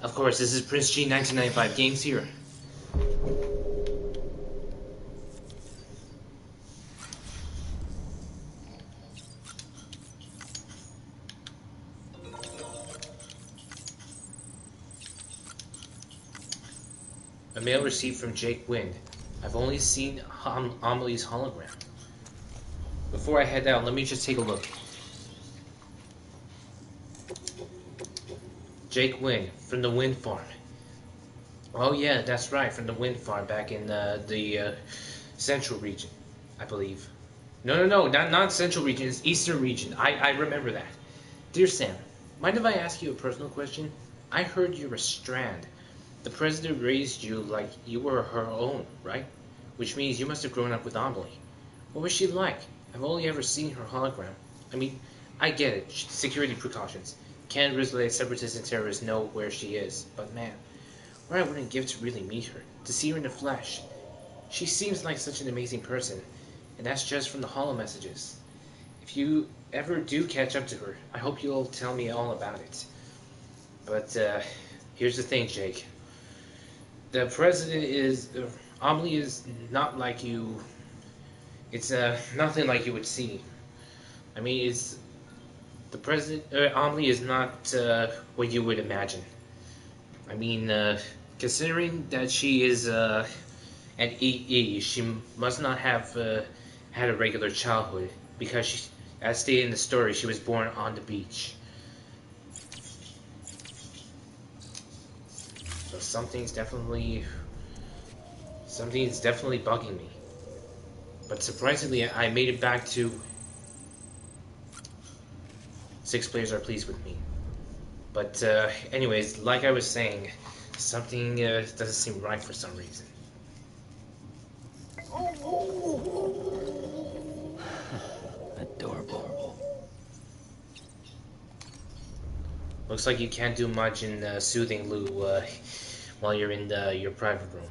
Of course, this is Prince G 1995 Games here. A mail received from Jake Wind. I've only seen Amelie's hologram. Before I head out, let me just take a look. Jake Wind, from the wind farm. Oh yeah, that's right, from the wind farm back in the central region, I believe. No, not central region, it's eastern region. I remember that. Dear Sam, mind if I ask you a personal question? I heard you're a Strand. The president raised you like you were her own, right? Which means you must have grown up with Amelie. What was she like? I've only ever seen her hologram. I mean, I get it, security precautions. Can't risk letting separatists and terrorists know where she is. But man, what I wouldn't give to really meet her, to see her in the flesh. She seems like such an amazing person, and that's just from the holo messages. If you ever do catch up to her, I hope you'll tell me all about it. But here's the thing, Jake. The president is... Amelie is not like you... It's nothing like you would see. I mean, it's... The president... Amelie is not what you would imagine. I mean, considering that she is an EE, she must not have had a regular childhood. Because, she, as stated in the story, she was born on the beach. So something's definitely bugging me. But surprisingly, I made it back to 6 players are pleased with me. But anyways, like I was saying, something doesn't seem right for some reason. Adorable. Looks like you can't do much in soothing Lou while you're in your private room.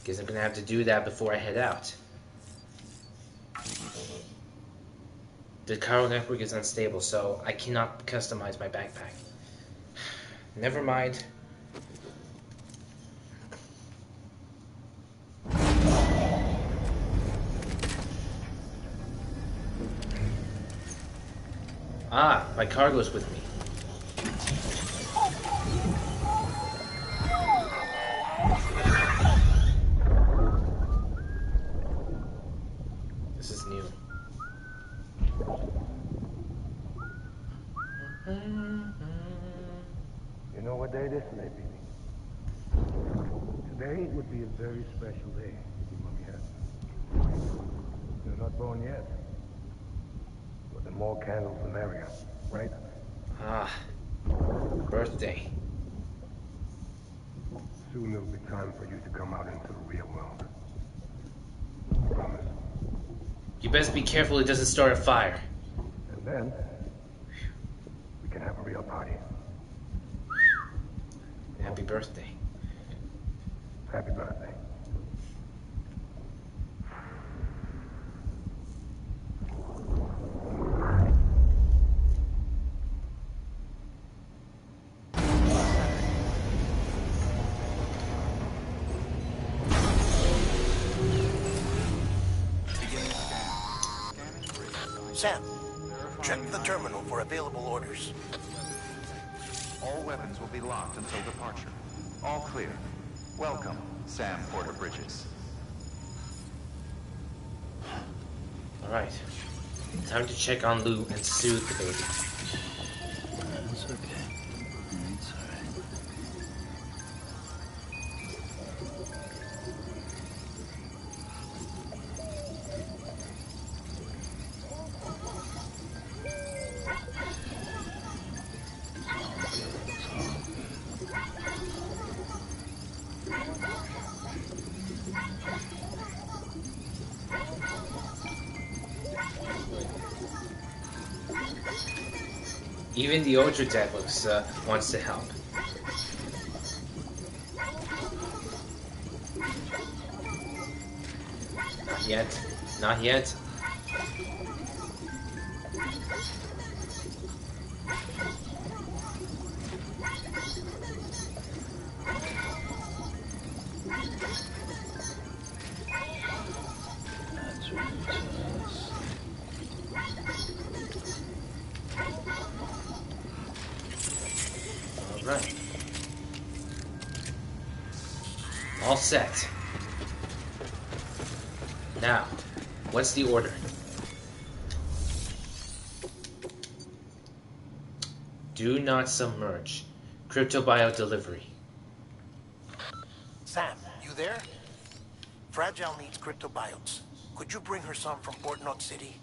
Guess I'm gonna have to do that before I head out. The chiral network is unstable, so I cannot customize my backpack. Never mind. Ah, my cargo's with me. This is new. You know what day this may be? Today would be a very special day, Mummy. You're not born yet. But the more candles, the merrier, right? Ah, birthday. Soon it'll be time for you to come out into the real world. Promise. You best be careful it doesn't start a fire. And then, we can have a real party. Happy birthday. Happy birthday. Sam, check the terminal for available orders. All weapons will be locked until departure. All clear. Welcome, Sam Porter Bridges. Alright. Time to check on Lou and soothe the baby. It's okay. It's alright. Even the Ultra Dead wants to help. Not yet. Not yet. All set. Now, what's the order? Do not submerge. Cryptobio delivery. Sam, you there? Fragile needs cryptobiotes. Could you bring her some from Port Knot City?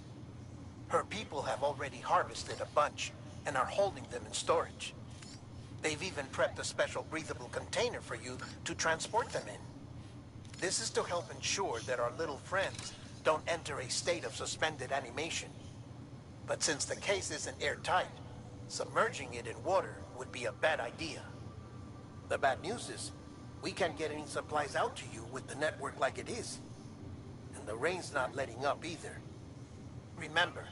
Her people have already harvested a bunch and are holding them in storage. They've even prepped a special breathable container for you to transport them in. This is to help ensure that our little friends don't enter a state of suspended animation. But since the case isn't airtight, submerging it in water would be a bad idea. The bad news is, we can't get any supplies out to you with the network like it is. And the rain's not letting up either. Remember,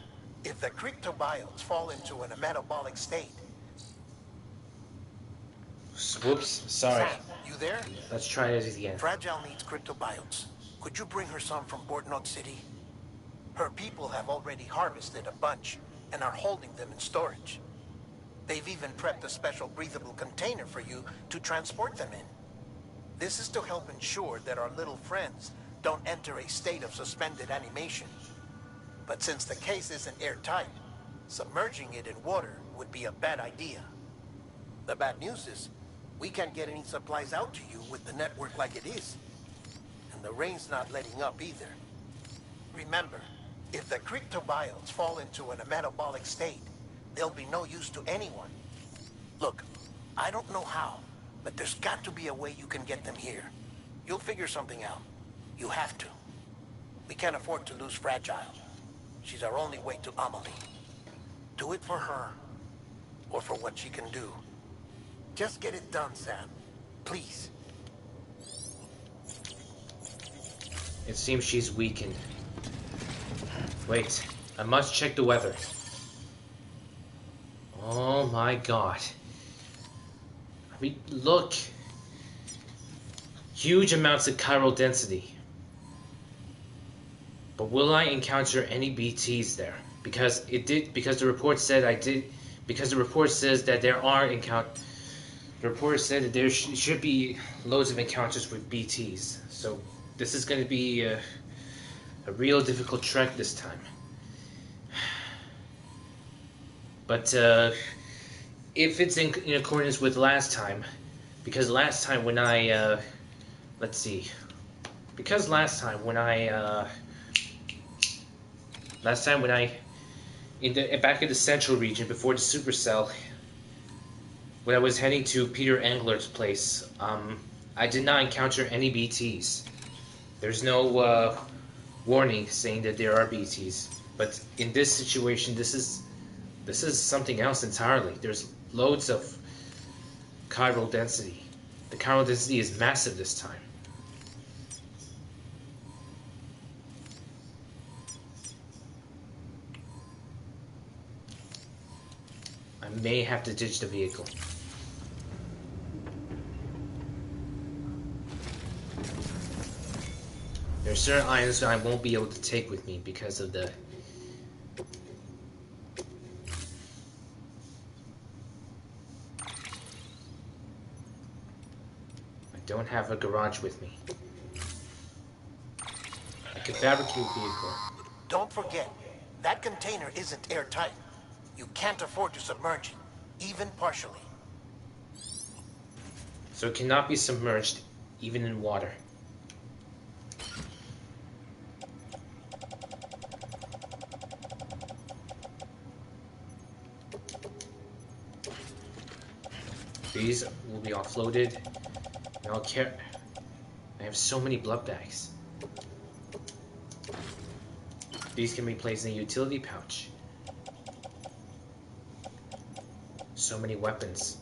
if the cryptobiotes fall into an metabolic state... Whoops, sorry. Sam, you there? Let's try it again. Fragile needs cryptobiotes. Could you bring her some from Port Knot City? Her people have already harvested a bunch and are holding them in storage. They've even prepped a special breathable container for you to transport them in. This is to help ensure that our little friends don't enter a state of suspended animation. But since the case isn't airtight, submerging it in water would be a bad idea. The bad news is, we can't get any supplies out to you with the network like it is. And the rain's not letting up either. Remember, if the cryptobiotes fall into a metabolic state, they'll be no use to anyone. Look, I don't know how, but there's got to be a way you can get them here. You'll figure something out. You have to. We can't afford to lose Fragile. She's our only way to Amelie. Do it for her, or for what she can do. Just get it done, Sam. Please. It seems she's weakened. Wait, I must check the weather. Oh my god. I mean, look. Huge amounts of chiral density. But will I encounter any BTs there? Because the report said the report says that there are the report said that there should be loads of encounters with BTs. So this is going to be a real difficult trek this time. But if it's in accordance with last time, because last time when I let's see, because last time when I back in the central region before the supercell, when I was heading to Peter Angler's place, I did not encounter any BTs. There's no warning saying that there are BTs. But in this situation, this is something else entirely. There's loads of chiral density. The chiral density is massive this time. I may have to ditch the vehicle. There are certain items that I won't be able to take with me because of the... I don't have a garage with me. I can fabricate a vehicle. Don't forget, that container isn't airtight. You can't afford to submerge it, even partially. So it cannot be submerged, even in water. These will be offloaded. And I'll care. I have so many blood bags. These can be placed in a utility pouch. So many weapons.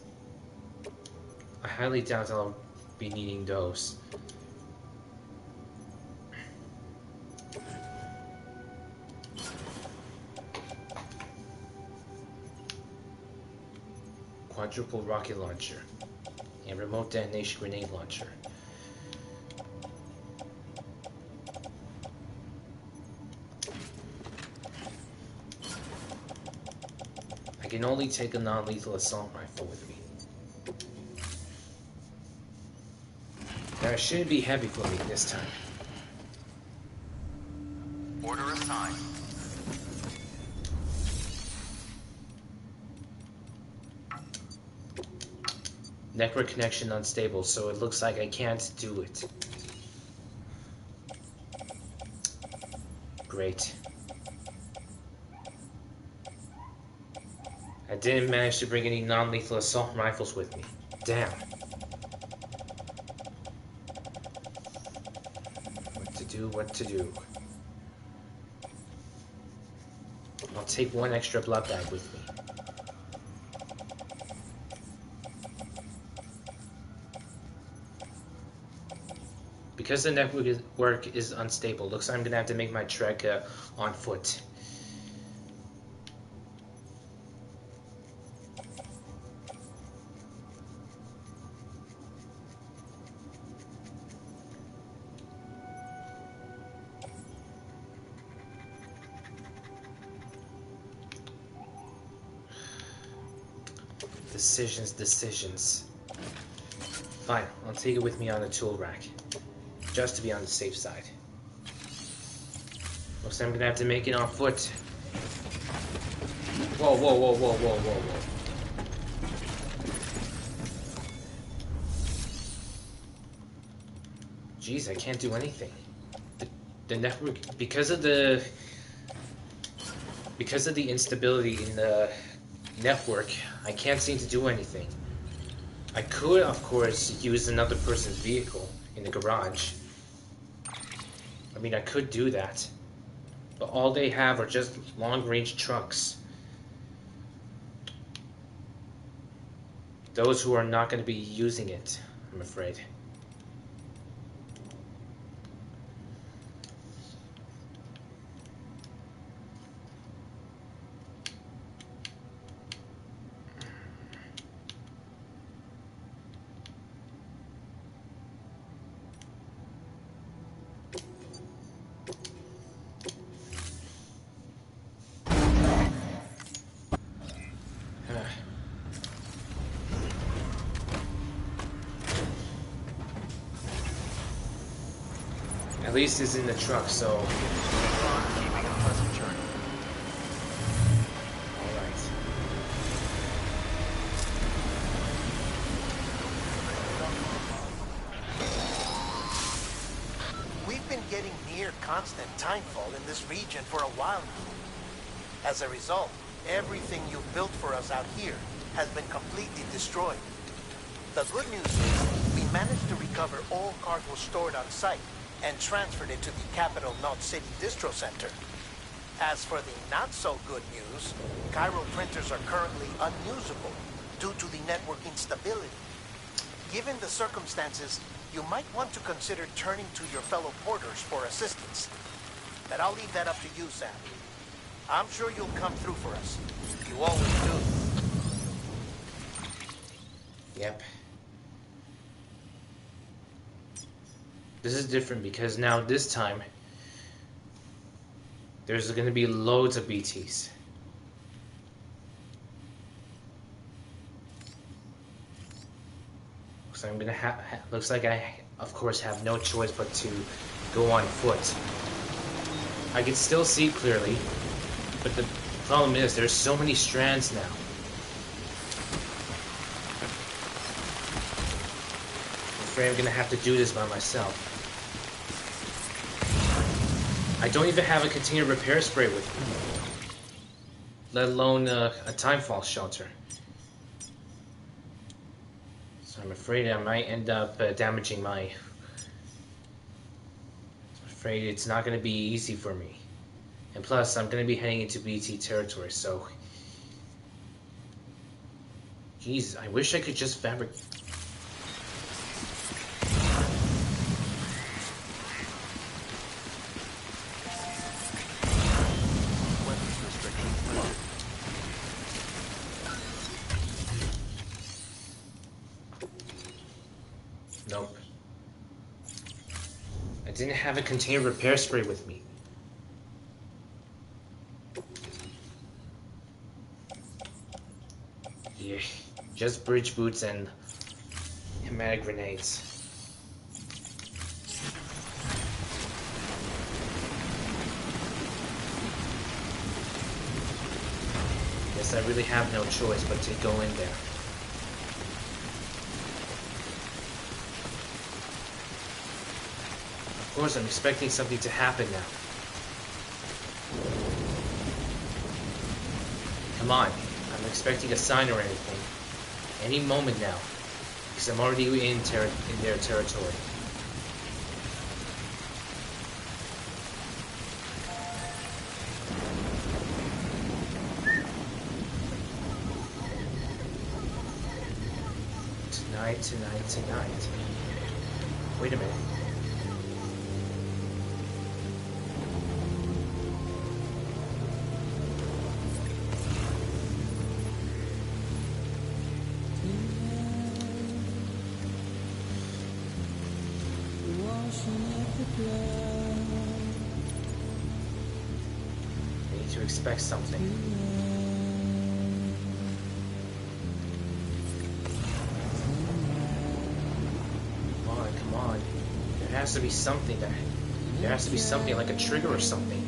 I highly doubt I'll be needing those. Quadruple rocket launcher and remote detonation grenade launcher. I can only take a non-lethal assault rifle with me. Now it shouldn't be heavy for me this time. Order assigned. Network connection unstable, so it looks like I can't do it. Great. I didn't manage to bring any non-lethal assault rifles with me. Damn. What to do? I'll take one extra blood bag with me. Because the network is unstable, looks like I'm gonna have to make my trek on foot. Decisions. Fine, I'll take it with me on the tool rack. Just to be on the safe side. Looks like I'm gonna have to make it on foot. Whoa. Jeez, I can't do anything. The network, because of the instability in the network, I can't seem to do anything. I could, of course, use another person's vehicle in the garage. I mean, I could do that. But all they have are just long-range trucks. Those who are not going to be using it, I'm afraid. At least it's in the truck, so... Keeping a pleasant journey. Alright. We've been getting near constant timefall in this region for a while now. As a result, everything you built for us out here has been completely destroyed. The good news is we managed to recover all cargo stored on site and transferred it to the capital Knot City Distro Center. As for the not-so-good news, Cairo printers are currently unusable due to the network instability. Given the circumstances, you might want to consider turning to your fellow porters for assistance. But I'll leave that up to you, Sam. I'm sure you'll come through for us. You always do. Yep. This is different because now this time there's going to be loads of BTs. So I'm going to looks like I of course have no choice but to go on foot. I can still see clearly, but the problem is there's so many strands now. I'm afraid I'm going to have to do this by myself. I don't even have a container repair spray with me, let alone a timefall shelter. So I'm afraid I might end up damaging my... I'm afraid it's not going to be easy for me. And plus, I'm going to be heading into BT territory, so... Jeez, I wish I could just fabric... Nope. I didn't have a container repair spray with me. Yeah, just bridge boots and hematic grenades. Guess I really have no choice but to go in there. Of course, I'm expecting something to happen now. Come on, I'm expecting a sign or anything. Any moment now. Because I'm already in their territory. Tonight. Wait a minute. I need to expect something. Come on. There has to be something that... There has to be something like a trigger or something.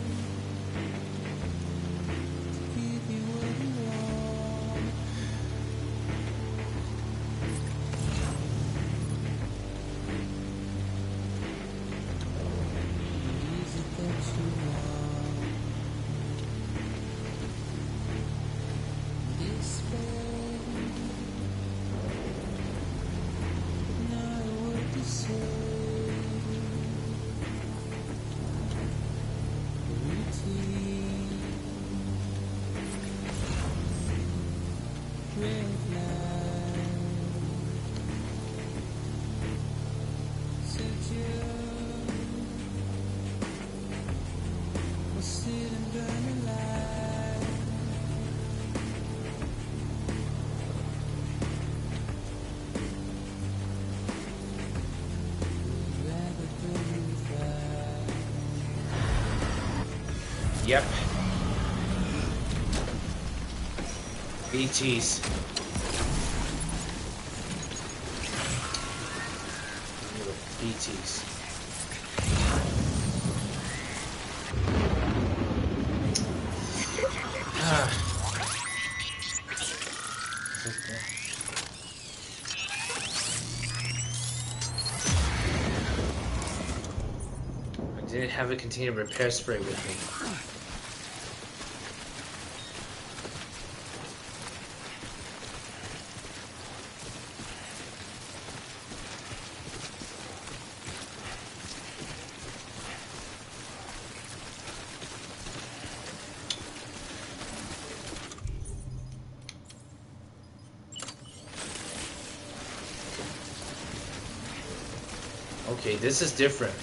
Yep. BTs. BTs. I didn't have a container repair spray with me. Okay, this is different.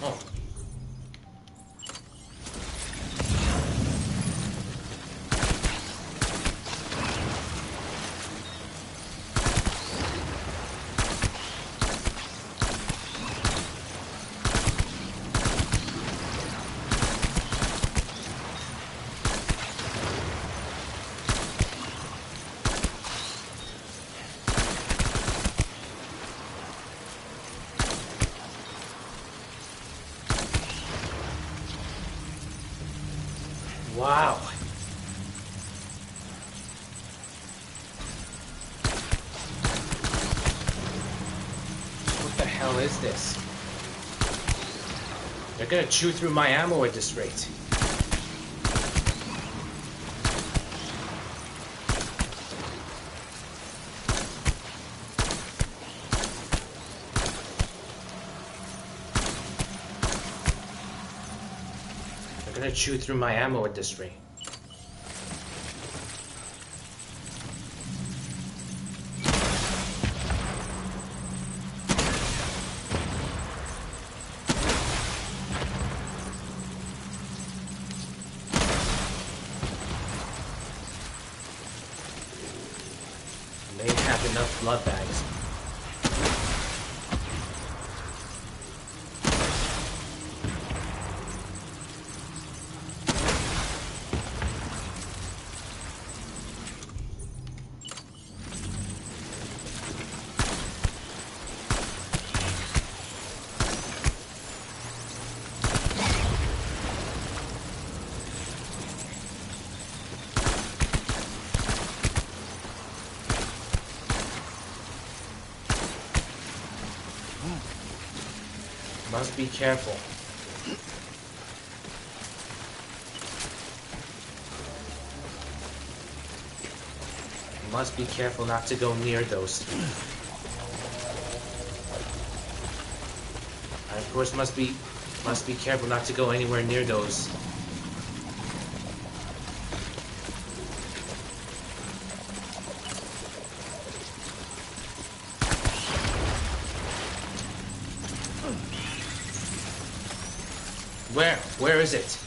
Oh. Wow. What the hell is this? They're gonna chew through my ammo at this rate. gonna chew through my ammo at this rate. May have enough blood bags. Must be careful. Must be careful not to go near those. And of course, must be careful not to go anywhere near those. Where is it?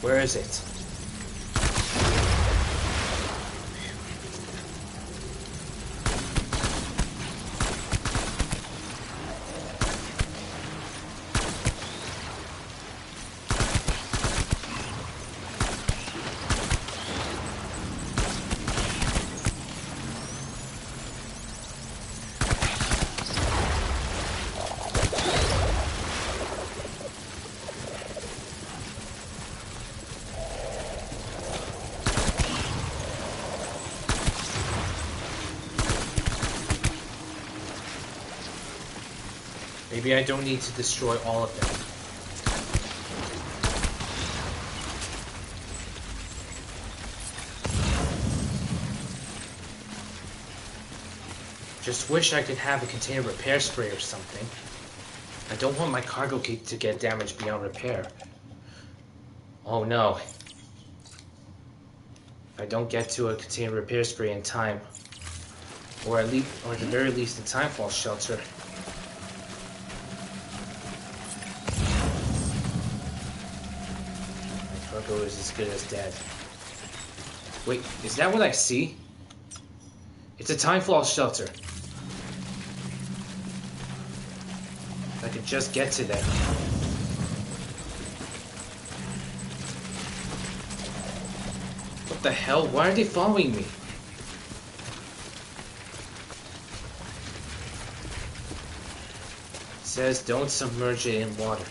Where is it? Maybe I don't need to destroy all of them. Just wish I could have a container repair spray or something. I don't want my cargo kit to get damaged beyond repair. Oh no. If I don't get to a container repair spray in time, or at the very least, the timefall shelter. My cargo is as good as dead. Wait, is that what I see? It's a timefall shelter. If I could just get to there. What the hell? Why are they following me? It says don't submerge it in water.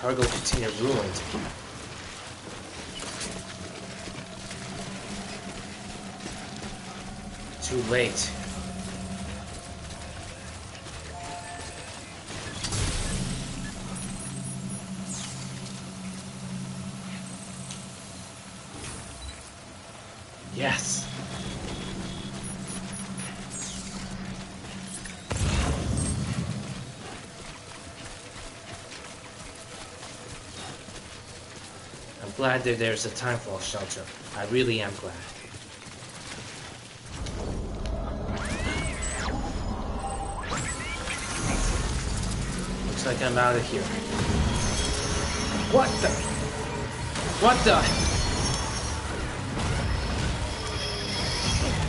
Cargo container ruined. Too late. Yes. glad that there's a timefall shelter. I really am glad. Looks like I'm out of here. What the? What the?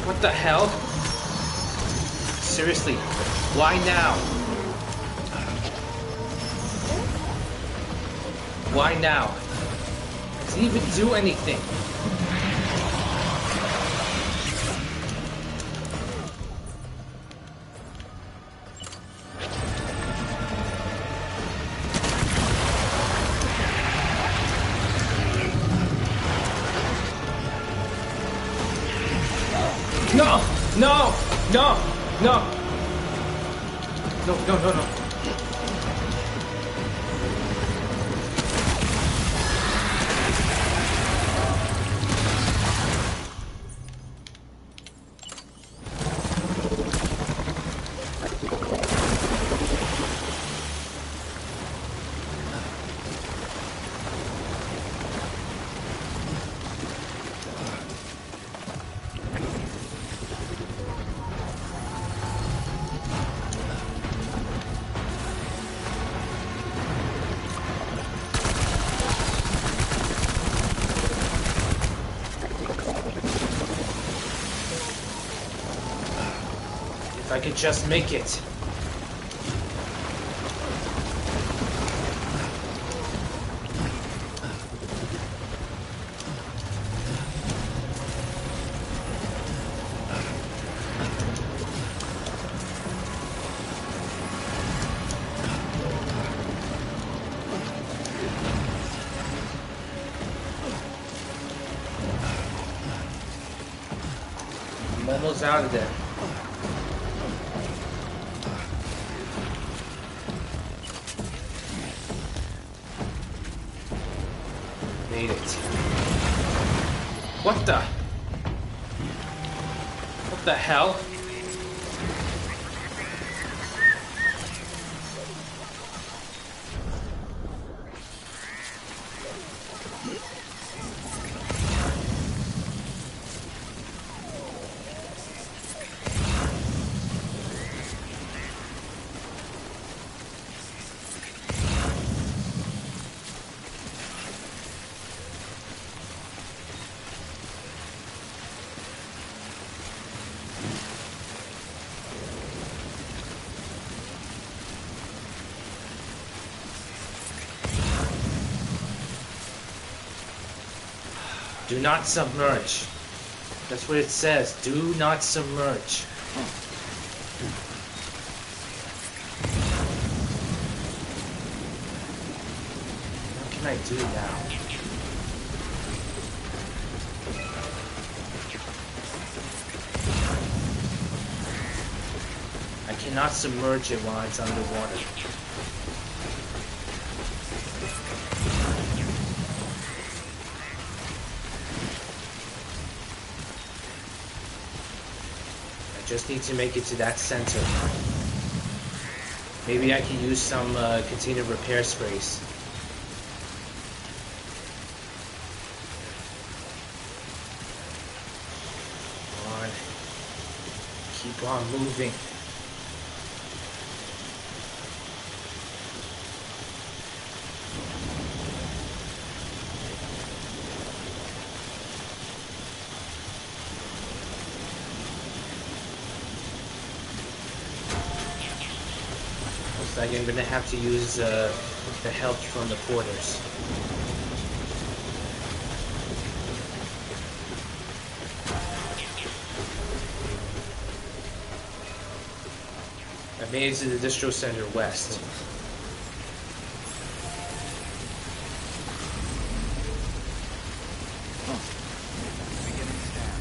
What the hell? Seriously, why now? Why now? I didn't even do anything. No! No! No! No! No, no, no, no. If I could just make it. I'm almost out of there. Made it. What the? What the hell? Do not submerge. That's what it says. Do not submerge. What can I do now? I cannot submerge it while it's underwater. Just need to make it to that center. Maybe I can use some container repair sprays. Come on. Keep on moving. Like I'm gonna have to use the help from the porters. I made it to the distro center west. Beginning scan.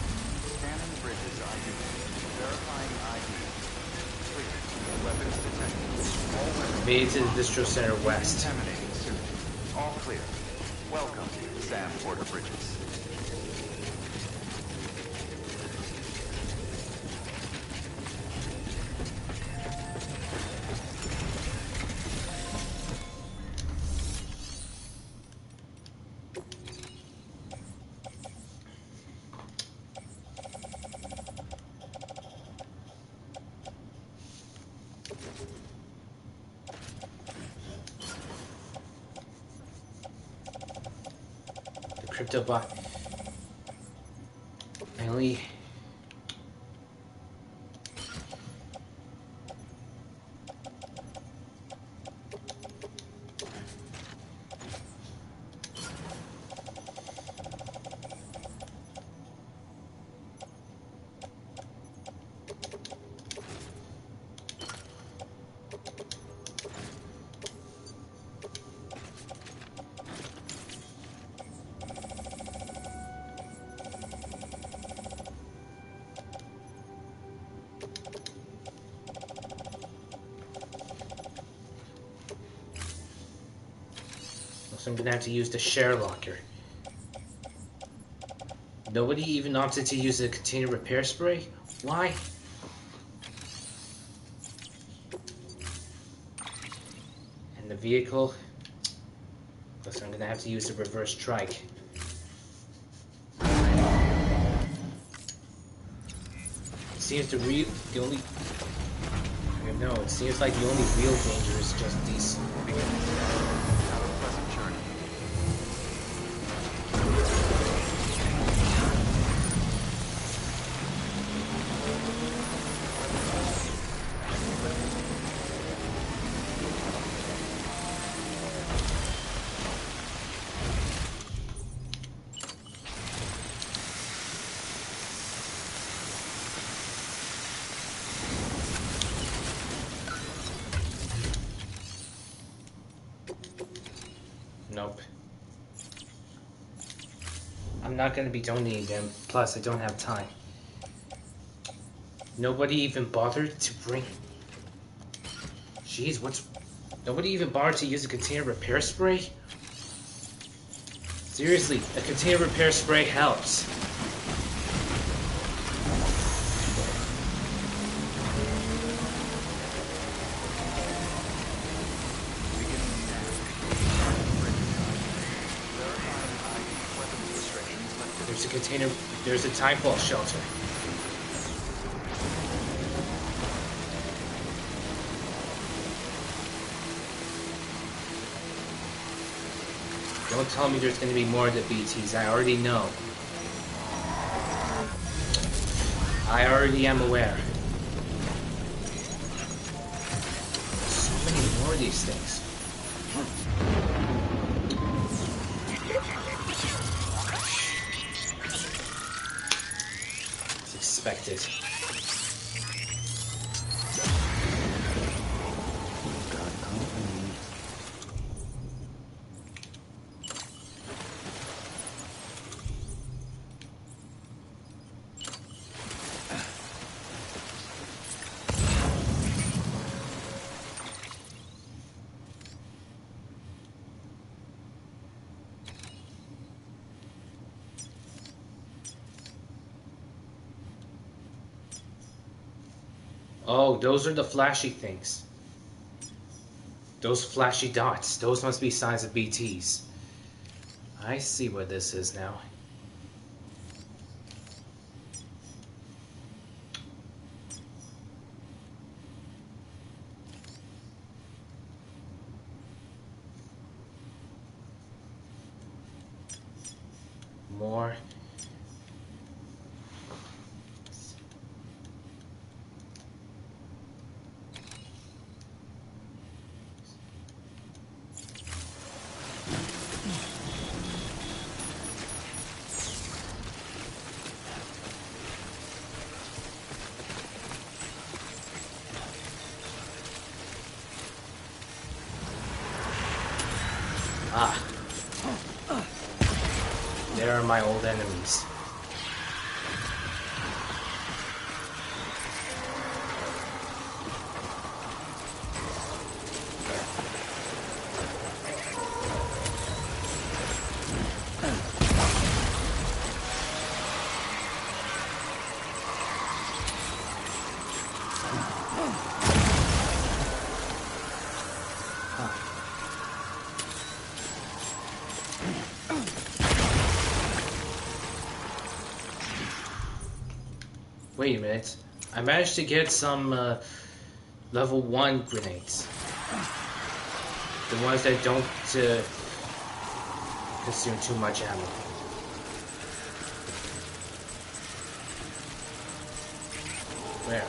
Scanning bridges ID. Verifying ID. Clear. Weapons detected. All weapons Made it to the distro center west. contaminating suit. All clear. Welcome, Sam Porter Bridges. crypto bot. I only. So I'm gonna have to use the share locker. Nobody even opted to use the container repair spray? Why? And the vehicle? Guess I'm gonna have to use the reverse trike. It seems the only... I don't know, it seems like the only real danger is just these... Have a pleasant journey. Nope. I'm not gonna be donating them, plus I don't have time. Nobody even bothered to bring... Jeez, what's... Nobody even bothered to use a container repair spray? Seriously, a container repair spray helps. There's a container... There's a timefall shelter. Don't tell me there's going to be more of the BTs. I already know. I already am aware. So many more of these things. It's expected. Oh, those are the flashy things. Those flashy dots. Those must be signs of BTs. I see what this is now. More. Ah. There are my old enemies. Wait a minute. I managed to get some level 1 grenades. The ones that don't consume too much ammo. Where?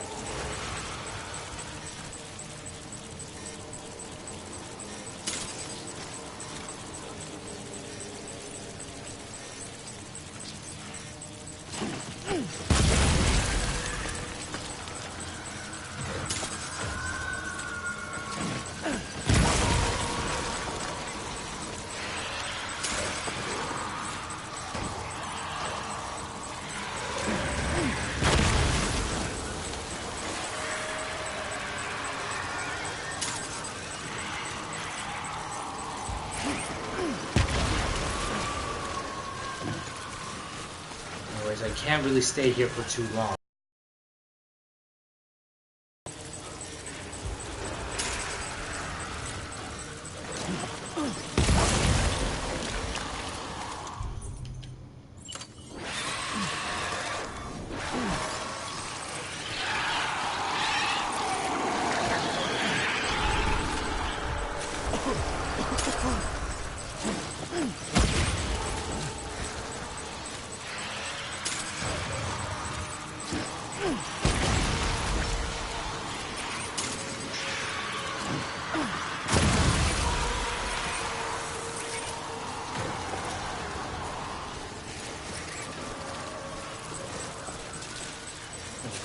Anyways, I can't really stay here for too long.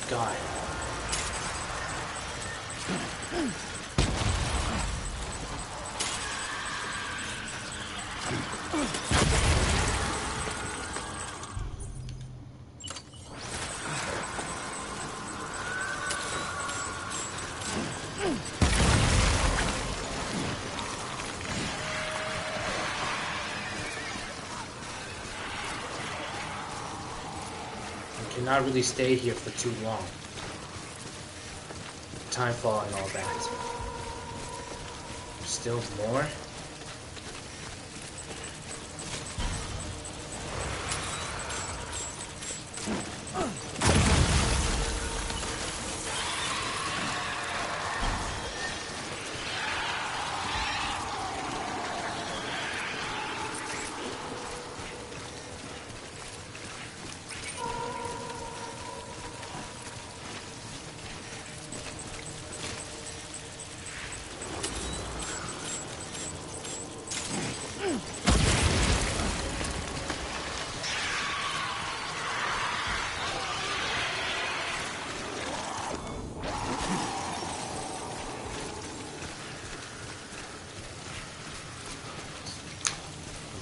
God. I cannot really stay here for too long. Timefall and all that. Still more?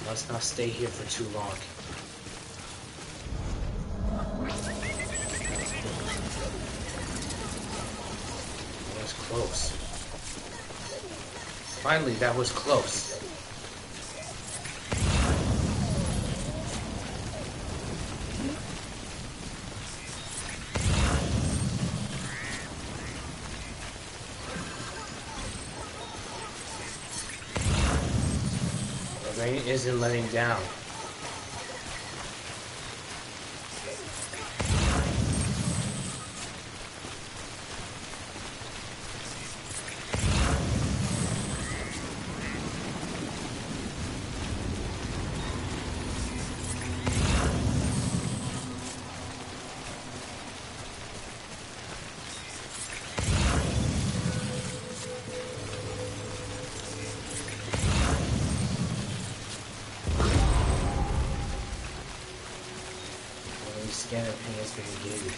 Let's not stay here for too long. That was close. Finally, that was close. The rain isn't letting down. Scanner ping has been negated.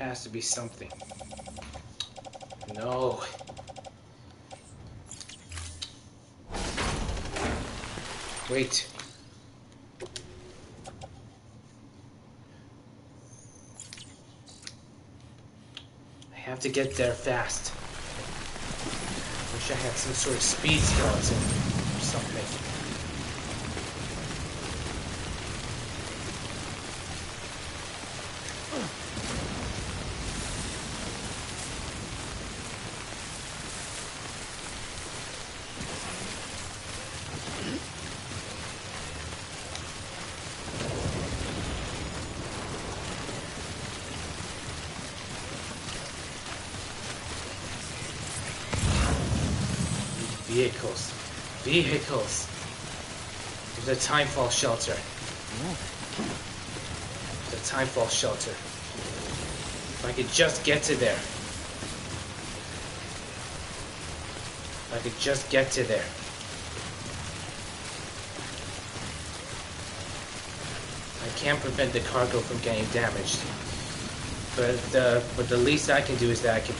has to be something. No. Wait. I have to get there fast. Wish I had some sort of speed skeleton or something. Vehicles. Vehicles. There's a timefall shelter. There's a timefall shelter. If I could just get to there. If I could just get to there. I can't prevent the cargo from getting damaged. But the least I can do is that I can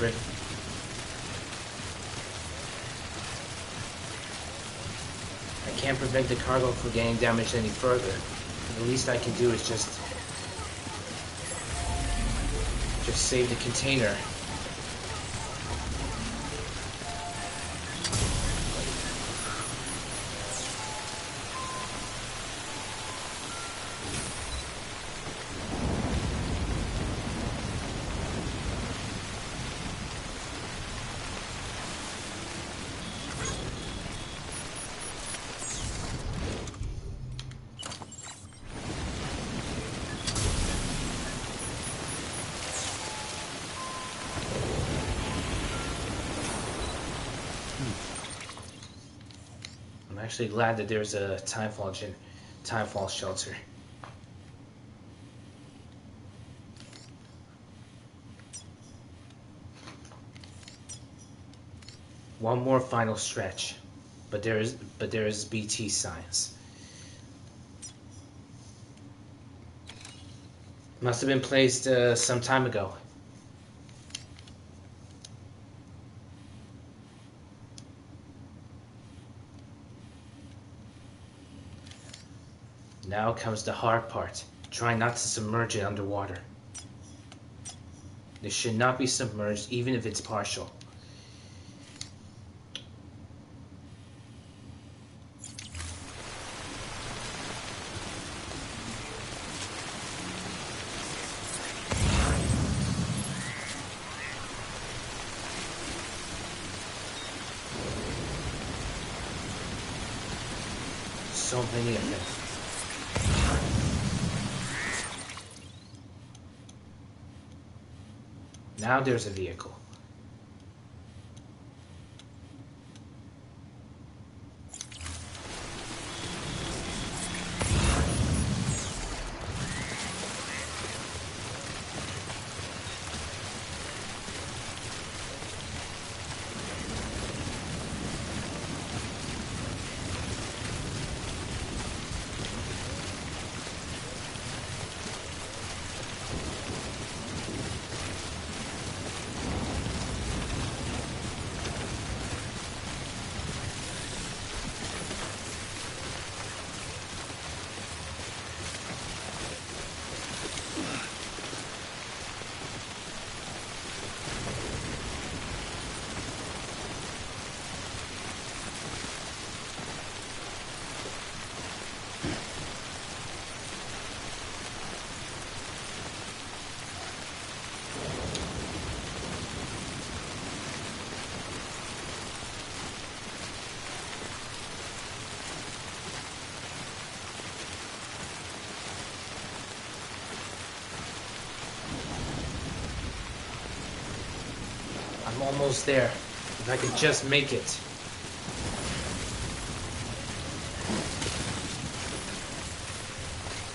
can't prevent the cargo from getting damaged any further. The least I can do is just save the container. I'm actually glad that there's a timefall shelter. One more final stretch, but there is BT signs. Must have been placed some time ago. Now comes the hard part. Try not to submerge it underwater. It should not be submerged, even if it's partial. So many of them. Now there's a vehicle. I'm almost there. If I could just make it.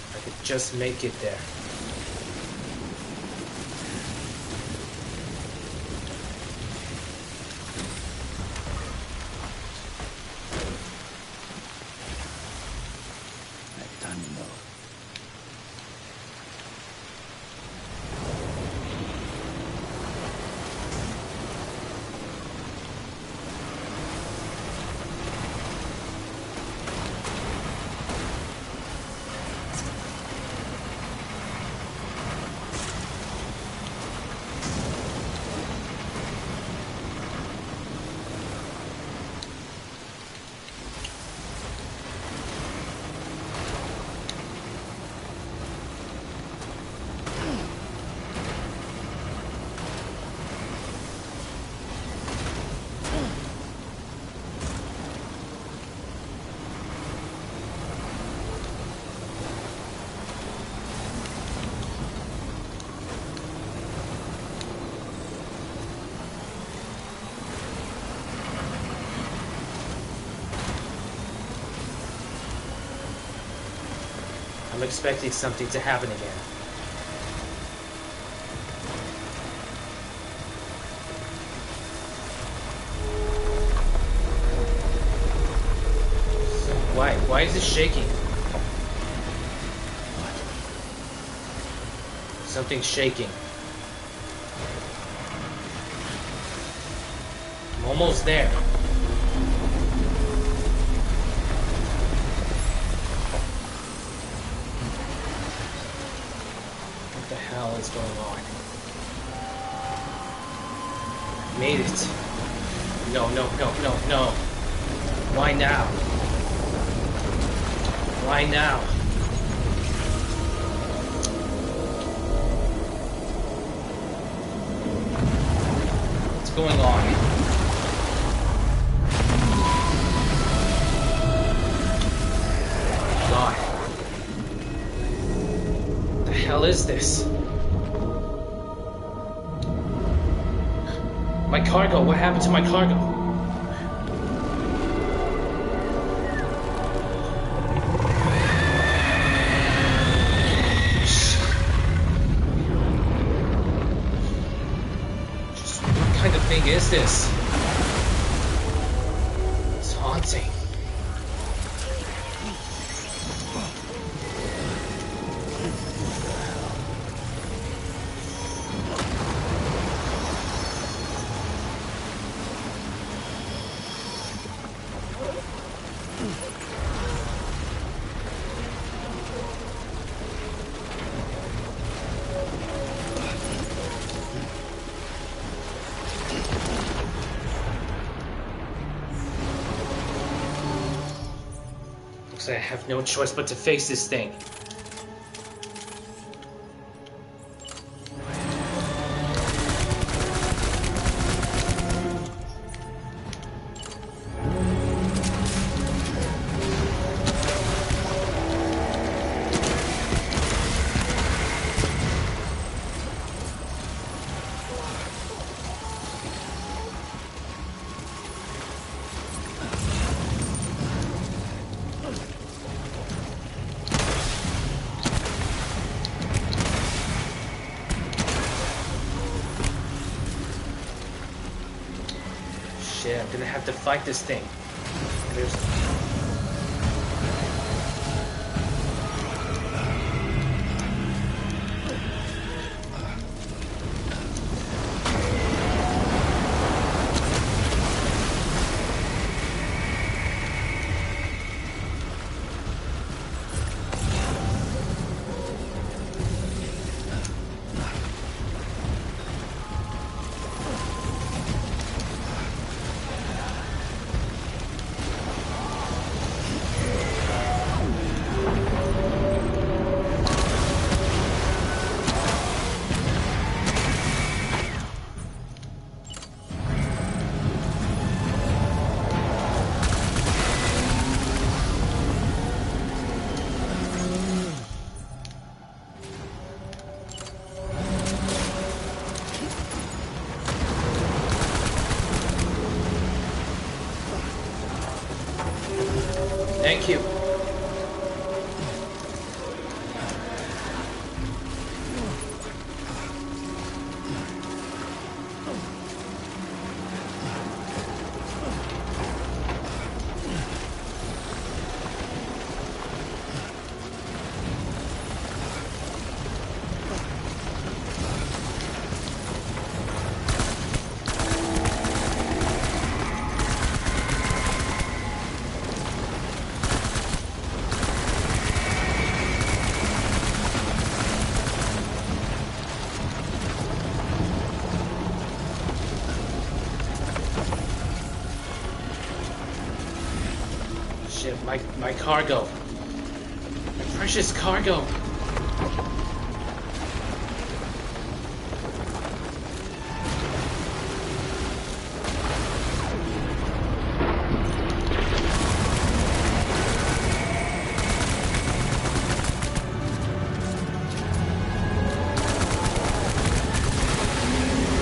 If I could just make it there. Next time you know. I'm expecting something to happen again. Why is it shaking? Something's shaking. I'm almost there. What the hell is going on? I made it. No, no, no, no, no. Why now? Why now? What's going on? God. What the hell is this? My cargo, what happened to my cargo? What is this? It's haunting. I have no choice but to face this thing. Shit, I'm gonna have to fight this thing. There's... Thank you. Shit, my cargo. My precious cargo.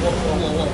Whoa, whoa, whoa, whoa.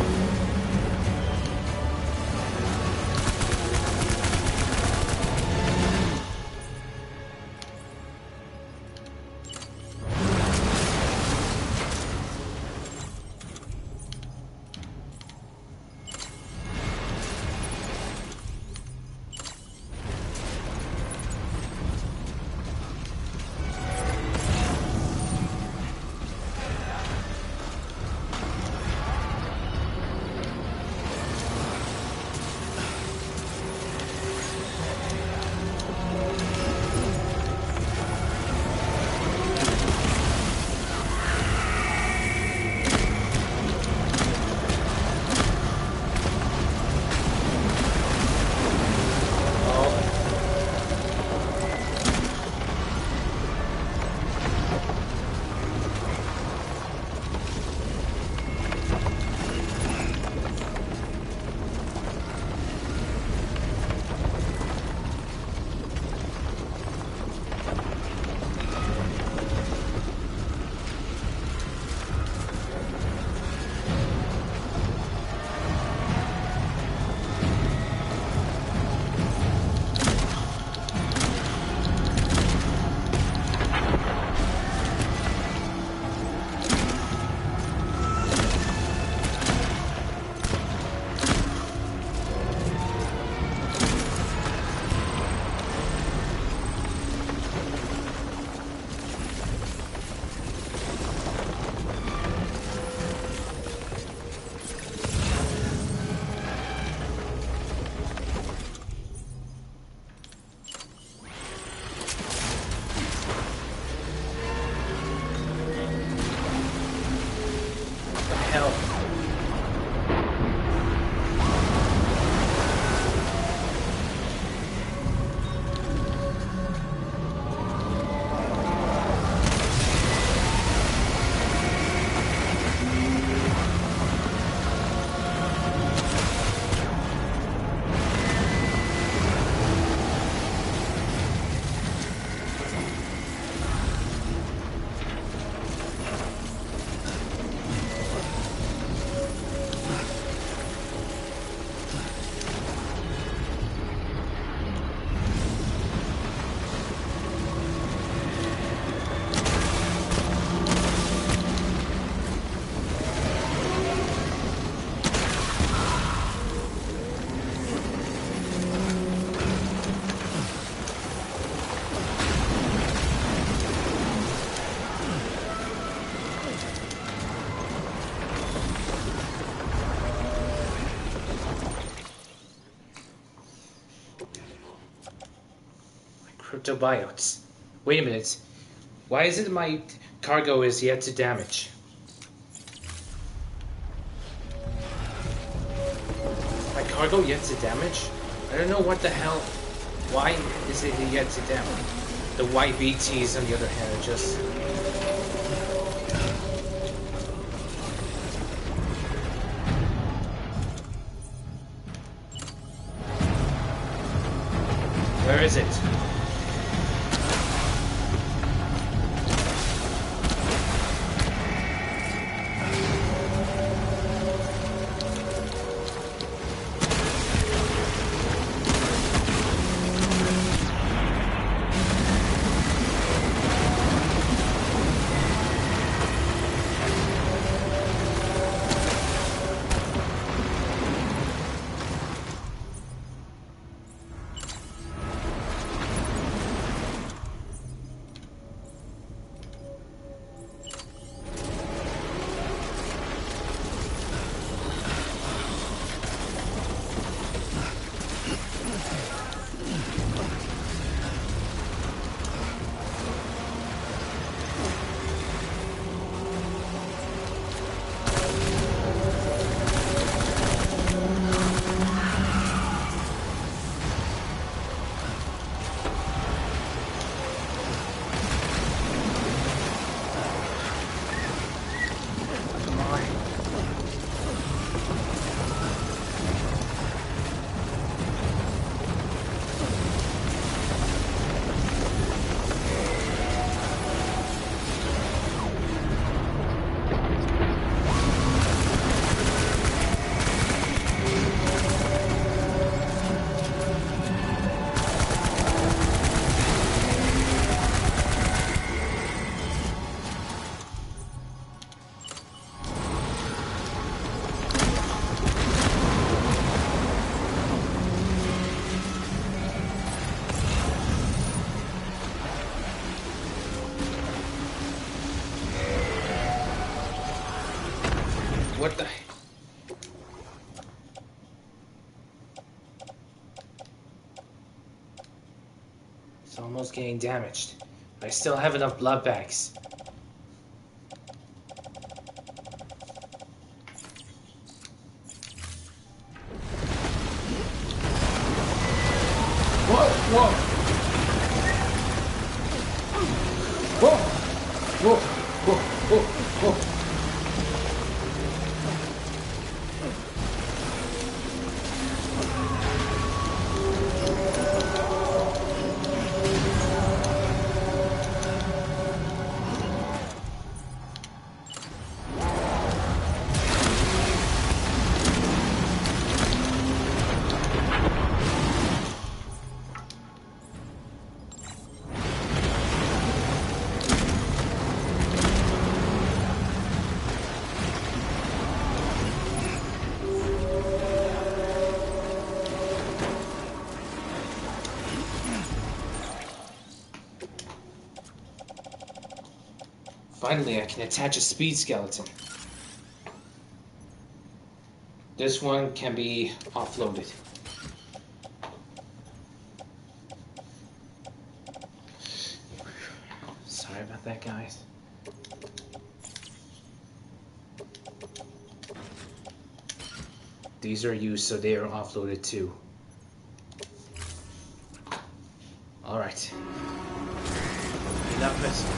Cryptobiotes. Wait a minute. Why is it my cargo is yet to damage? My cargo yet to damage? I don't know what the hell. Why is it yet to damage? The white BTs, on the other hand, are just... Where is it? What the... It's almost getting damaged. I still have enough blood bags. Whoa! Whoa! Whoa! Whoa! Whoa! Whoa! Whoa! Finally, I can attach a speed skeleton. This one can be offloaded. Sorry about that, guys. These are used, so they are offloaded too. Alright. Enough messing.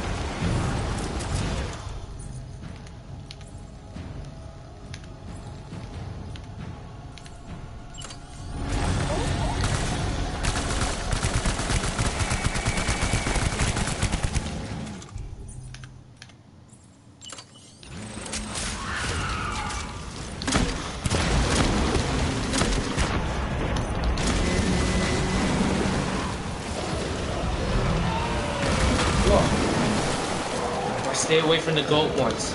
Stay away from the goat ones.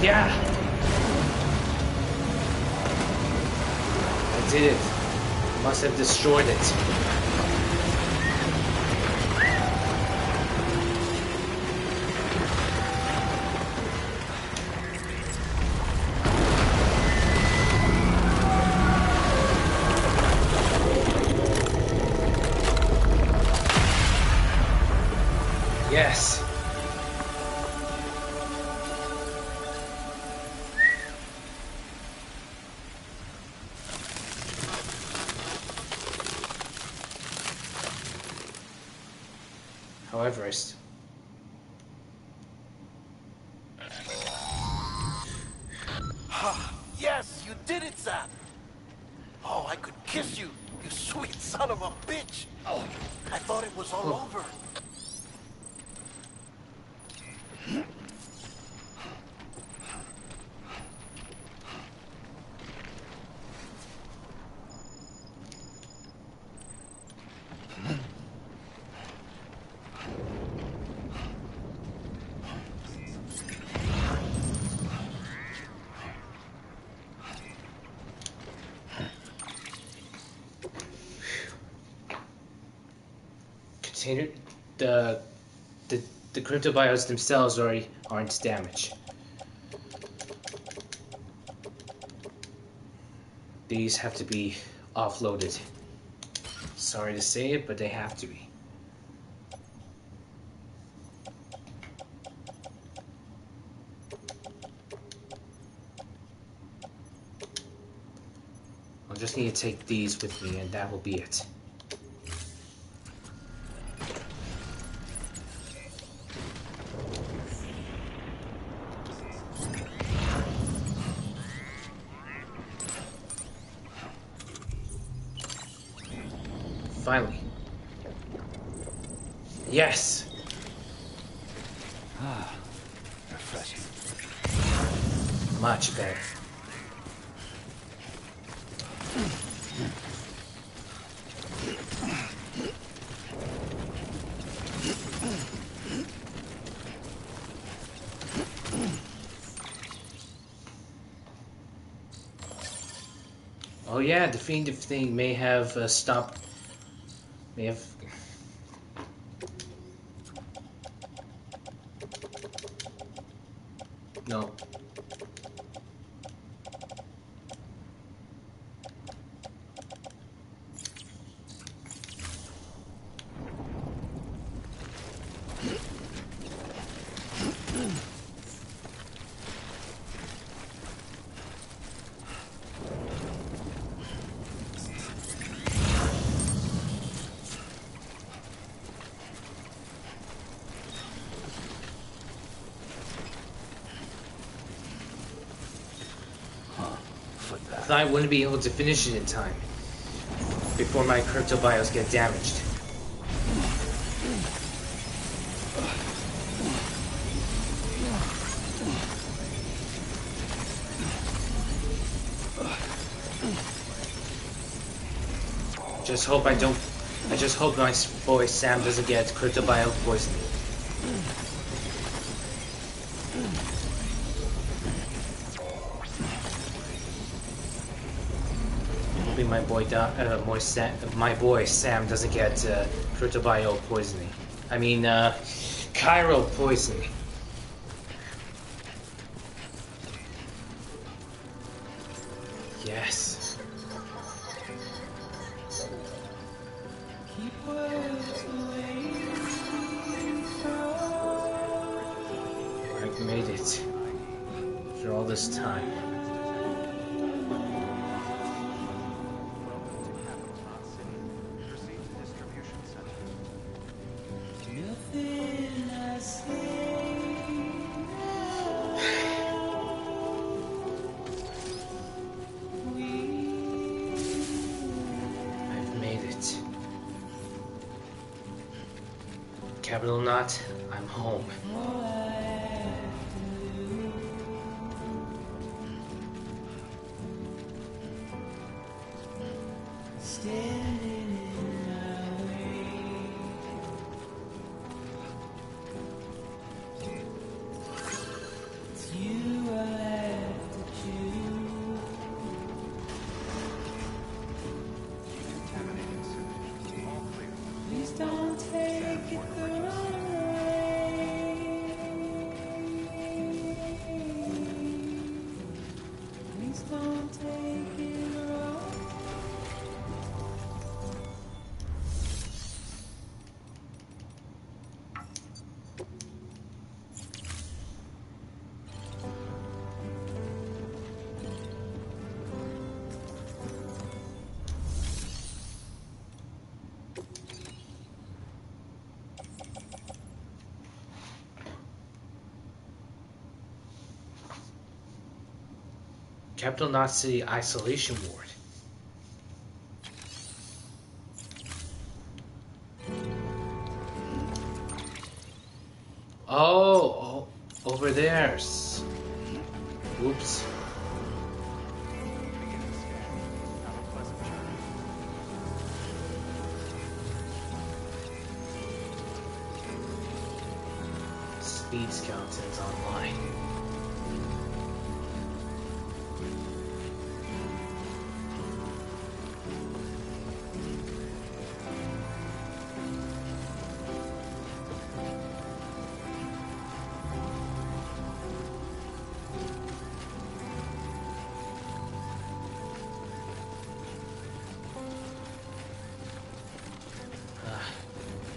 Yeah! I did it. Must have destroyed it. Yes. However, Yes, you did it, Sam. Oh, I could kiss you, you sweet son of a bitch. Oh, I thought it was all over. container, the the the cryptobiotes themselves aren't damaged. These have to be offloaded. Sorry to say it, but they have to be. I'll just need to take these with me, and that will be it. Finally. Yes! Refreshing. Much better. Oh yeah, the fiend thing may have stopped. May have. No. I thought I wouldn't be able to finish it in time before my cryptobios get damaged. I just hope my boy Sam doesn't get cryptobio poisoning. Hoping my boy Sam doesn't get cryptobio poisoning. I mean, chiral poisoning. Yes. I've made it after all this time. I've made it. Capital Knot, I'm home. Capital Knot City Isolation Ward. Oh, over there. Oops. Speed skeletons online.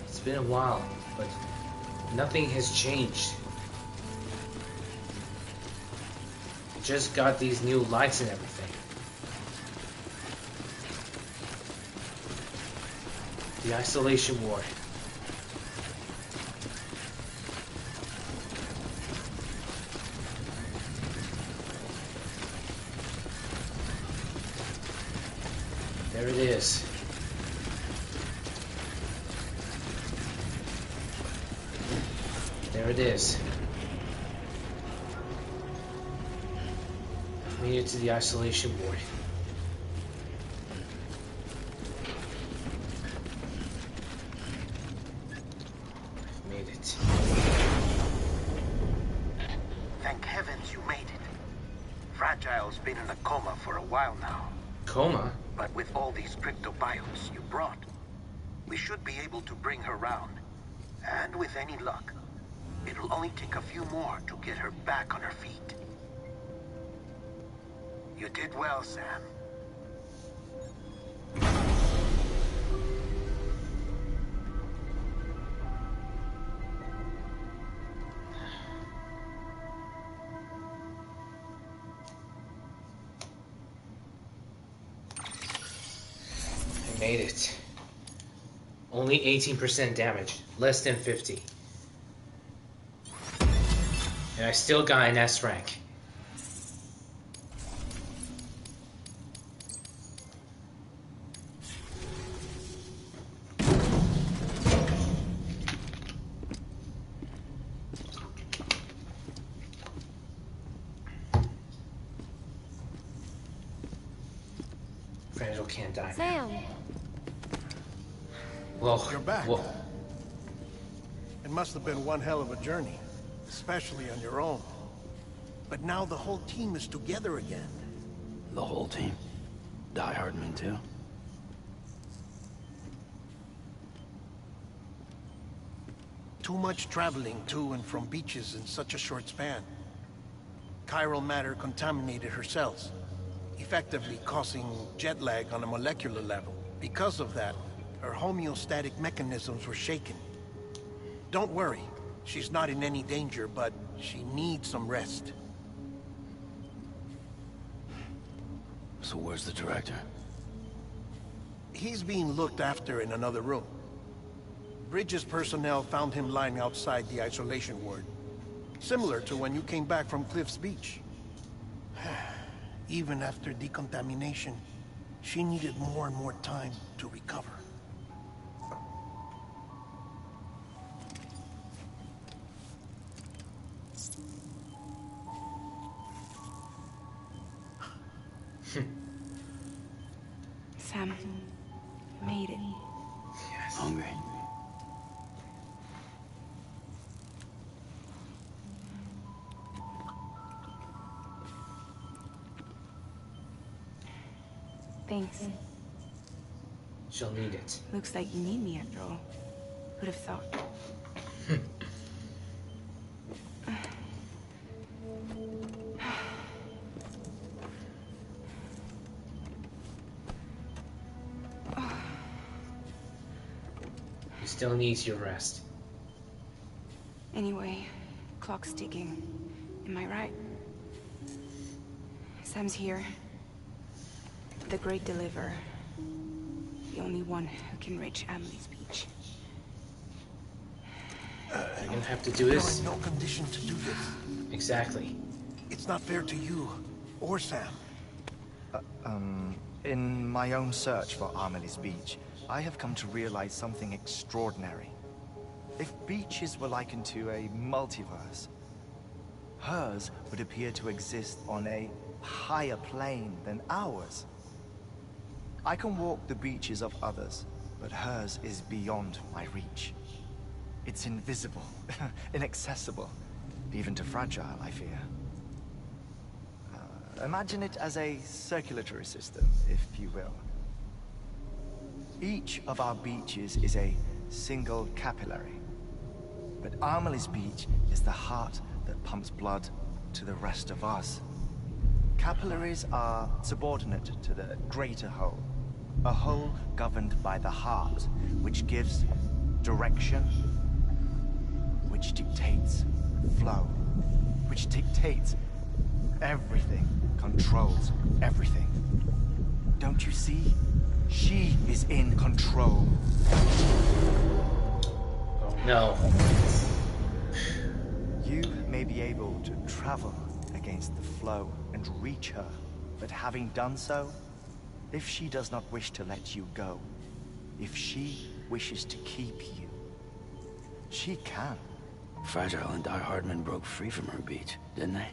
It's been a while, but nothing has changed. Just got these new lights and everything. The isolation ward. There it is. There it is. Made it to the isolation ward. I've made it. Thank heavens you made it. Fragile's been in a coma for a while now. Coma? But with all these cryptobiotes you brought, we should be able to bring her round. And with any luck, it'll only take a few more to get her back on her feet. You did well, Sam. I made it. Only 18% damage. Less than 50. And I still got an S rank. Fragile can't die. Sam! Well, You're back. Well, It must have been one hell of a journey, especially on your own. But now the whole team is together again. The whole team. Die Hardman too. Too much traveling to and from beaches in such a short span. Chiral matter contaminated her cells, effectively causing jet lag on a molecular level. Because of that, her homeostatic mechanisms were shaken. Don't worry, she's not in any danger, but she needs some rest. So where's the director? He's being looked after in another room. Bridges personnel found him lying outside the isolation ward. Similar to when you came back from Cliff's Beach. Even after decontamination, she needed more and more time to recover. Sam, made it. yes. Hungry. Thanks. She'll need it. Looks like you need me after all. Who'd have thought? He still needs your rest. Anyway, clock's ticking. Am I right? Sam's here. The Great Deliverer. The only one who can reach Emily's beach. You're gonna have to do You're this. in no condition to do this. Exactly. It's not fair to you or Sam. In my own search for Amelie's Beach, I have come to realize something extraordinary. If beaches were likened to a multiverse, hers would appear to exist on a higher plane than ours. I can walk the beaches of others, but hers is beyond my reach. It's invisible, inaccessible, even to fragile, I fear. Imagine it as a circulatory system, if you will. Each of our beaches is a single capillary. But Amelie's Beach is the heart that pumps blood to the rest of us. Capillaries are subordinate to the greater whole. A whole governed by the heart, which gives direction, which dictates flow, which dictates everything, controls everything. Don't you see? She is in control. Oh no. You may be able to travel against the flow and reach her, but having done so, if she does not wish to let you go, if she wishes to keep you, she can. Fragile and Die Hardman broke free from her beach, didn't they?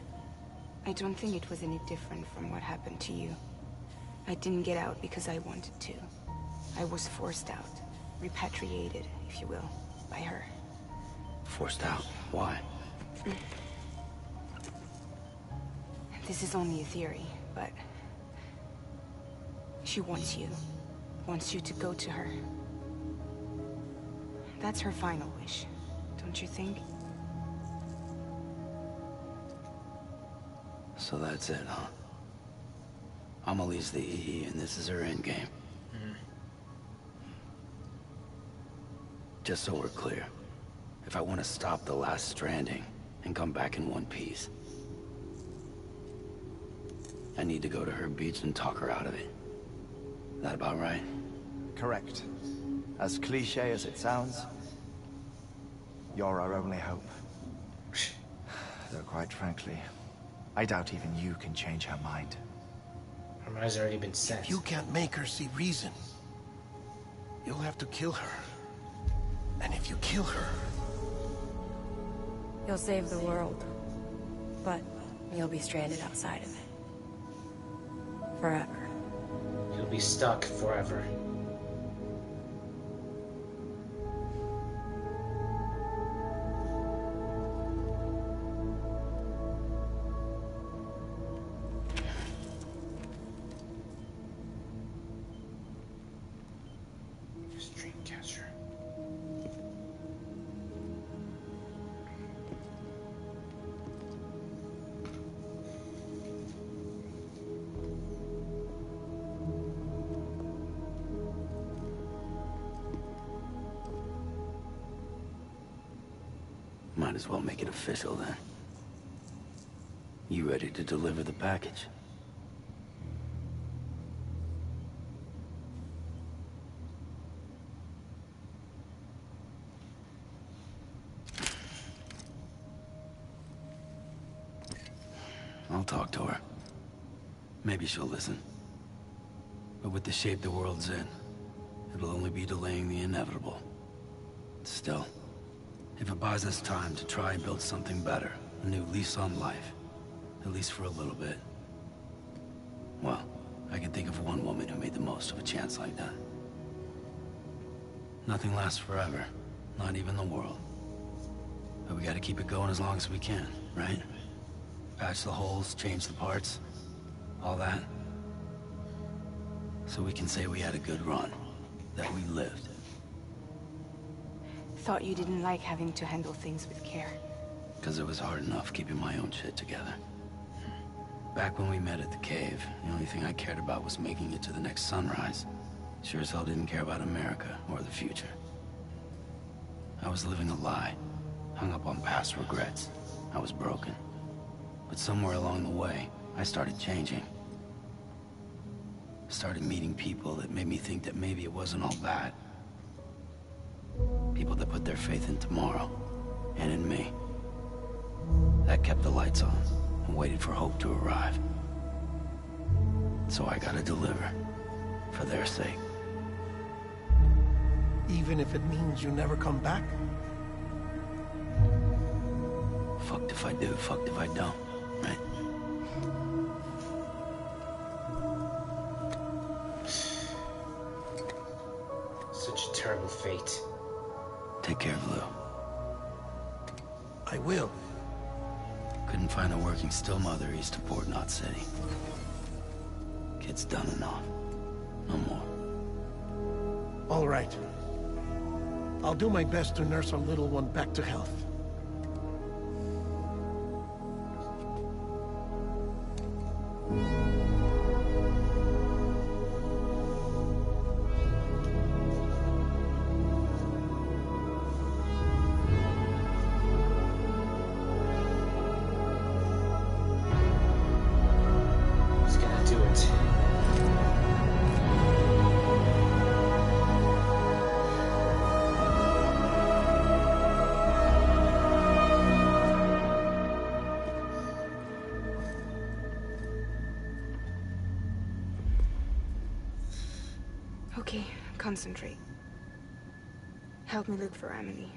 I don't think it was any different from what happened to you. I didn't get out because I wanted to. I was forced out. Repatriated, if you will, by her. Forced out? Why? This is only a theory, but... she wants you. Wants you to go to her. That's her final wish, don't you think? So that's it, huh? Amelie's the EE, and this is her endgame. Just so we're clear, if I want to stop the last Stranding and come back in one piece, I need to go to her beach and talk her out of it. That about right? Correct. As cliche as it sounds, you're our only hope. Though quite frankly, I doubt even you can change her mind. Her mind's already been set. If you can't make her see reason, you'll have to kill her. And if you kill her... You'll save the world, but you'll be stranded outside of it. Forever. You'll be stuck forever. Dreamcatcher. Might as well make it official then. You ready to deliver the package? I'll talk to her. Maybe she'll listen. But with the shape the world's in, it'll only be delaying the inevitable. Still, if it buys us time to try and build something better, a new lease on life, at least for a little bit, well, I can think of one woman who made the most of a chance like that. Nothing lasts forever, not even the world. But we gotta keep it going as long as we can, right? Patch the holes, change the parts, all that. So we can say we had a good run, that we lived. Thought you didn't like having to handle things with care. Because it was hard enough keeping my own shit together. Back when we met at the cave, the only thing I cared about was making it to the next sunrise. Sure as hell didn't care about America or the future. I was living a lie, hung up on past regrets. I was broken. But somewhere along the way, I started changing. Started meeting people that made me think that maybe it wasn't all bad. People that put their faith in tomorrow, and in me. That kept the lights on, and waited for hope to arrive. So I gotta deliver. For their sake. Even if it means you never come back? Fucked if I do, fucked if I don't, right? Such a terrible fate. Take care, Blue. I will. Couldn't find a working still mother east of Port Knot City. Kid's done enough. No more. All right. I'll do my best to nurse our little one back to health. He's gonna do it. Okay, concentrate. Help me look for Emily.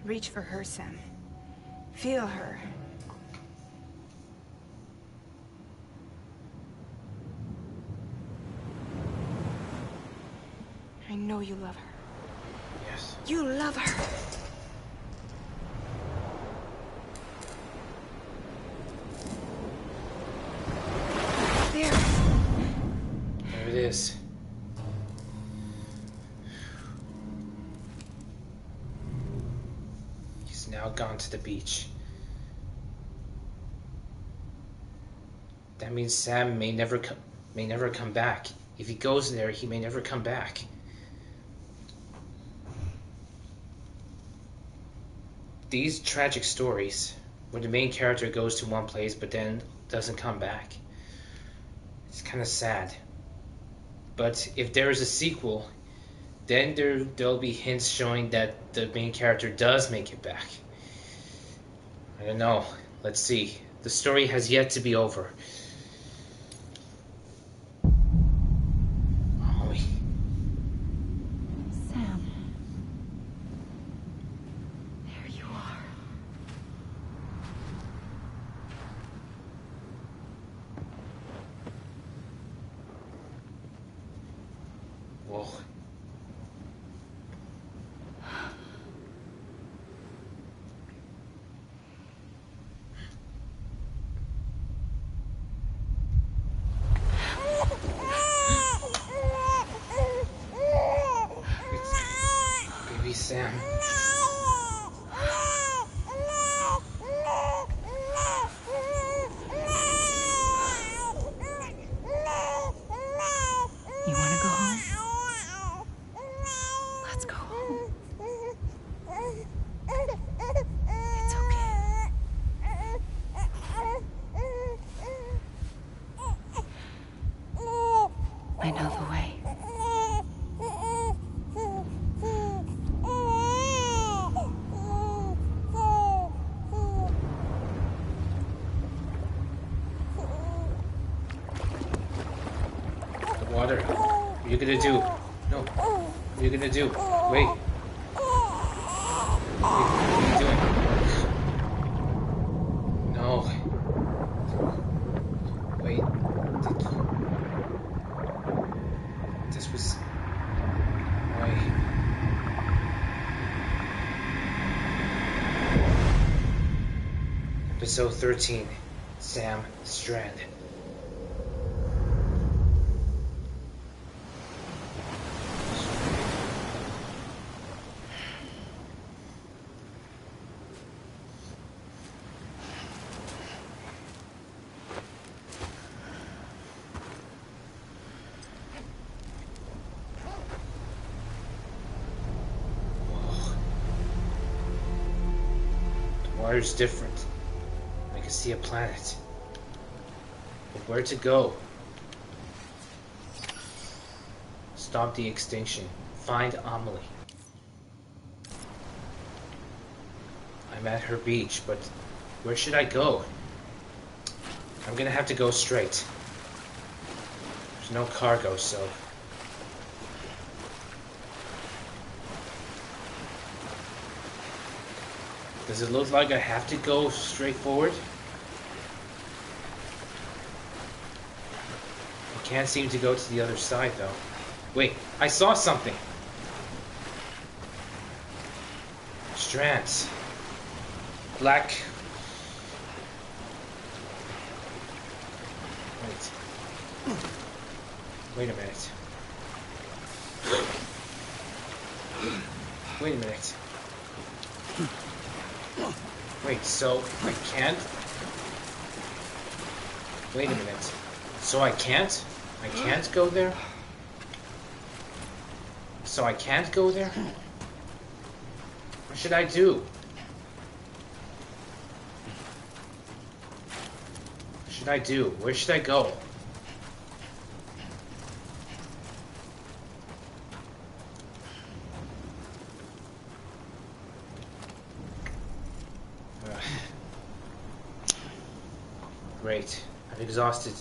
Reach for her, Sam. Feel her. I know you love her. Yes. You love her. There. There it is. He's now gone to the beach. That means Sam may never come back. If he goes there, he may never come back. These tragic stories, where the main character goes to one place but then doesn't come back, it's kind of sad. But if there is a sequel, then there'll be hints showing that the main character does make it back. I don't know. Let's see. The story has yet to be over. Ollie. Sam. There you are. Whoa. Baby Sam. You wanna go home? Let's go home. It's okay. I know the way. The water. What are you gonna do? No. What are you gonna do? Wait. What are you doing? No. Wait. This was... Why? Episode 13. Sam Strand. Water's different. I can see a planet. But where to go? Stop the extinction. Find Amelie. I'm at her beach, but where should I go? I'm gonna have to go straight. There's no cargo, so... Does it look like I have to go straight forward? I can't seem to go to the other side, though. Wait, I saw something! Strands. Black... Wait a minute. Wait a minute. Wait, so I can't? Wait a minute. So I can't? I can't go there? So I can't go there? What should I do? What should I do? Where should I go? Great. I've exhausted.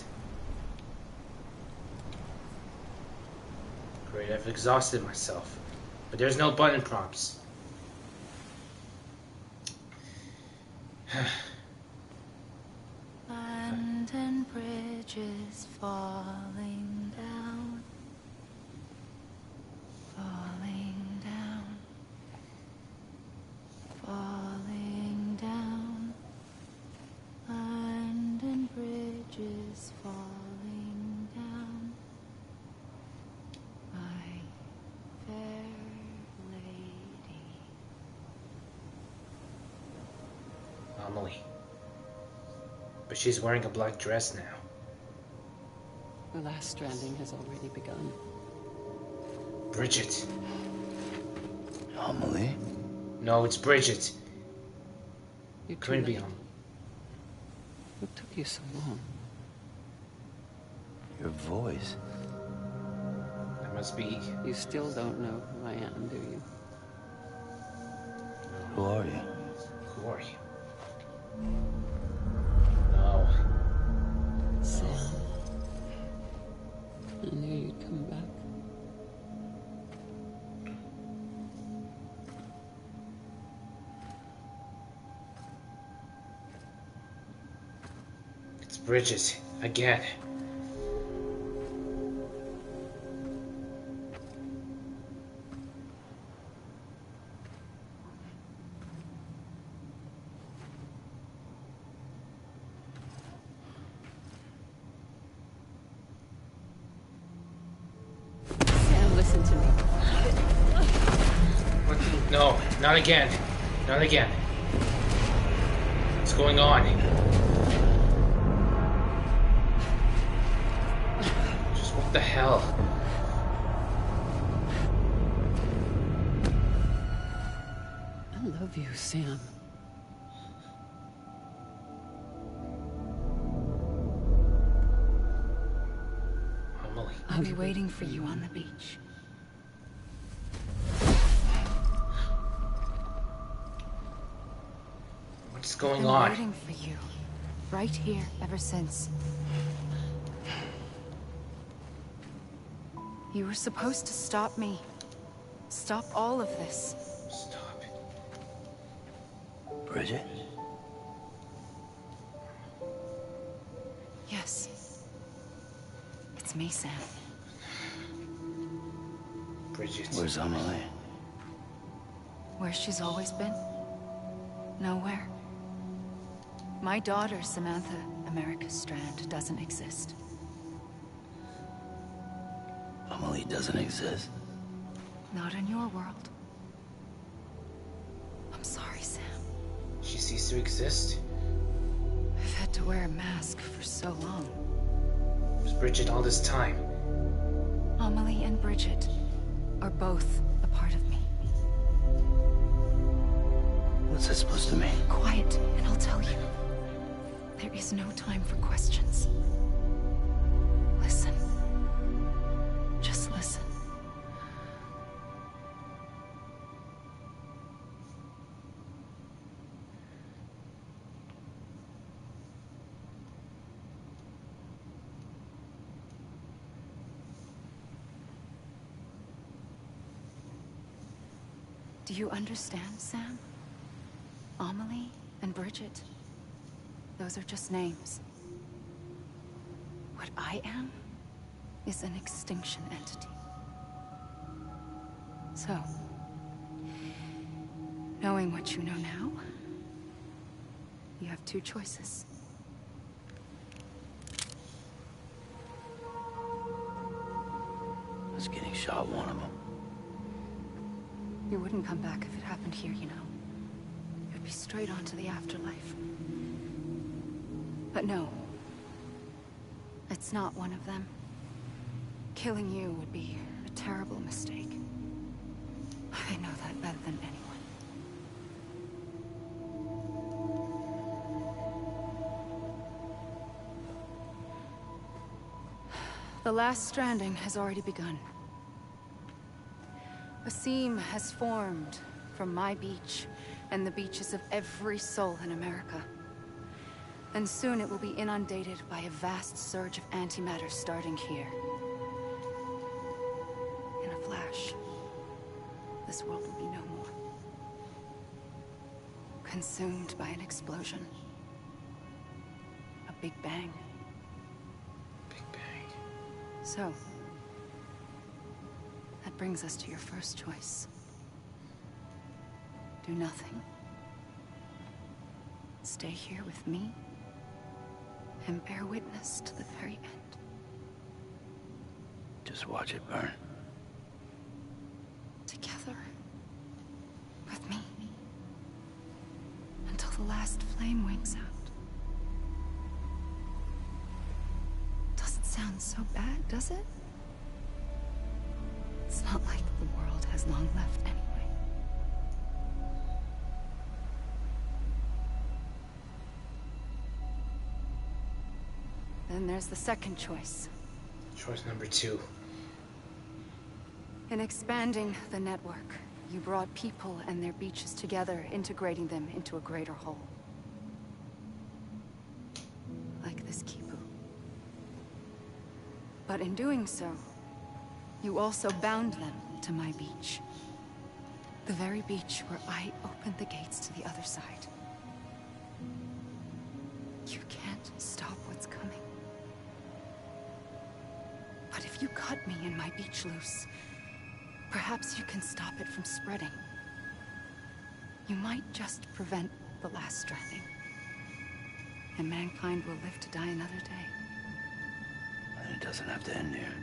Great, I've exhausted myself. But there's no button prompts. Land and bridges falling down. Falling down. Falling down. Land and bridges falling down. My fair lady. Amelie. But she's wearing a black dress now. The last stranding has already begun. Bridget. Amelie? No, it's Bridget. You're too Couldn't be late. Amelie. What took you so long? Your voice. That must be... You still don't know who I am, do you? Who are you? Who are you? No. Sam. I knew you'd come back. It's Bridget. Again. Sam, listen to me. What? No, not again. Not again. What's going on? Just what the hell? I love you, Sam. Amelie. I'll be waiting for you on the beach. What's going I've on? been waiting for you. Right here, ever since. You were supposed to stop me. Stop all of this. Stop it. Bridget? Yes. It's me, Sam. Bridget. Where's Amelie? Where she's always been. Nowhere. My daughter, Samantha America Strand, doesn't exist. Amelie doesn't exist. Not in your world. I'm sorry, Sam. She ceased to exist? I've had to wear a mask for so long. Was Bridget all this time? Amelie and Bridget are both a part of me. What's that supposed to mean? Quiet, and I'll tell you. There is no time for questions. Listen. Just listen. Do you understand, Sam? Amelie and Bridget. Those are just names. What I am is an extinction entity. So, knowing what you know now, you have two choices. Was getting shot one of them. You wouldn't come back if it happened here, you know. You'd be straight on to the afterlife. But no. It's not one of them. Killing you would be a terrible mistake. I know that better than anyone. The last stranding has already begun. A seam has formed from my beach and the beaches of every soul in America. And soon it will be inundated by a vast surge of antimatter starting here. In a flash, this world will be no more. Consumed by an explosion. A big bang. So, that brings us to your first choice. Do nothing. Stay here with me, and bear witness to the very end. Just watch it burn. Together. With me. Until the last flame winks out. Sounds so bad, does it? It's not like the world has long left anyway. Then there's the second choice. Choice number 2. In expanding the network, you brought people and their beaches together, integrating them into a greater whole. Like this Kipu. But in doing so, you also bound them to my beach. The very beach where I opened the gates to the other side. You can't stop what's coming. But if you cut me and my beach loose, perhaps you can stop it from spreading. You might just prevent the last stranding. And mankind will live to die another day. And it doesn't have to end here.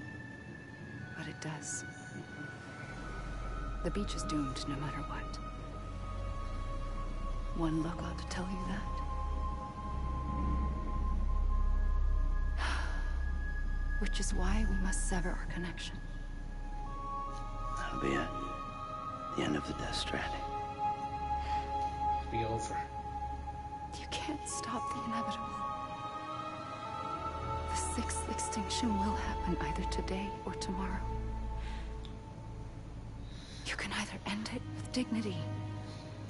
But it does. The beach is doomed no matter what. One look ought to tell you that. Which is why we must sever our connection. That'll be it. The end of the Death Stranding. It'll be over. You can't stop the inevitable. The 6th extinction will happen either today or tomorrow. You can either end it with dignity,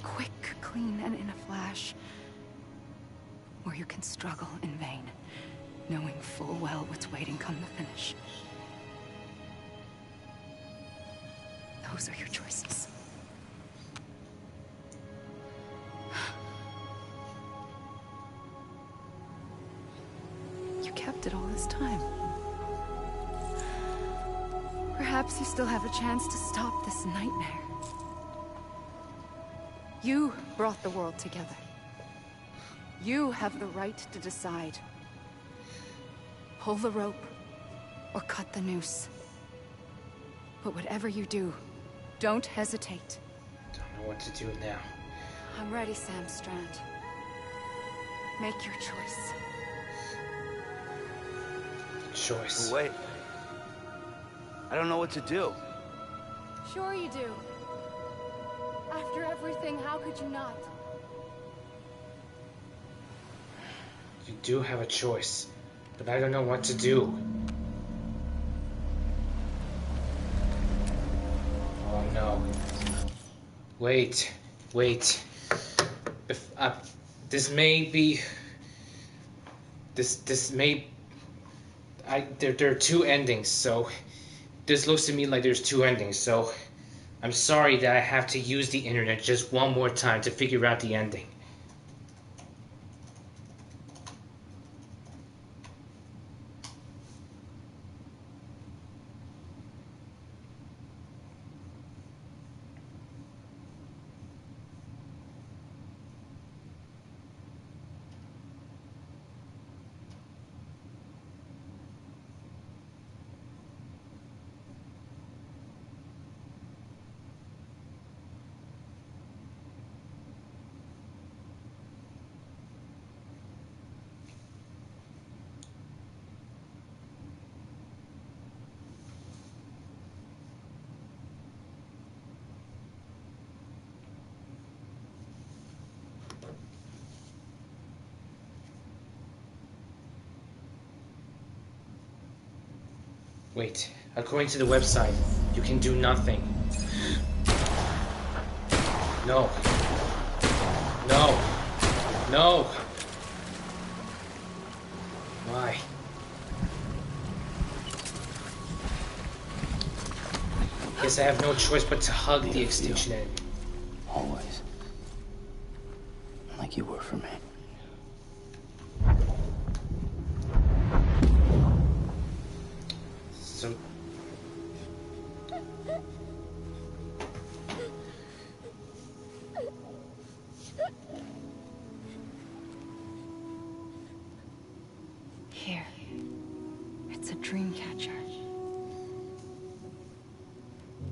quick, clean, and in a flash, or you can struggle in vain, knowing full well what's waiting come the finish. Those are your choices. You kept it all this time. Perhaps you still have a chance to stop this nightmare. You brought the world together. You have the right to decide. Pull the rope or cut the noose. But whatever you do, don't hesitate. Don't know what to do now. I'm ready, Sam Strand. Make your choice. Choice. Wait. I don't know what to do. Sure you do. After everything, how could you not? You do have a choice, but I don't know what to do. Oh no. Wait. If this may be. This may. There are two endings, so this looks to me like there's two endings. So I'm sorry that I have to use the internet just one more time to figure out the ending. Wait, according to the website, you can do nothing. No. No. No. Why? Guess I have no choice but to hug the extinction enemy. Always. Like you were for me. So... Here. It's a dream catcher.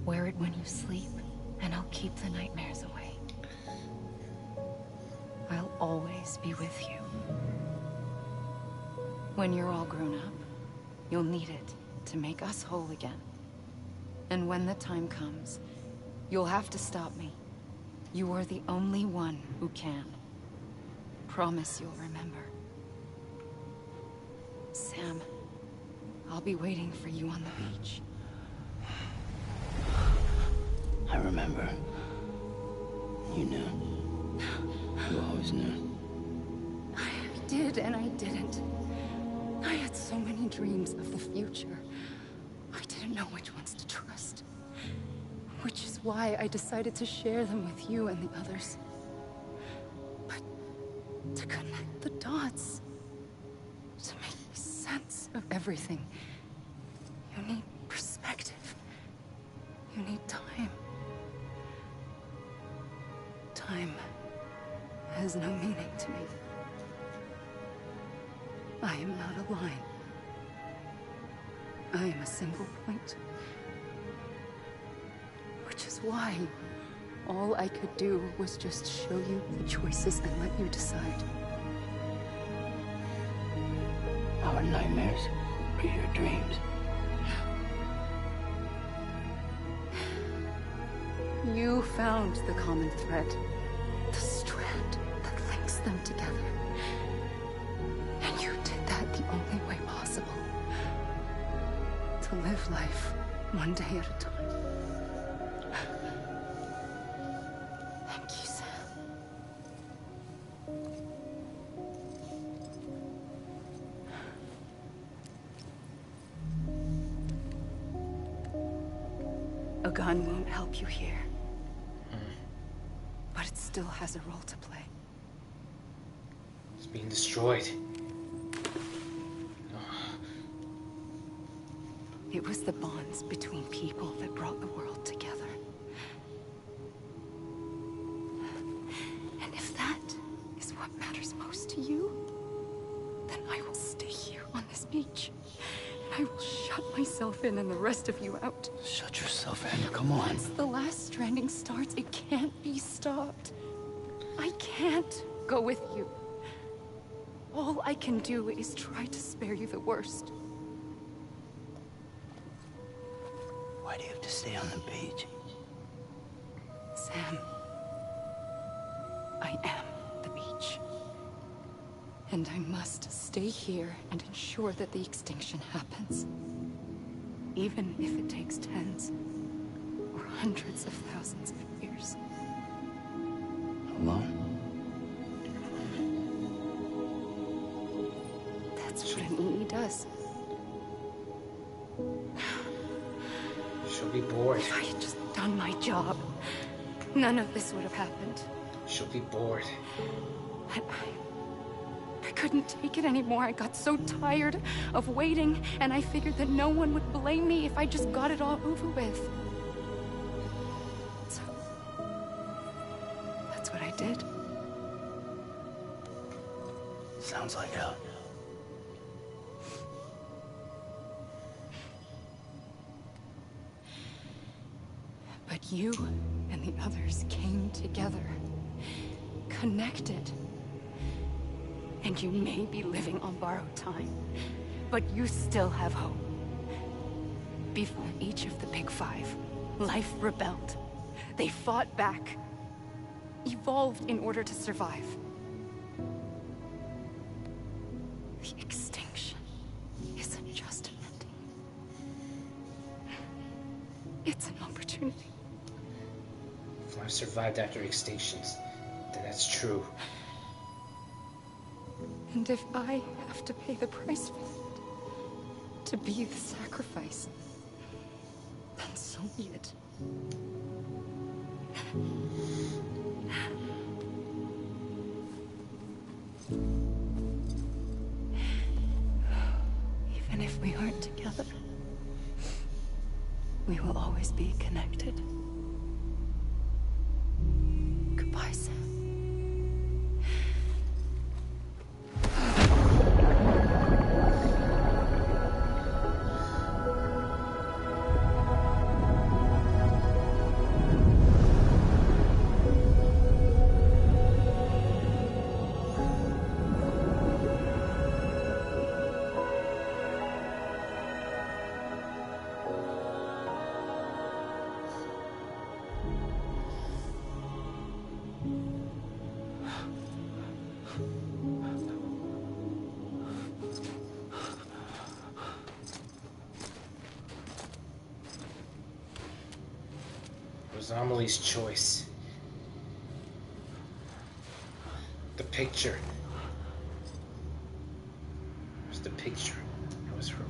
Wear it when you sleep, and I'll keep the nightmares away. I'll always be with you. When you're all grown up, you'll need it to make us whole again. And when the time comes, you'll have to stop me. You are the only one who can. Promise you'll remember. Sam, I'll be waiting for you on the beach. I remember. You knew. You always knew. I did and I didn't. I had so many dreams of the future. I didn't know which ones to trust. Which is why I decided to share them with you and the others. But to connect the dots, to make sense of everything, you need perspective. You need time. Time has no meaning to me. I am not a line. I am a single point. Which is why all I could do was just show you the choices and let you decide. Our nightmares are your dreams. You found the common thread, the strand that links them together. And you did that the only way possible. To live life one day at a time. Thank you, Sam. A gun won't help you here. But it still has a role to play. It's being destroyed. It was the bonds between people that brought the world together. And if that is what matters most to you, then I will stay here on this beach. And I will shut myself in and the rest of you out. Shut yourself in, come on. Once the last stranding starts, it can't be stopped. I can't go with you. All I can do is try to spare you the worst. Why do you have to stay on the beach? Sam, I am the beach. And I must stay here and ensure that the extinction happens. Even if it takes tens or hundreds of thousands of years. Alone? That's what an EE does. She'll be bored. If I had just done my job, none of this would have happened. She'll be bored. I couldn't take it anymore. I got so tired of waiting, and I figured that no one would blame me if I just got it all over with. So, that's what I did. Sounds like hell. But you and the others came together, connected. And you may be living on borrowed time, but you still have hope. Before each of the Big Five, life rebelled. They fought back, evolved in order to survive. The extinction isn't just an ending. It's an opportunity. If I've survived after extinctions, then that's true. And if I have to pay the price for it, to be the sacrifice, then so be it. Even if we aren't together, we will always be connected. Goodbye, Sam. It was Amelie's choice. The picture. It was the picture. It was her.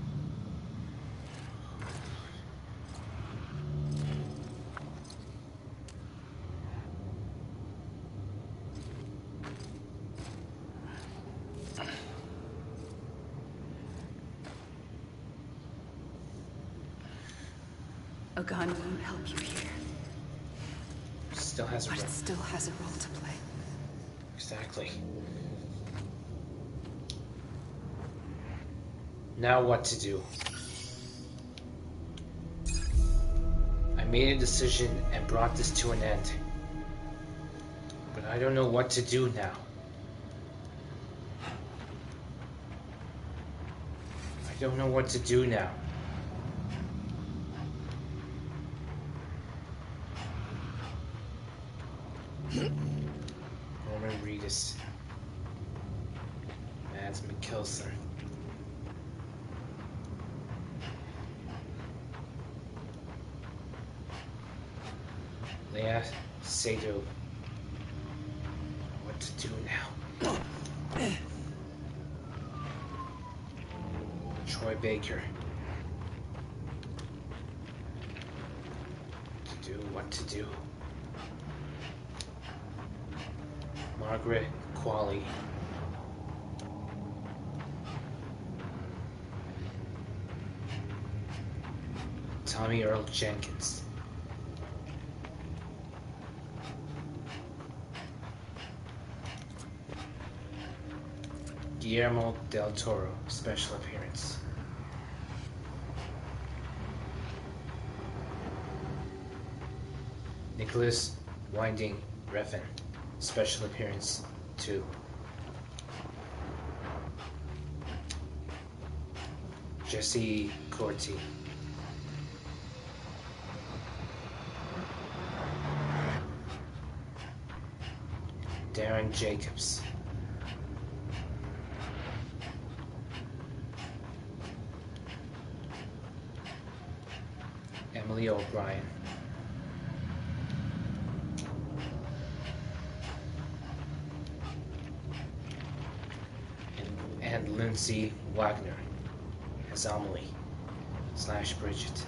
A gun won't help you here. Still has a But role. it still has a role to play. Exactly. Now what to do? I made a decision and brought this to an end. But I don't know what to do now. I don't know what to do now. Norman Reedus. Mads Mikkelsen. Leah Sado. What to do now? Troy Baker. What to do? Margaret Qualley. Tommy Earl Jenkins. Guillermo del Toro, special appearance. Nicholas Winding Refn, special appearance 2. Jesse Corti. Darren Jacobs. Emily O'Brien. And Lindsay Wagner as Amelie / Bridget.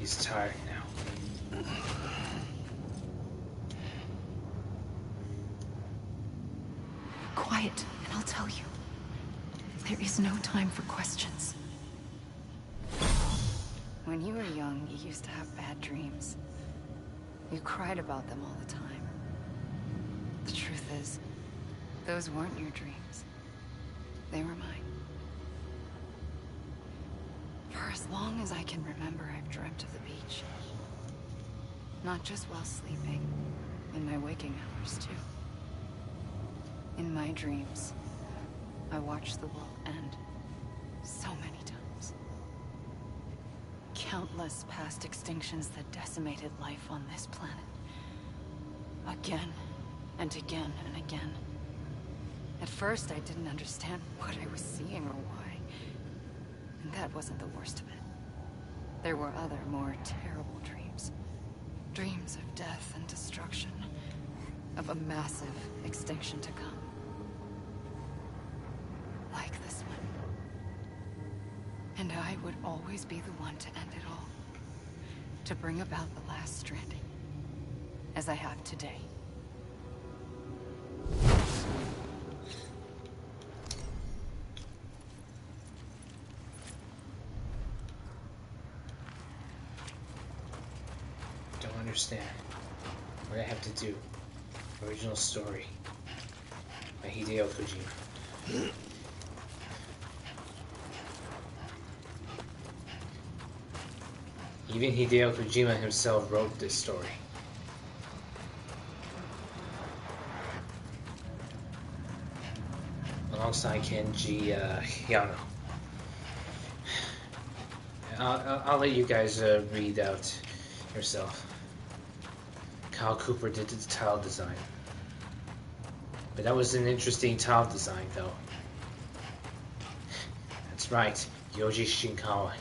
He's tired now. Quiet, and I'll tell you. There is no time for questions. When you were young, you used to have bad dreams. You cried about them all the time. The truth is, those weren't your dreams. They were mine. For as long as I can remember, I've dreamt of the beach. Not just while sleeping, in my waking hours, too. In my dreams, I watched the world end so many times. Countless past extinctions that decimated life on this planet. Again, and again, and again. At first, I didn't understand what I was seeing or why. And that wasn't the worst of it. There were other, more terrible dreams. Dreams of death and destruction. Of a massive extinction to come. Like this one. And I would always be the one to end it all. To bring about the last stranding. As I have today. Don't understand what I have to do. Original story by Hideo Kojima. Even Hideo Kojima himself wrote this story. Alongside Kenji Yano. I'll let you guys read out yourself. Kyle Cooper did the tile design. But that was an interesting tile design, though. That's right, Yoji Shinkawa.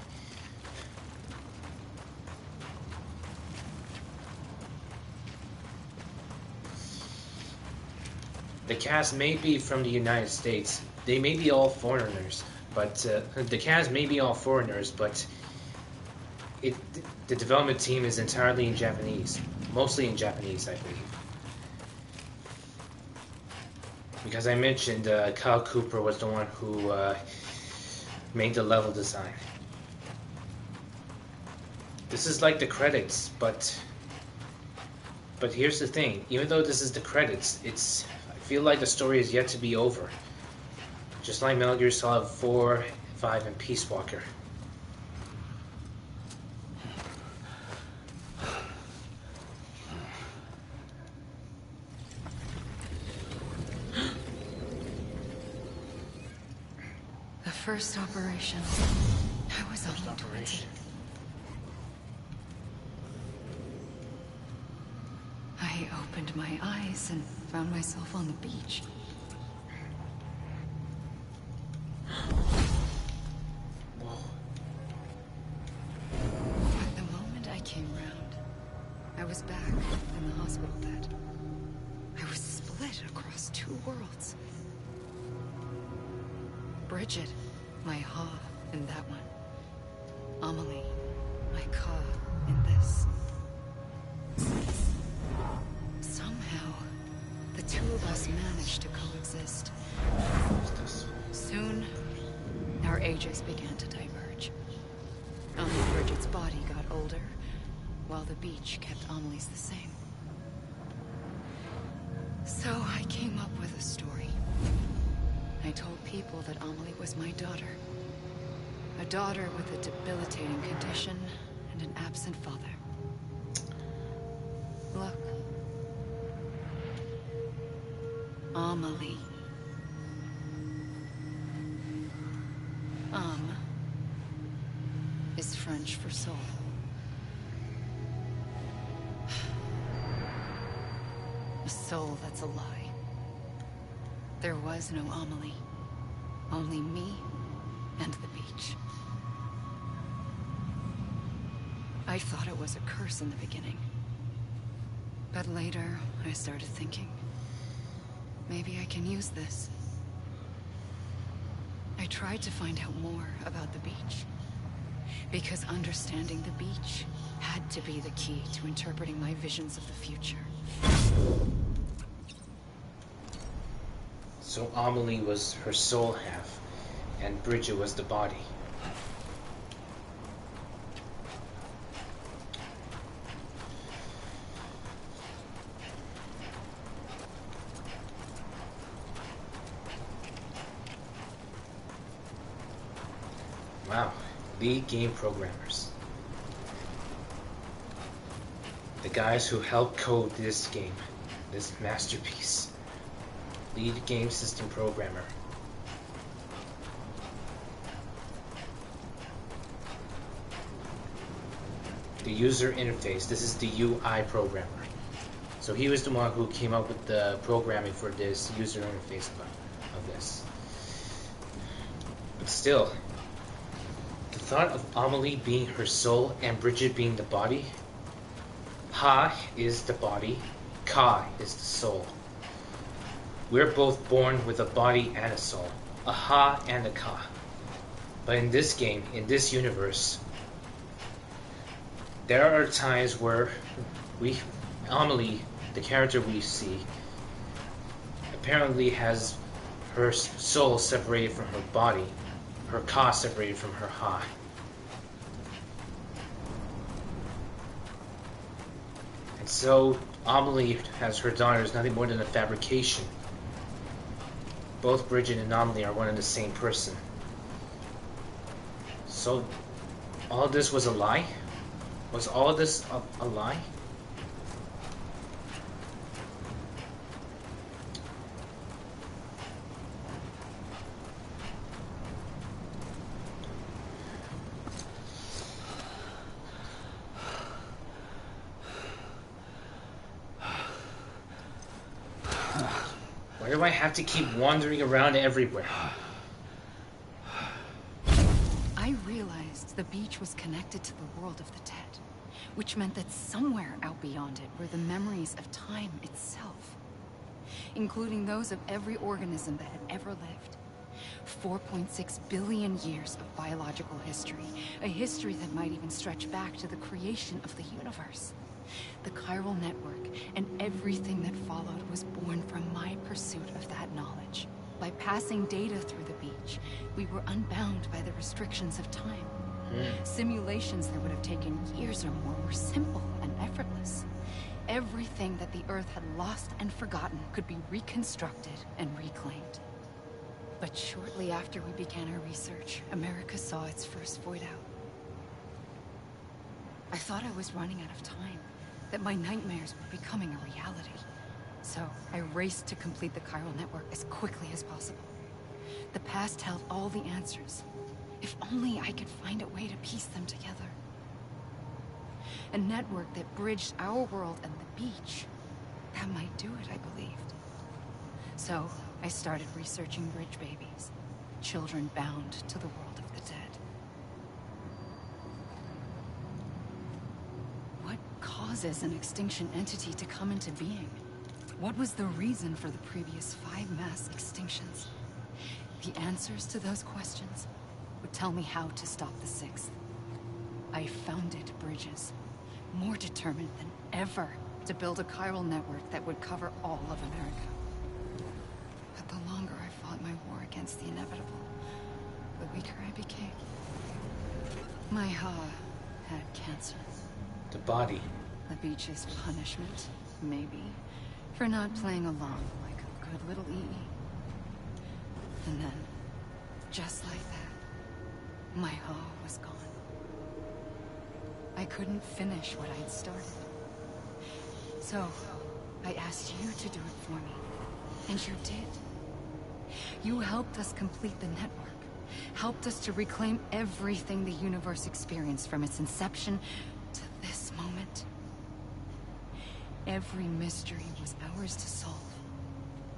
The cast may be from the United States. They may be all foreigners, but the cast may be all foreigners, but the development team is entirely in Japanese, mostly in Japanese, I believe. Because I mentioned Kyle Cooper was the one who made the level design. This is like the credits, but here's the thing. Even though this is the credits, I feel like the story is yet to be over. Just like Metal Gear Solid 4, 5, and Peace Walker. The first operation. I was only 20. I opened my eyes and found myself on the beach. But the moment I came round, I was back in the hospital bed. I was split across two worlds. Bridget, my Ha in that one. Amelie, my Ka in this. Somehow, the two of us managed to coexist. Soon, our ages began to diverge. Only Bridget's body got older, while the beach kept Amelie's the same. So I came up with a story. I told people that Amelie was my daughter. A daughter with a debilitating condition and an absent father. Look. Amelie. Is French for soul. A soul that's a lie. There was no Amelie. Only me and the beach. I thought it was a curse in the beginning. But later, I started thinking, maybe I can use this. I tried to find out more about the beach. Because understanding the beach had to be the key to interpreting my visions of the future. So Amelie was her soul half, and Bridget was the body. Wow, lead game programmers. The guys who helped code this game, this masterpiece. Lead game system programmer. The user interface, this is the UI programmer. So he was the one who came up with the programming for this user interface of this. But still, the thought of Amelie being her soul and Bridget being the body. Ha is the body, Ka is the soul. We're both born with a body and a soul, a Ha and a Ka. But in this game, in this universe, there are times where Amelie, the character we see, apparently has her soul separated from her body, her Ka separated from her Ha. And so Amelie has her daughter is nothing more than a fabrication. Both Bridget and Amelie are one and the same person. So, all of this was a lie? Was all of this a lie? Why do I have to keep wandering around everywhere? I realized the beach was connected to the world of the dead, which meant that somewhere out beyond it were the memories of time itself, including those of every organism that had ever lived. 4.6 billion years of biological history, a history that might even stretch back to the creation of the universe. The chiral network and everything that followed was born from my pursuit of that knowledge. By passing data through the beach, we were unbound by the restrictions of time. Simulations that would have taken years or more were simple and effortless. Everything that the Earth had lost and forgotten could be reconstructed and reclaimed. But shortly after we began our research, America saw its first void out. I thought I was running out of time, that my nightmares were becoming a reality. So I raced to complete the chiral network as quickly as possible. The past held all the answers. If only I could find a way to piece them together. A network that bridged our world and the beach. That might do it, I believed. So I started researching bridge babies, children bound to the world of the dead. What causes an extinction entity to come into being? What was the reason for the previous 5 mass extinctions? The answers to those questions would tell me how to stop the 6th. I founded bridges, more determined than ever to build a chiral network that would cover all of America. But the longer I fought my war against the inevitable, the weaker I became. My Ha had cancer. The body. The beach's punishment, maybe, for not playing along like a good little EE. And then, just like that, my Ha was gone. I couldn't finish what I'd started. So, I asked you to do it for me. And you did. You helped us complete the network. Helped us to reclaim everything the universe experienced from its inception to this moment. Every mystery was ours to solve.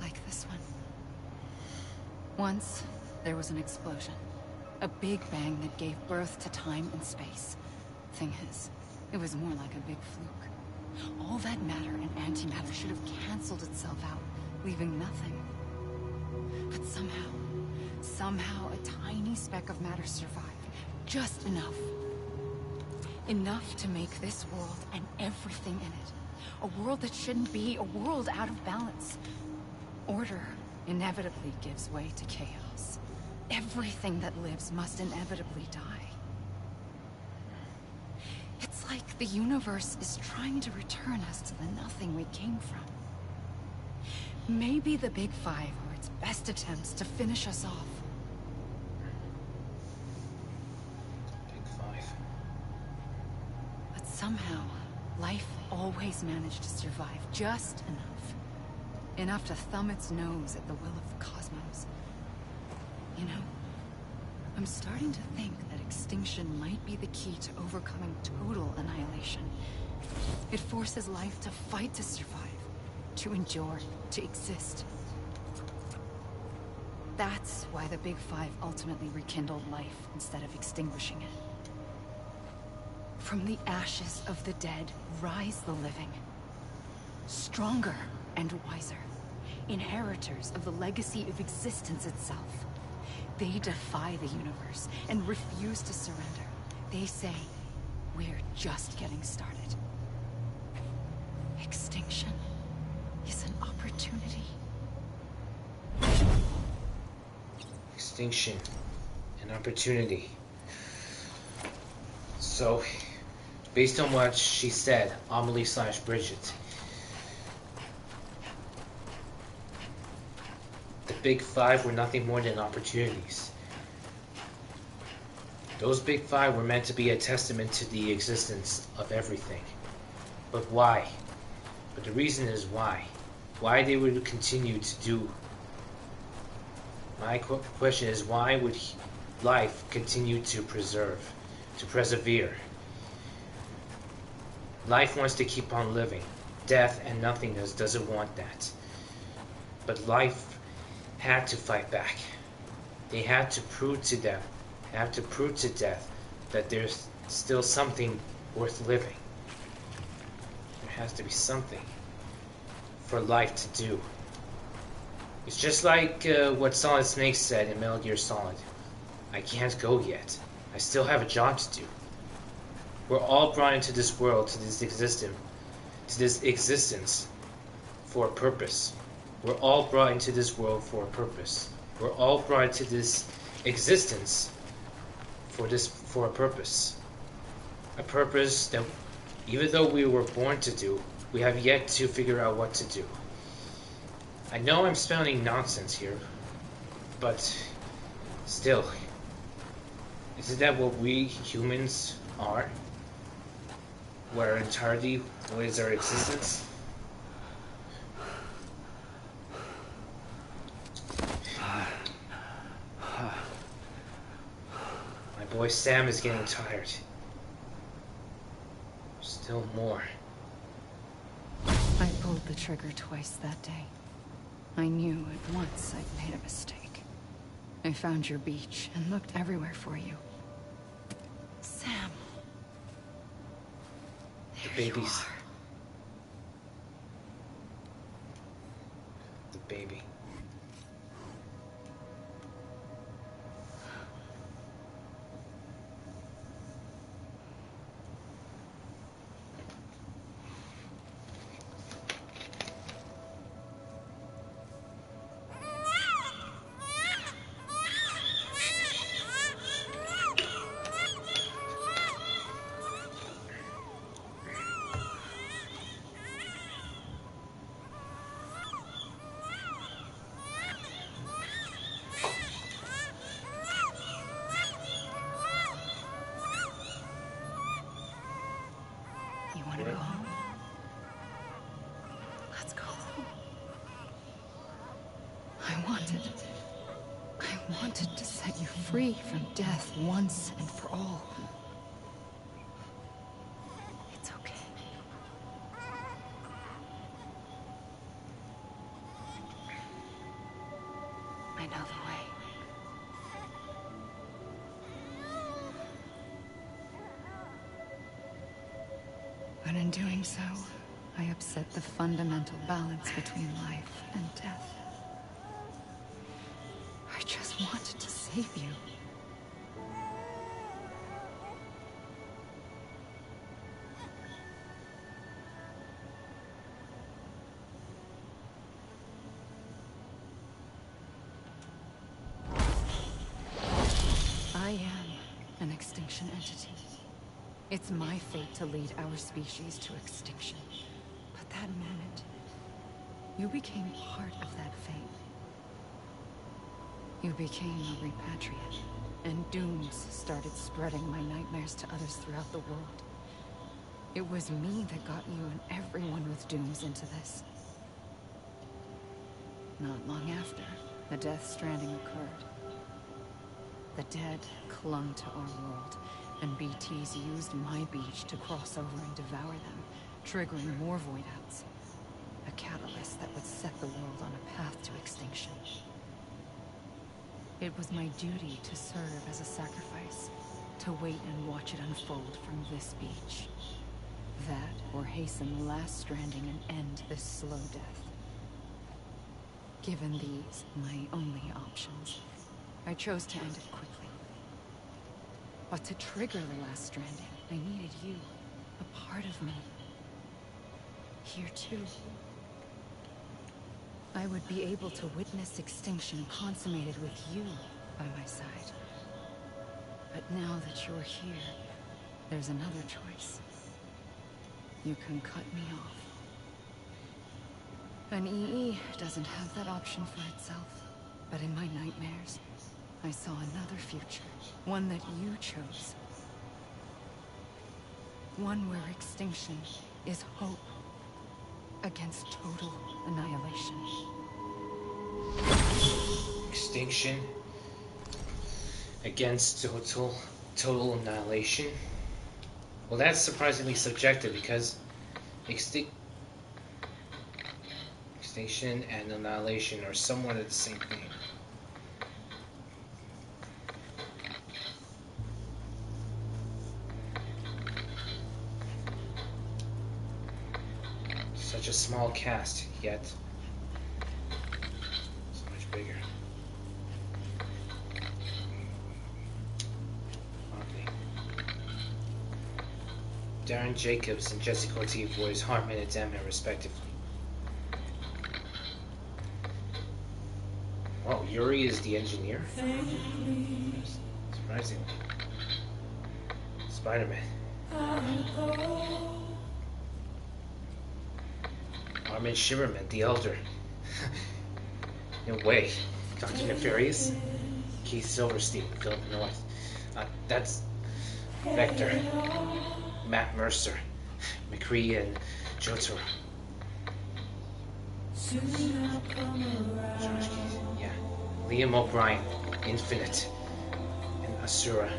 Like this one. Once, there was an explosion. A big bang that gave birth to time and space. Thing is, it was more like a big fluke. All that matter and antimatter should have canceled itself out, leaving nothing. But somehow a tiny speck of matter survived. Just enough Enough to make this world and everything in it a world that shouldn't be, a world out of balance. Order inevitably gives way to chaos. Everything that lives must inevitably die. It's like the universe is trying to return us to the nothing we came from. Maybe the Big Five were its best attempts to finish us off. Big Five. But somehow, life always managed to survive just enough. Enough to thumb its nose at the will of the cosmos. You know, I'm starting to think that extinction might be the key to overcoming total annihilation. It forces life to fight to survive, to endure, to exist. That's why the Big Five ultimately rekindled life instead of extinguishing it. From the ashes of the dead rise the living. Stronger and wiser. Inheritors of the legacy of existence itself. They defy the universe and refuse to surrender. They say, we're just getting started. Extinction is an opportunity. Extinction. An opportunity. So, based on what she said, Amelie / Bridget, the Big Five were nothing more than opportunities. Those Big Five were meant to be a testament to the existence of everything. But why? But the reason is why. Why they would continue to do. My question is, why would life continue to persevere? Life wants to keep on living. Death and nothingness doesn't want that. But life had to fight back. They had to prove to death that there's still something worth living. There has to be something for life to do. It's just like what Solid Snake said in Metal Gear Solid. I can't go yet. I still have a job to do. We're all brought into this world, to this existence for a purpose. We're all brought into this world for a purpose. We're all brought into this existence for a purpose. A purpose that, even though we were born to do, we have yet to figure out what to do. I know I'm spouting nonsense here, but still, isn't that what we humans are? What our entirety, what is our existence? My boy Sam is getting tired. Still more. I pulled the trigger twice that day. I knew at once I'd made a mistake. I found your beach and looked everywhere for you. Sam. The babies. The baby. You want to go home? Let's go home. I wanted to set you free from death once and for all. It's okay. I know the way. But in doing so, I upset the fundamental balance between life and death. I just wanted to save you. It's my fate to lead our species to extinction. But that moment, you became part of that fate. You became a repatriate, and dooms started spreading my nightmares to others throughout the world. It was me that got you and everyone with dooms into this. Not long after, the Death Stranding occurred. The dead clung to our world, and BTs used my beach to cross over and devour them, triggering more void outs. A catalyst that would set the world on a path to extinction. It was my duty to serve as a sacrifice, to wait and watch it unfold from this beach. That, or hasten the last stranding and end this slow death. Given these, my only options, I chose to end it quickly. But to trigger the last stranding, I needed you, a part of me. Here too. I would be able to witness extinction consummated with you by my side. But now that you're here, there's another choice. You can cut me off. An EE doesn't have that option for itself. But in my nightmares, I saw another future. One that you chose. One where extinction is hope against total annihilation. Extinction against total annihilation. Well, that's surprisingly subjective because extinction and annihilation are somewhat of the same thing. Such a small cast, yet so much bigger. Darren Jacobs and Jesse Corti voice Hartman and Damon respectively. Oh, Yuri is the engineer? Surprisingly. Spider-Man. Armin Shimmerman, the Elder. No way. Dr. Nefarious? Keith Silverstein, Philip North. That's Vector. Matt Mercer. McCree and Jotaro. Yeah. Liam O'Brien, Infinite. And Asura.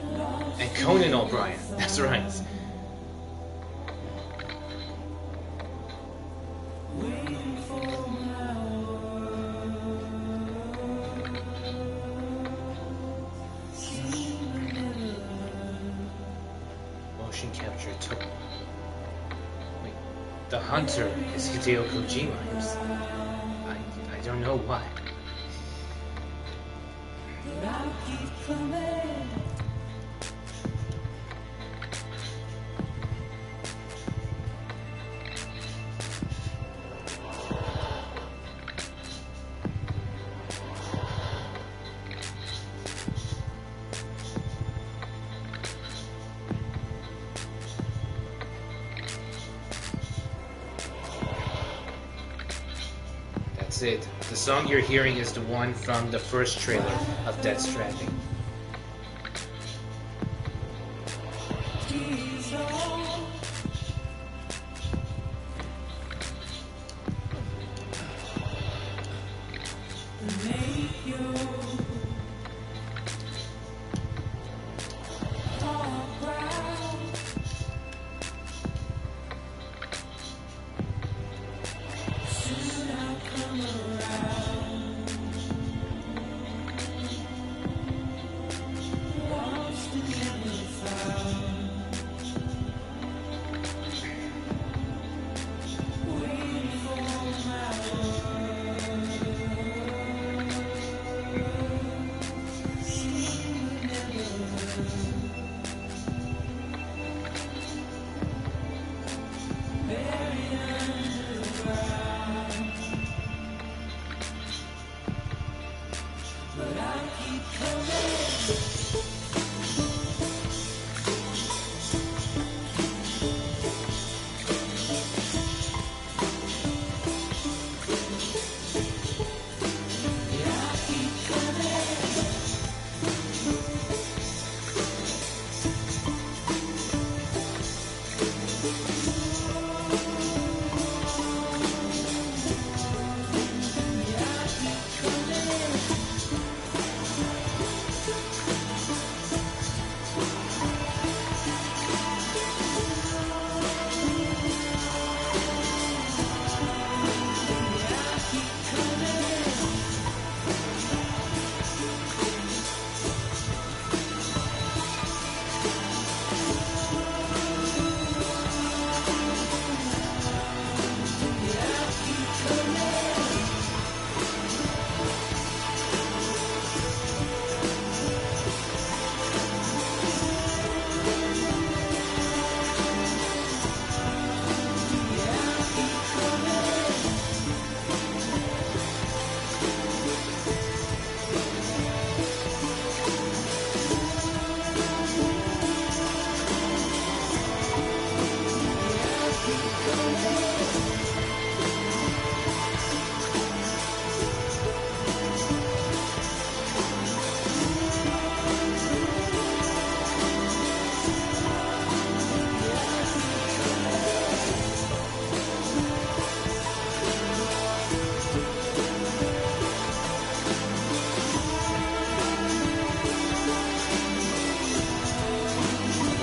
And Conan O'Brien. That's right. Motion capture took. Wait, the hunter is Hideo Kojima. I don't know why. That's it. The song you're hearing is the one from the first trailer of Death Stranding.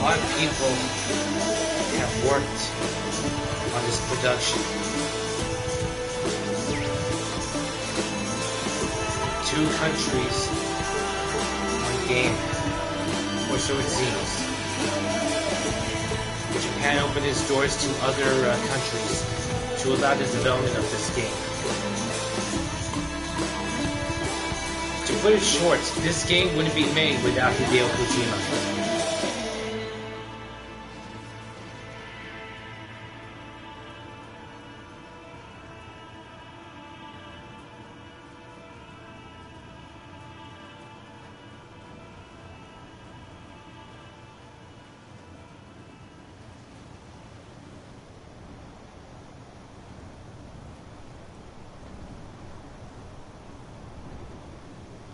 lot of people have worked on this production. 2 countries, 1 game, or so it seems. Japan opened its doors to other countries to allow the development of this game. To put it short, this game wouldn't be made without Hideo Kojima.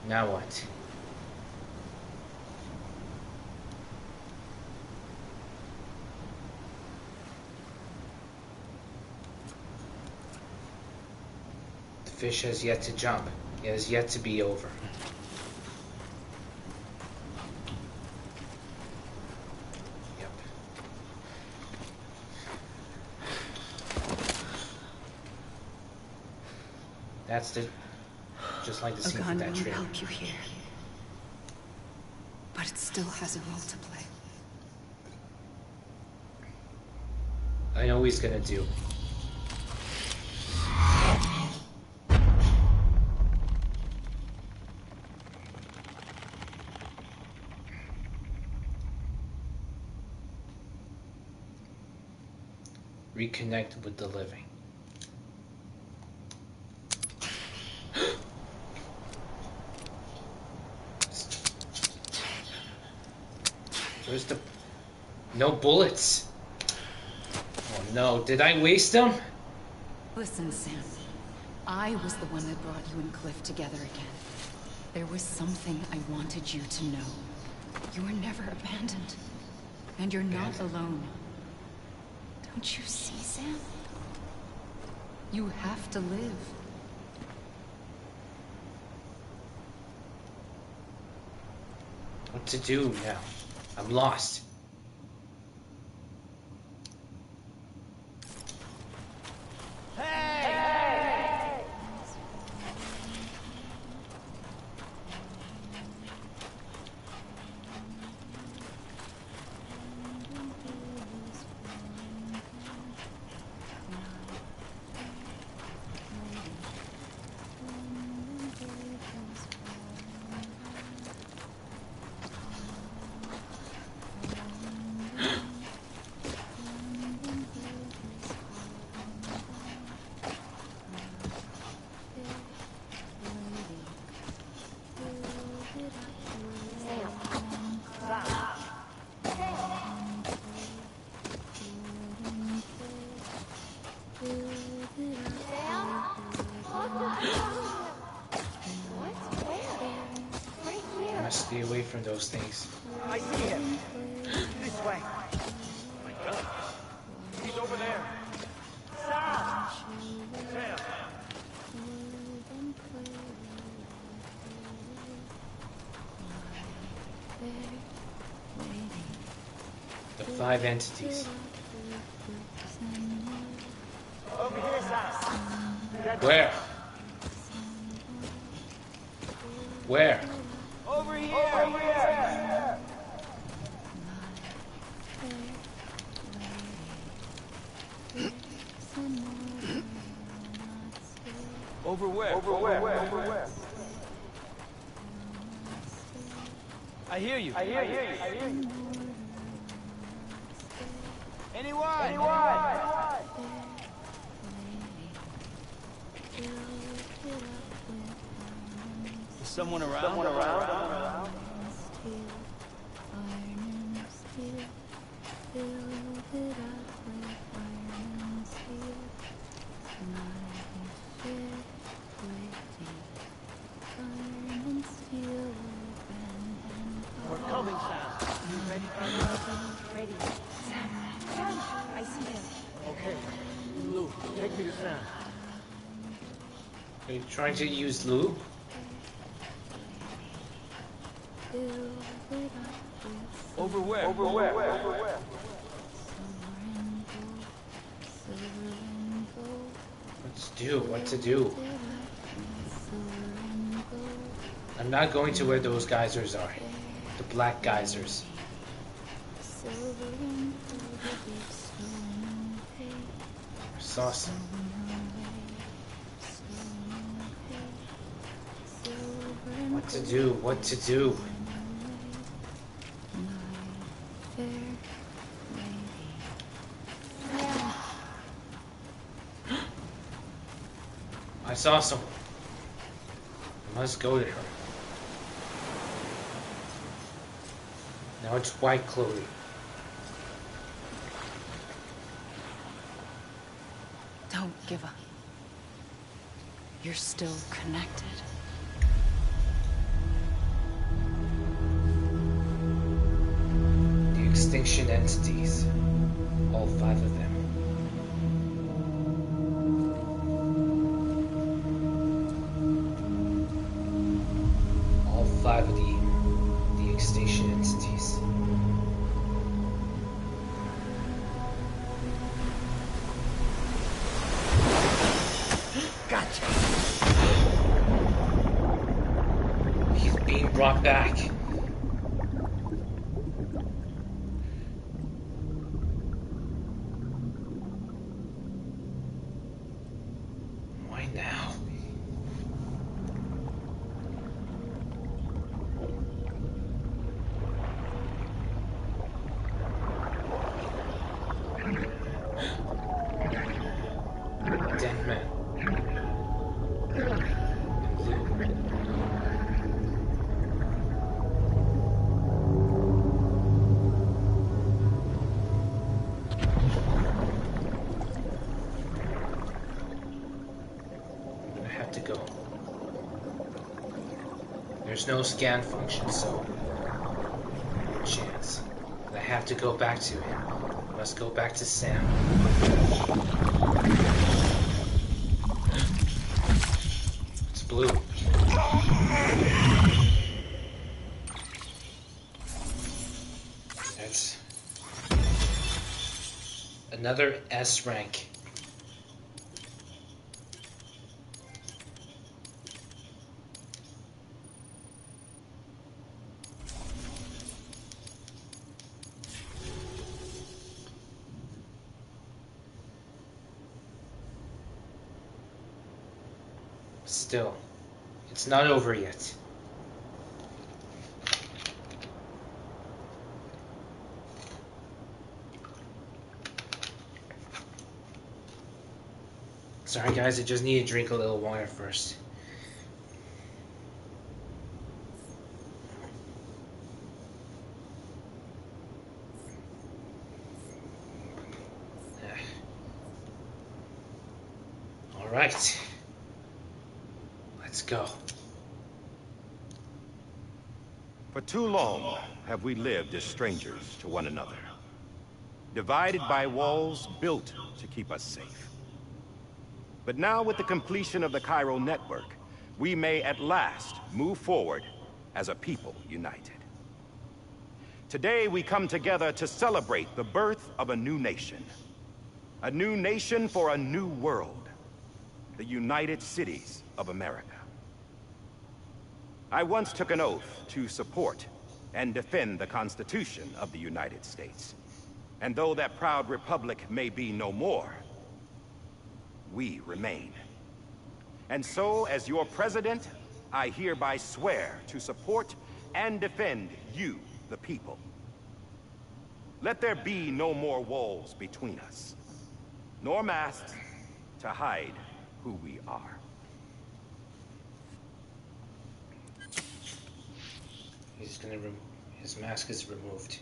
Now what? The fish has yet to jump. It has yet to be over. Yep. That's the... just like the scene from that trailer. Help you here, but it still has a role to play. I know what he's gonna do. Reconnect with the living. Where's the... no bullets? Oh no, did I waste them? Listen, Sam. I was the one that brought you and Cliff together again. There was something I wanted you to know. You were never abandoned. And you're not alone. Don't you see, Sam? You have to live. What to do now? I'm lost. Stay away from those things. I see him. This way. My God. He's over there. Sam! Sam! The 5 entities. Over here, Sam. Where? Where? Over here! Over here! Over where? Over where? Over where? I hear you. I hear you. I hear you. Anyone? Anyone? Is someone around? Someone around? We're coming, Sam. You ready? Ready. Sam. Sam. I see him. Okay. Lou, take me to Sam. Are you trying to use lube? Over where? Over where? What to do? I'm not going to where those geysers are. The black geysers. I saw some. What to do? What to do? I saw someone. I must go to her. Now it's white clothing. Don't give up. You're still connected. The extinction entities. All 5 of them. All 5 of the extinction entities. Gotcha. He's being brought back. Why now? Dead man. I have to go. There's no scan function, so no chance. But I have to go back to him. I must go back to Sam. It's blue. That's another S rank. Still, it's not over yet. Sorry guys, I just need to drink a little water first. Alright. Let's go. For too long have we lived as strangers to one another, divided by walls built to keep us safe. But now, with the completion of the Chiral network, we may at last move forward as a people united. Today we come together to celebrate the birth of a new nation. A new nation for a new world. The United Cities of America. I once took an oath to support and defend the Constitution of the United States. And though that proud republic may be no more, we remain. And so, as your president, I hereby swear to support and defend you, the people. Let there be no more walls between us, nor masks to hide who we are. His mask is removed.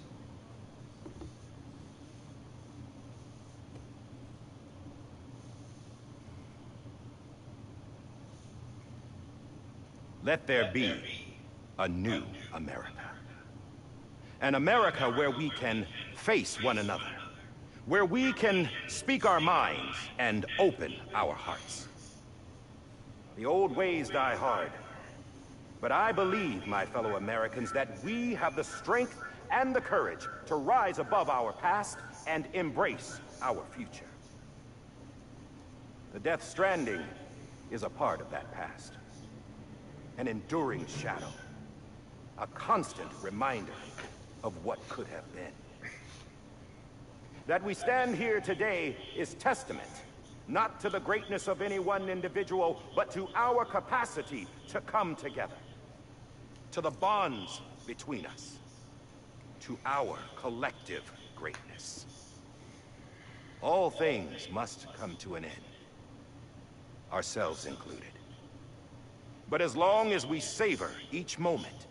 Let there be a new America. An America where we can face one another. Where we can speak our minds and open our hearts. The old ways die hard. But I believe, my fellow Americans, that we have the strength and the courage to rise above our past and embrace our future. The Death Stranding is a part of that past. An enduring shadow. A constant reminder of what could have been. That we stand here today is testament, not to the greatness of any one individual, but to our capacity to come together. To the bonds between us. To our collective greatness. All things must come to an end. Ourselves included. But as long as we savor each moment,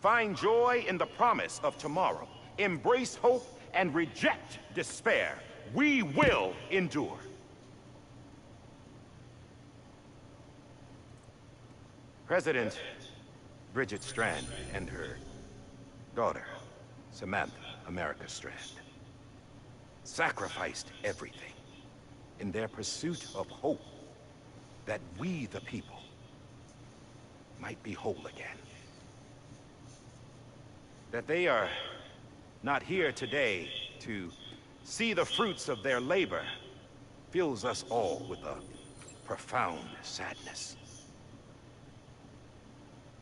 find joy in the promise of tomorrow, embrace hope, and reject despair, we will endure. President Bridget Strand and her daughter, Samantha America Strand, sacrificed everything in their pursuit of hope that we, the people, might be whole again. That they are not here today to see the fruits of their labor fills us all with a profound sadness.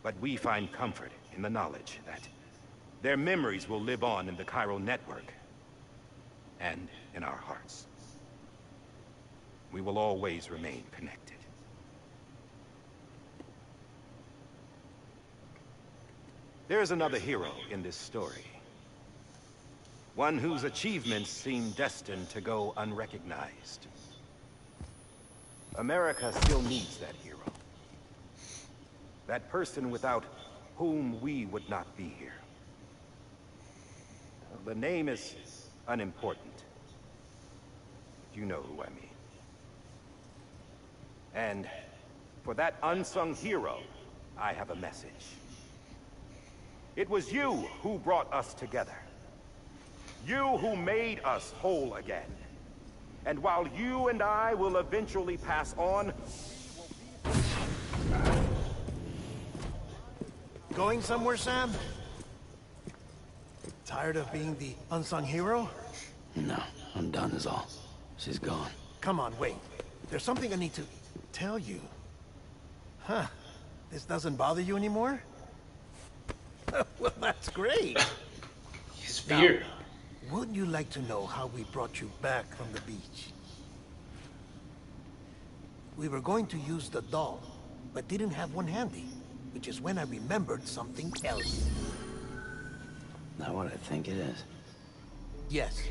But we find comfort in the knowledge that their memories will live on in the Chiral network and in our hearts. We will always remain connected. There's another hero in this story. One whose achievements seem destined to go unrecognized. America still needs that hero. That person without whom we would not be here. The name is unimportant. You know who I mean. And for that unsung hero, I have a message. It was you who brought us together. You who made us whole again. And while you and I will eventually pass on... Going somewhere, Sam? Tired of being the unsung hero? No, I'm done is all. She's gone. Come on, wait. There's something I need to tell you. Huh. This doesn't bother you anymore? Well, that's great. His fear. Now, wouldn't you like to know how we brought you back from the beach? We were going to use the doll, but didn't have one handy, which is when I remembered something else. Not what I think it is. Yes.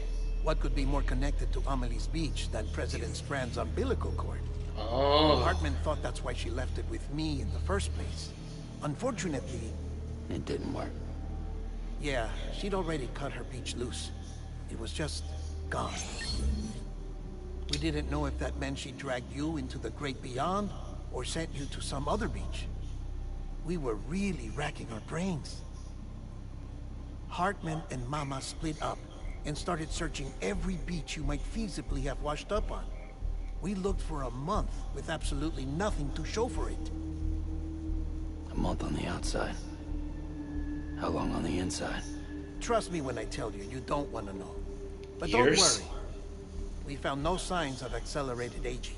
What could be more connected to Amelie's beach than President Strand's umbilical cord? Oh. Hartman thought that's why she left it with me in the first place. Unfortunately... It didn't work. Yeah, she'd already cut her beach loose. It was just gone. We didn't know if that meant she dragged you into the great beyond, or sent you to some other beach. We were really racking our brains. Hartman and Mama split up and started searching every beach you might feasibly have washed up on. We looked for a month with absolutely nothing to show for it. A month on the outside. How long on the inside? Trust me when I tell you, you don't want to know. But Years? don't worry. We found no signs of accelerated aging.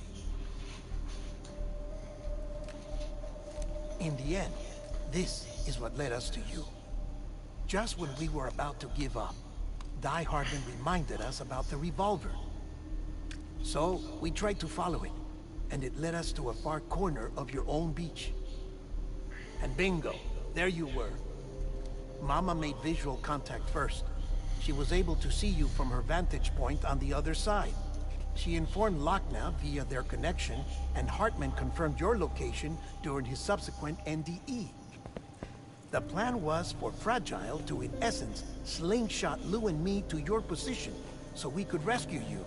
In the end, this is what led us to you. Just when we were about to give up, Die Hardman reminded us about the revolver. So, we tried to follow it, and it led us to a far corner of your own beach. And bingo, there you were. Mama made visual contact first. She was able to see you from her vantage point on the other side. She informed Locknaw via their connection, and Hartman confirmed your location during his subsequent NDE. The plan was for Fragile to, in essence, slingshot Lou and me to your position, so we could rescue you.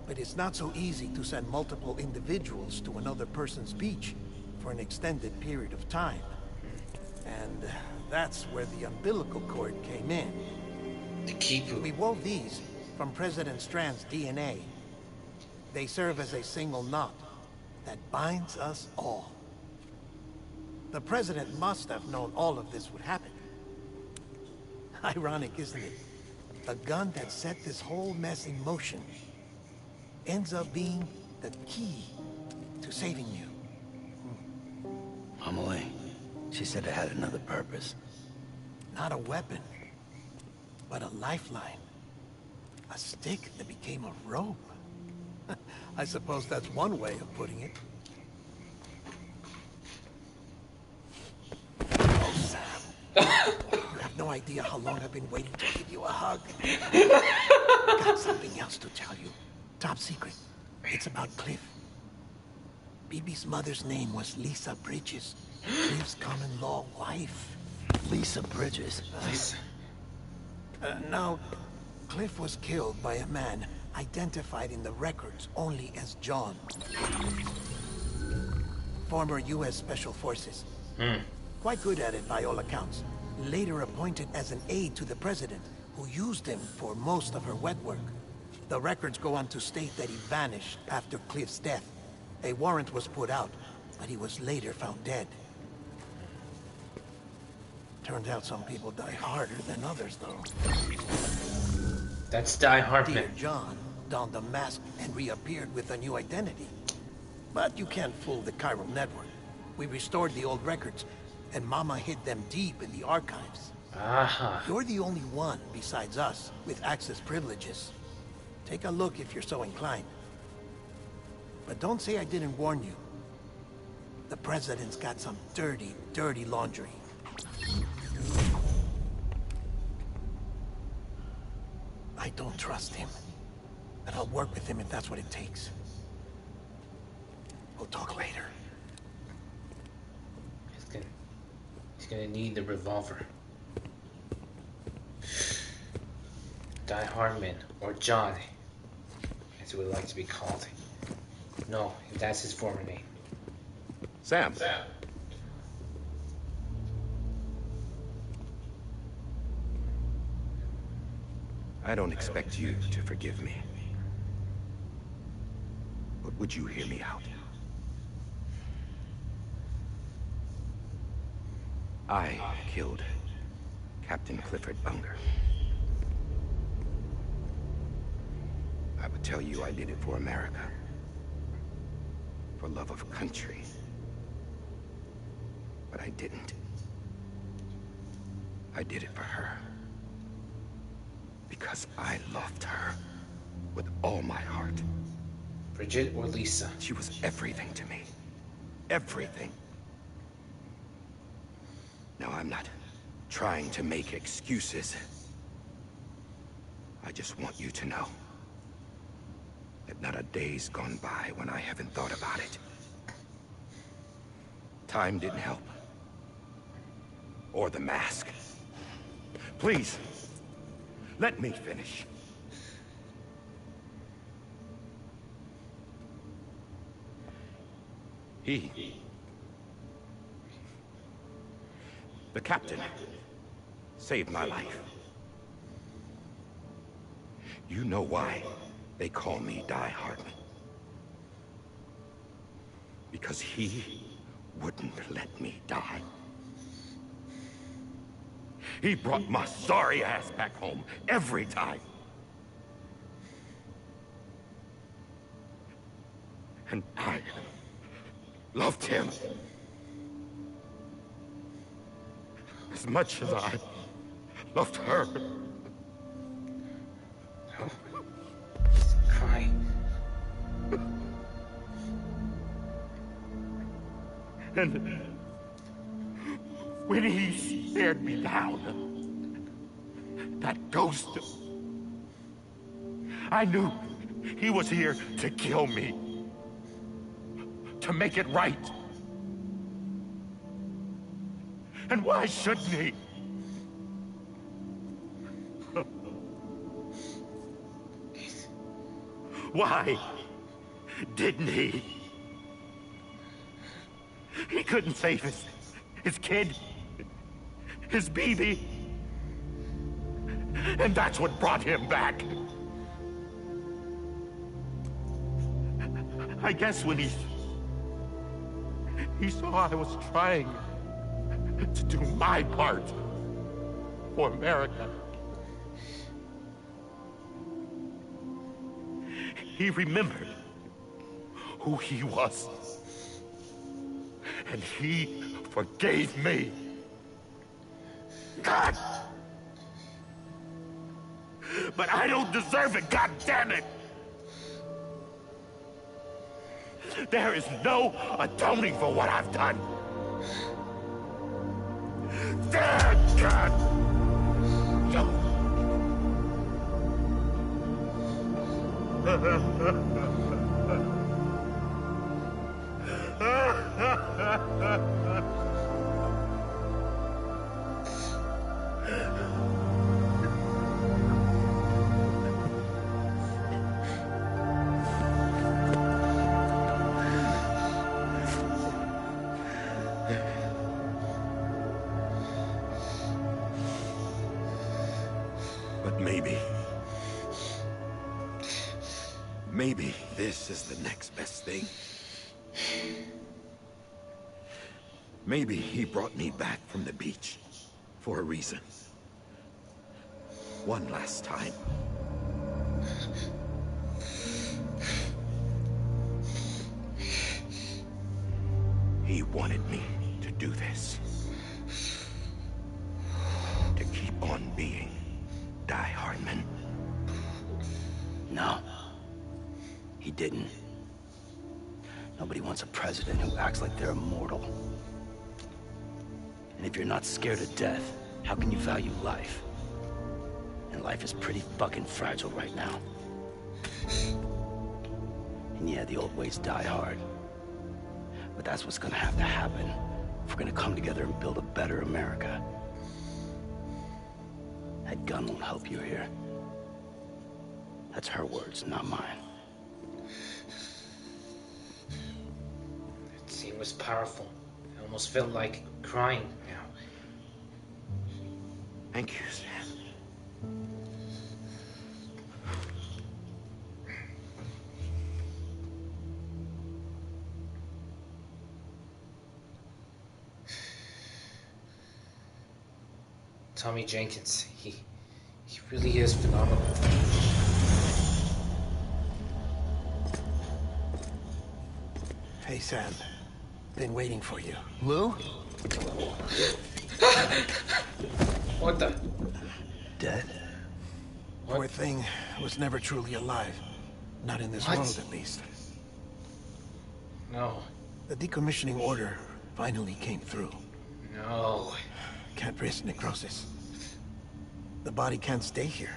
But it's not so easy to send multiple individuals to another person's beach for an extended period of time. And that's where the umbilical cord came in. The Keeper. We wove these from President Strand's DNA. They serve as a single knot that binds us all. The president must have known all of this would happen. Ironic, isn't it? The gun that set this whole mess in motion ends up being the key to saving you. Amelie, she said it had another purpose. Not a weapon, but a lifeline. A stick that became a rope. I suppose that's one way of putting it. Oh, Sam. You have no idea how long I've been waiting to give you a hug. Got something else to tell you. Top secret. It's about Cliff. Bibi's mother's name was Lisa Bridges. Cliff's common-law wife. Lisa Bridges? Now, Cliff was killed by a man identified in the records only as John. Former U.S. Special Forces. Quite good at it by all accounts. Later appointed as an aide to the president, who used him for most of her wet work. The records go on to state that he vanished after Cliff's death. A warrant was put out, but he was later found dead. Turns out some people die harder than others, though. That's Die Hard, Dear man. John donned a mask and reappeared with a new identity. But you can't fool the chiral network. We restored the old records, and Mama hid them deep in the archives. Aha. You're the only one, besides us, with access privileges. Take a look if you're so inclined. But don't say I didn't warn you. The president's got some dirty, dirty laundry. I don't trust him. But I'll work with him if that's what it takes. We'll talk later. He's gonna need the revolver. Die Hardman, or John, as he would like to be called. No, that's his former name. Sam. I don't expect you to forgive me. But would you hear me out? I killed Captain Clifford Unger. I would tell you I did it for America. For love of country. But I didn't. I did it for her. Because I loved her with all my heart. Bridget or Lisa? She was everything to me. Everything. Now, I'm not trying to make excuses. I just want you to know that not a day's gone by when I haven't thought about it. Time didn't help. Or the mask. Please, let me finish. The captain, saved my life. You know why they call me Die Hardman. Because he wouldn't let me die. He brought my sorry ass back home every time. And I loved him as much as I loved her. He's crying. And when he stared me down, that ghost, I knew he was here to kill me. To make it right. And why shouldn't he? Why didn't he? He couldn't save his kid, his baby. And that's what brought him back. I guess when he saw I was trying to do my part for America. He remembered who he was. And he forgave me. God! But I don't deserve it, God damn it! There is no atoning for what I've done. Damn God! But maybe this is the next best thing. Maybe he brought me back from the beach for a reason. One last time. He wanted me to do this. To keep on being Die Hardman. No. He didn't. Nobody wants a president who acts like they're immortal. And if you're not scared of death, how can you value life? And life is pretty fucking fragile right now. And yeah, the old ways die hard. But that's what's gonna have to happen if we're gonna come together and build a better America. That gun won't help you here. That's her words, not mine. That scene was powerful. I almost felt like crying now. Thank you, Sam. Tommy Jenkins, he really is phenomenal. Hey, Sam. Been waiting for you. Lou? What the? Dead? Poor thing was never truly alive. Not in this world, at least. No. The decommissioning order finally came through. No. Can't risk necrosis. The body can't stay here.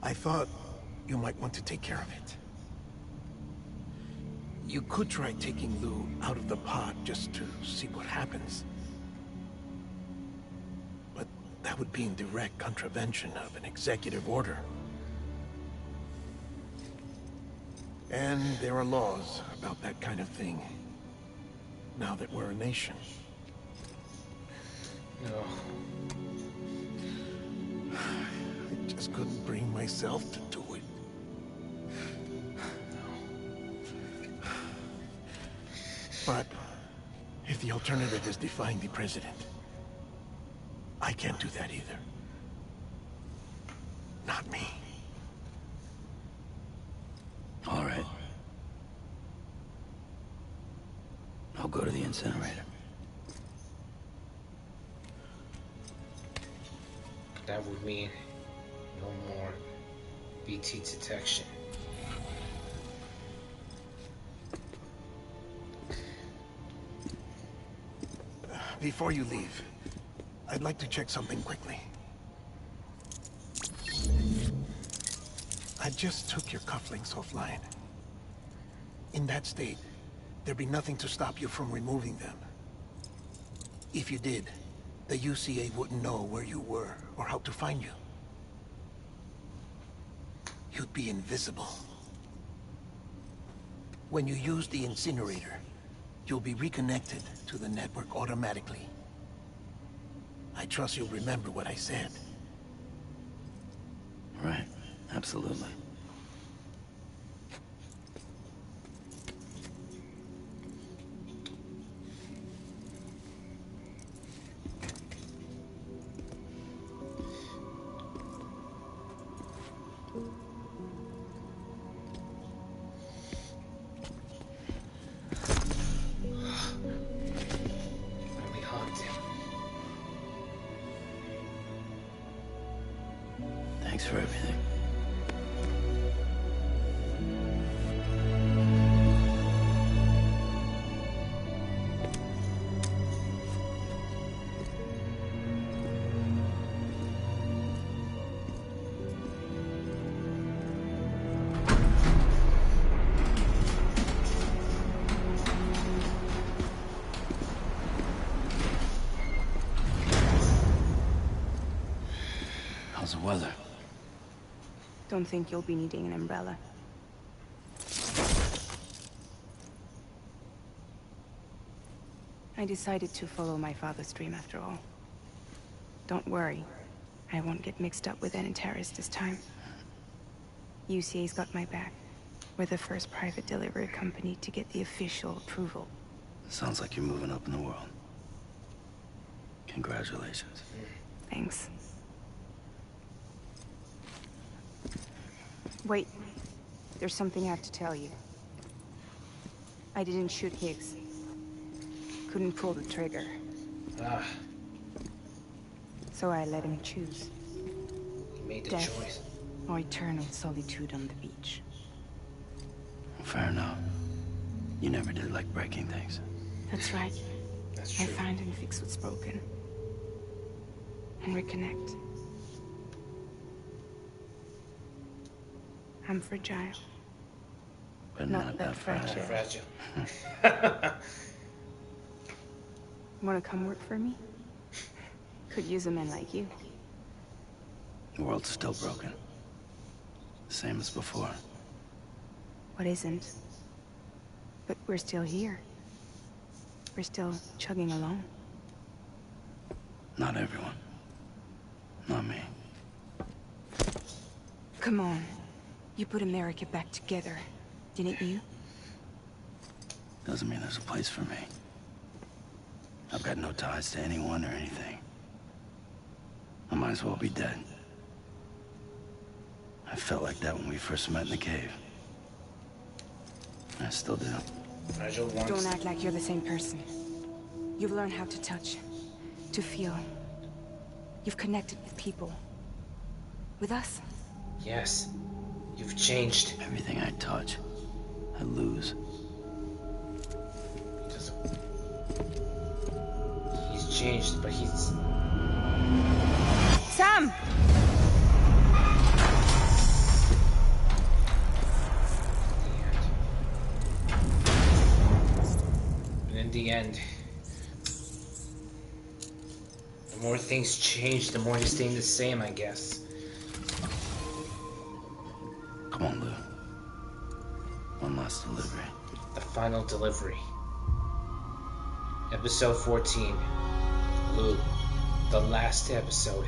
I thought you might want to take care of it. You could try taking Lou out of the pod just to see what happens. But that would be in direct contravention of an executive order. And there are laws about that kind of thing, now that we're a nation. No. I just couldn't bring myself to do it. But if the alternative is defying the president, I can't do that either. Not me. All right. I'll go to the incinerator. That would mean no more BT detection. Before you leave, I'd like to check something quickly. I just took your cufflinks offline. In that state, there'd be nothing to stop you from removing them. If you did, the UCA wouldn't know where you were or how to find you. You'd be invisible. When you use the incinerator, you'll be reconnected to the network automatically. I trust you'll remember what I said. Right, absolutely. Thanks for everything. How's the weather? Don't think you'll be needing an umbrella. I decided to follow my father's dream after all. Don't worry. I won't get mixed up with any terrorists this time. UCA's got my back. We're the first private delivery company to get the official approval. Sounds like you're moving up in the world. Congratulations. Thanks. Wait. There's something I have to tell you. I didn't shoot Higgs. Couldn't pull the trigger. Ah. So I let him choose. He made the Death choice. or eternal solitude on the beach. Fair enough. You never did like breaking things. That's right. That's true. I find and fix what's broken. And reconnect. I'm fragile. But not that fragile. Fragile. Wanna come work for me? Could use a man like you. The world's still broken. Same as before. What isn't? But we're still here. We're still chugging along. Not everyone. Not me. Come on. You put America back together, didn't you? Doesn't mean there's a place for me. I've got no ties to anyone or anything. I might as well be dead. I felt like that when we first met in the cave. I still do. Fragile wants... Don't act like you're the same person. You've learned how to touch, to feel. You've connected with people. With us. Yes. You've changed. Everything I touch, I lose. He doesn't... He's changed, but he's... Sam! And in the end, the more things change, the more he's staying the same, I guess. Come on, Lou. One last delivery. The final delivery. Episode 14. Lou. The last episode.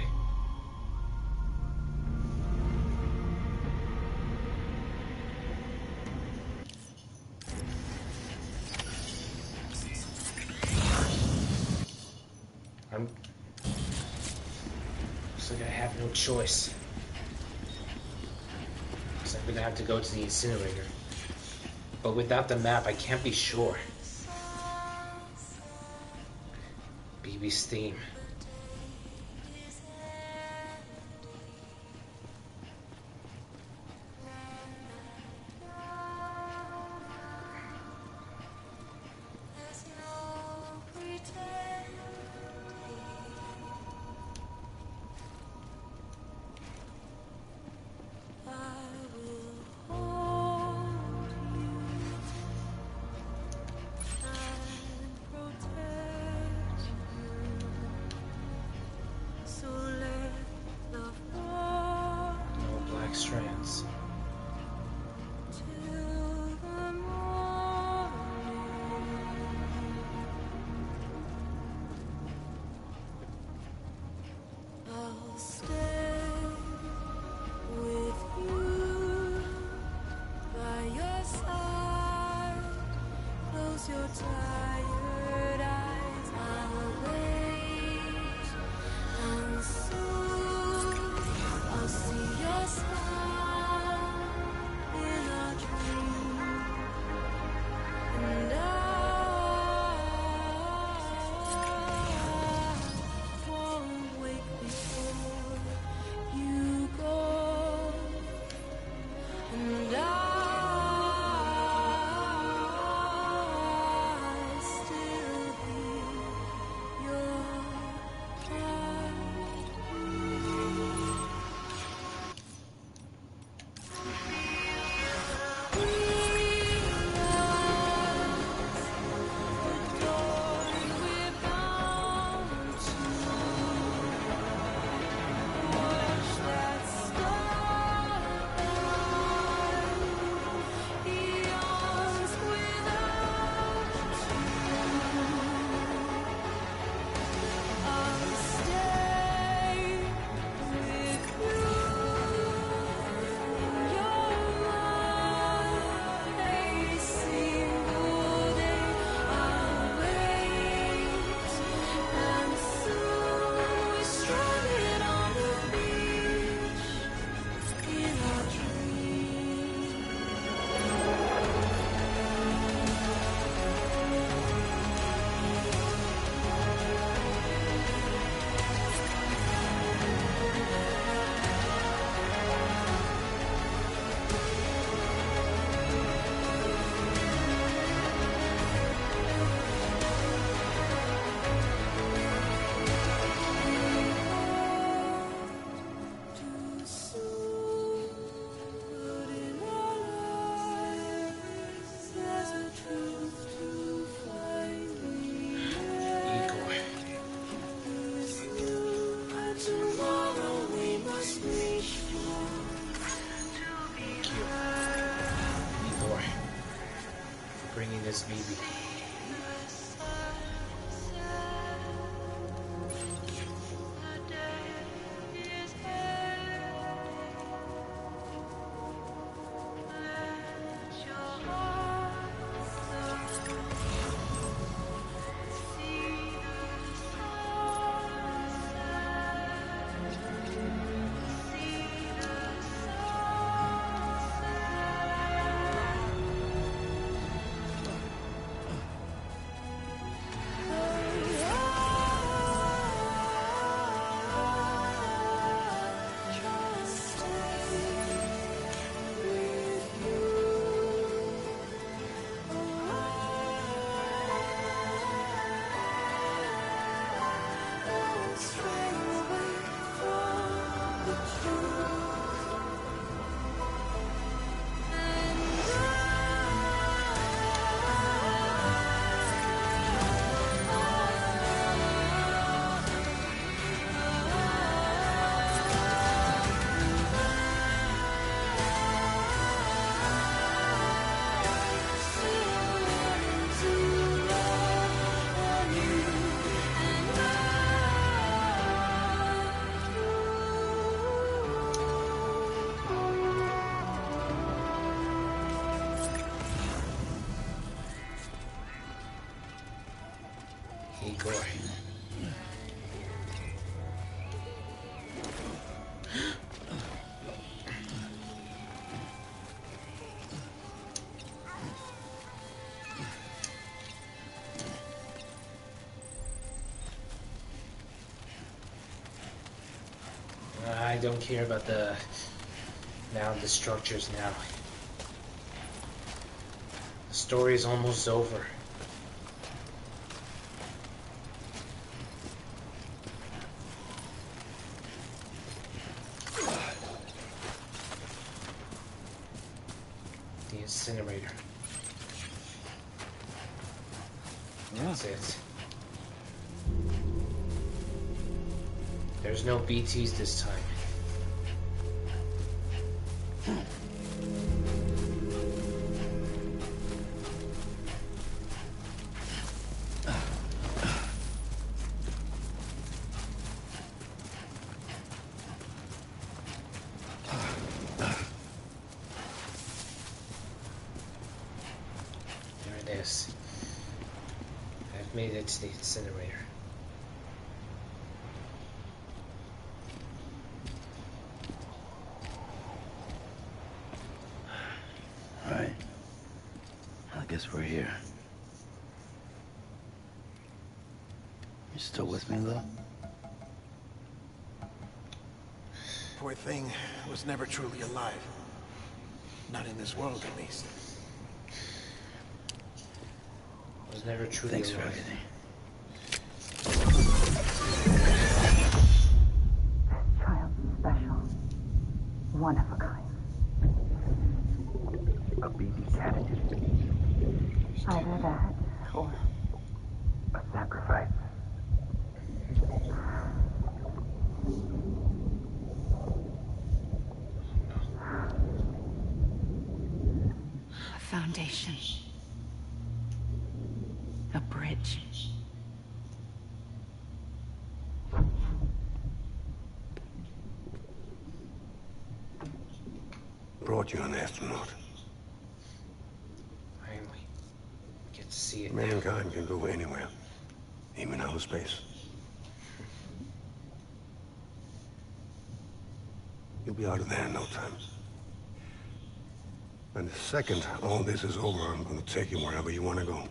Looks like I have no choice. Looks like I'm gonna have to go to the incinerator. But without the map, I can't be sure. BB's theme. Strands. I'll stay with you by your side. Close your tired eyes. I'll wait, and soon I'll see your smile. Yes, maybe. Igor. I don't care about the structures now. The story is almost over. The incinerator. That's it. There's no BTs this time. There it is. I've made it to the incinerator. Right. I guess we're here. You still with me, though? Poor thing was never truly alive. Not in this world, at least. Was never truly Thanks alive. for everything. Child special. One of a kind. A baby candidate. Either that or A sacrifice. A foundation. A bridge. Brought you an astronaut. Finally. Get to see it. Mankind can go anywhere. Even outer space. You'll be out of there in no time. And the second all this is over, I'm gonna take you wherever you want to go.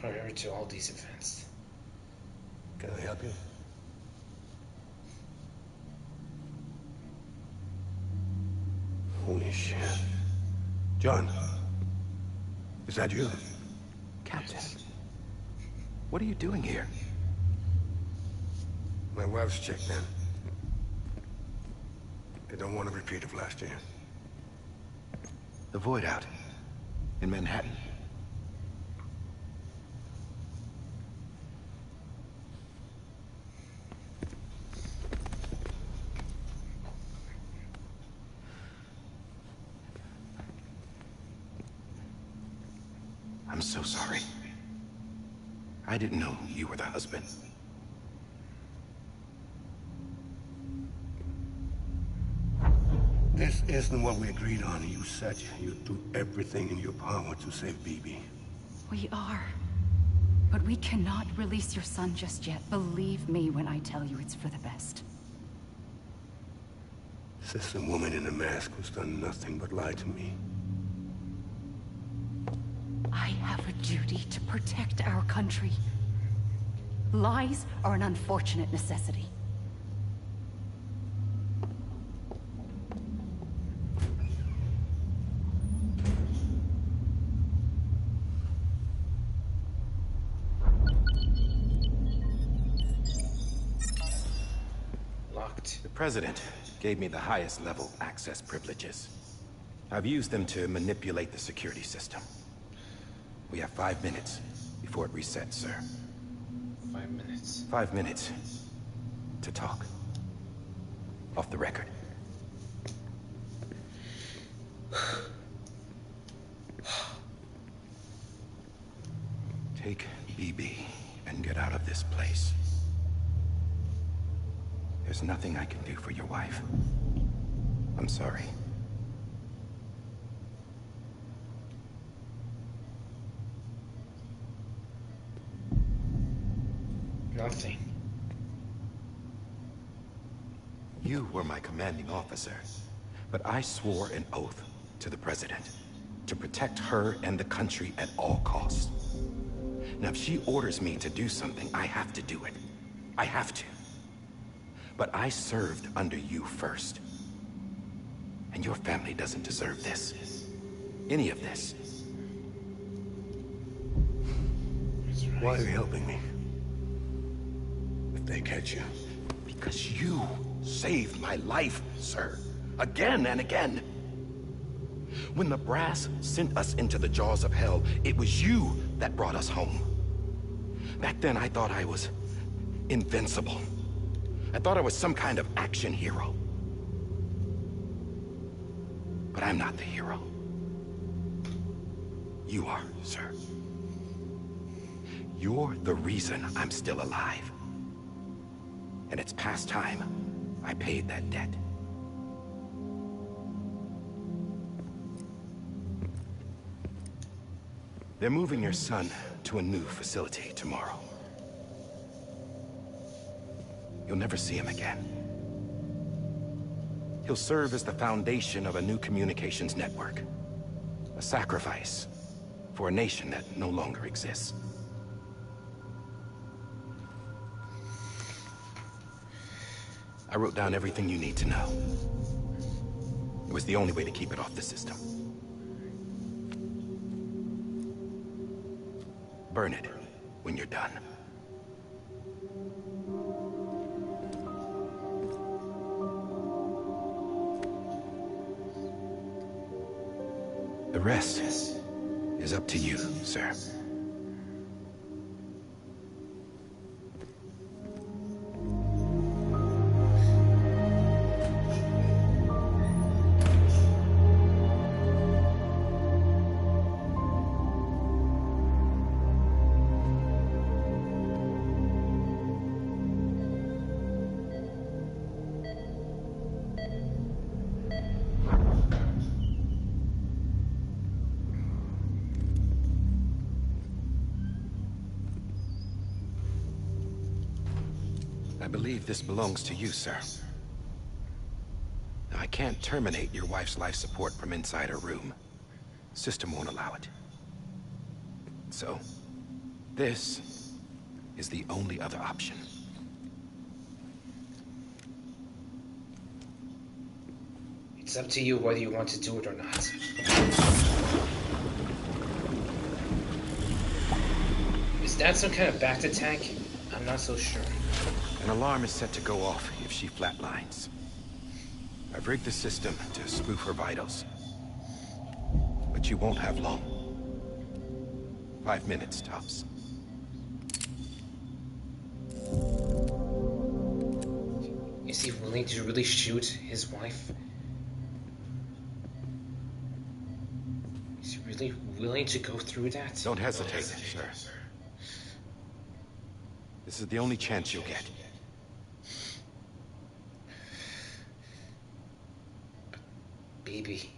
Prior to all these events. Can I help you? Holy shit. John. Is that you? Captain, what are you doing here? My wife's checked in. They don't want a repeat of last year. The void out. in Manhattan. I'm so sorry. I didn't know you were the husband. This isn't what we agreed on. You said you'd do everything in your power to save Bibi. We are. But we cannot release your son just yet. Believe me when I tell you it's for the best. This is a woman in a mask who's done nothing but lie to me. I have a duty to protect our country. Lies are an unfortunate necessity. Locked. The President gave me the highest level access privileges. I've used them to manipulate the security system. We have 5 minutes before it resets, sir. 5 minutes. 5 minutes to talk. Off the record. Take BB and get out of this place. There's nothing I can do for your wife. I'm sorry. Nothing. You were my commanding officer, but I swore an oath to the President to protect her and the country at all costs. Now, if she orders me to do something, I have to do it. I have to. But I served under you first. And your family doesn't deserve this. Any of this. Why are you helping me? If they catch you. Because you saved my life, sir. Again and again. When the brass sent us into the jaws of hell, it was you that brought us home. Back then, I thought I was invincible. I thought I was some kind of action hero. But I'm not the hero. You are, sir. You're the reason I'm still alive. And it's past time I paid that debt. They're moving your son to a new facility tomorrow. You'll never see him again. He'll serve as the foundation of a new communications network. A sacrifice for a nation that no longer exists. I wrote down everything you need to know. It was the only way to keep it off the system. Burn it when you're done. The rest is up to you, sir. I believe this belongs to you, sir. Now, I can't terminate your wife's life support from inside her room. System won't allow it. So, this is the only other option. It's up to you whether you want to do it or not. Is that some kind of back attack? I'm not so sure. An alarm is set to go off if she flatlines. I've rigged the system to spoof her vitals. But you won't have long. 5 minutes, tops. Is he willing to really shoot his wife? Is he really willing to go through that? Don't hesitate, sir. This is the only chance you'll get. Baby.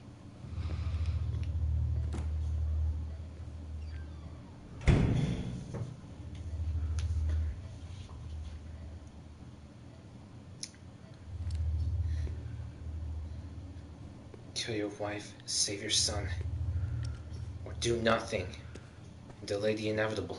Kill your wife, save your son, or do nothing and delay the inevitable.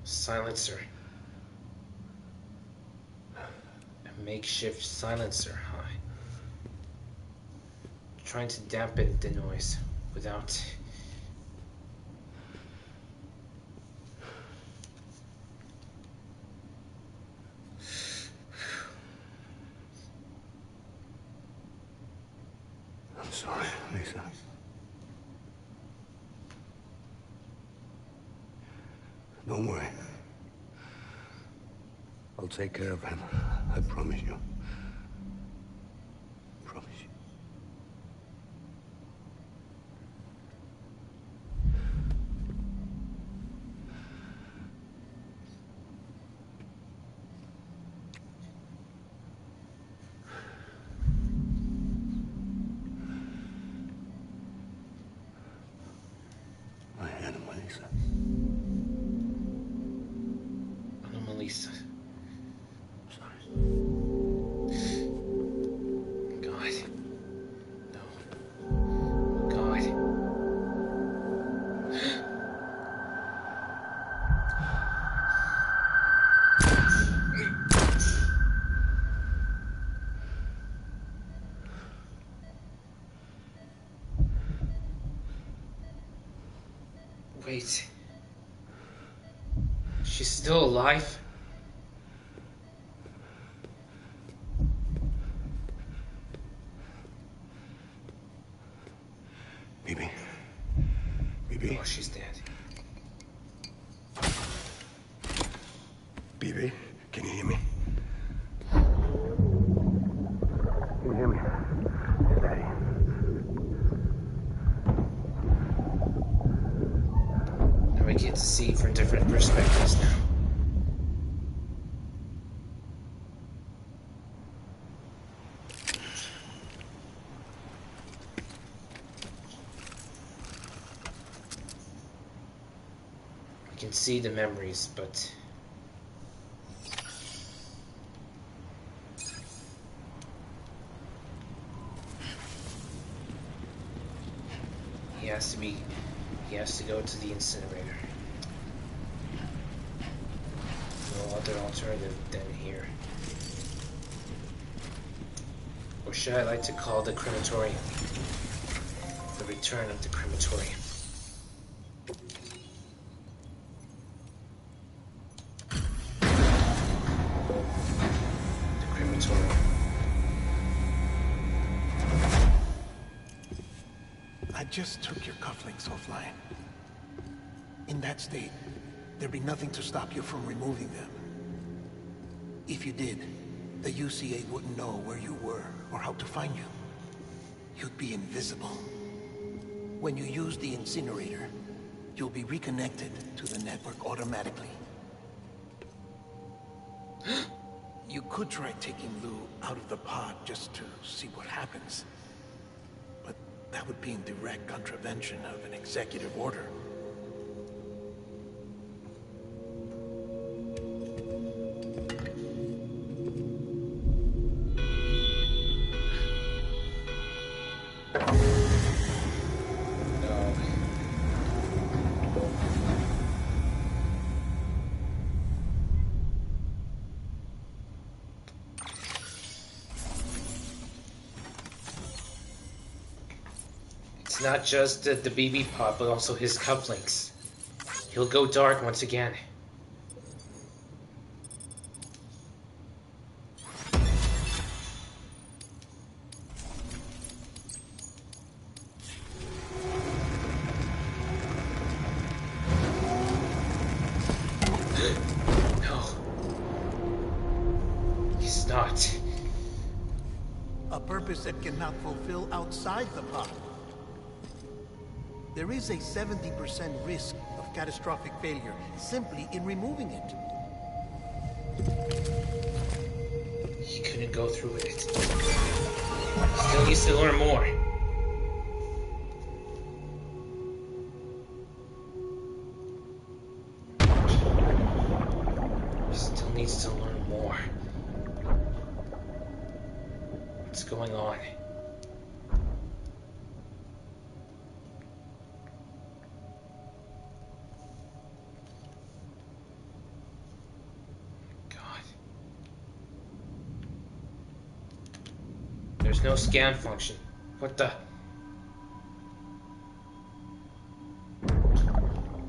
Silencer. A makeshift silencer, huh? Trying to dampen the noise without... I'm sorry, Lisa. Don't worry. I'll take care of him. I promise you. Promise you. Melissa. God. No. God. Wait. She's still alive? Bibi. Bibi. Oh, she's dead. Bibi, can you hear me? Can you hear me? It's Daddy. Now we get to see from different perspectives now. We can see the memories, but he has to go to the incinerator. No other alternative than here. Or should I like to call the crematorium? The return of the crematorium. The crematorium. I just took your cufflinks offline. In that state, there'd be nothing to stop you from removing them. If you did, the UCA wouldn't know where you were or how to find you. You'd be invisible. When you use the incinerator, you'll be reconnected to the network automatically. You could try taking Lou out of the pod just to see what happens. But that would be in direct contravention of an executive order. It's not just the BB pod, but also his cufflinks. He'll go dark once again. No. He's not. A purpose that cannot fulfill outside the pod. There is a 70% risk of catastrophic failure simply in removing it. He couldn't go through with it. Still needs to learn more. Still needs to learn more. What's going on? There's no scan function. What the?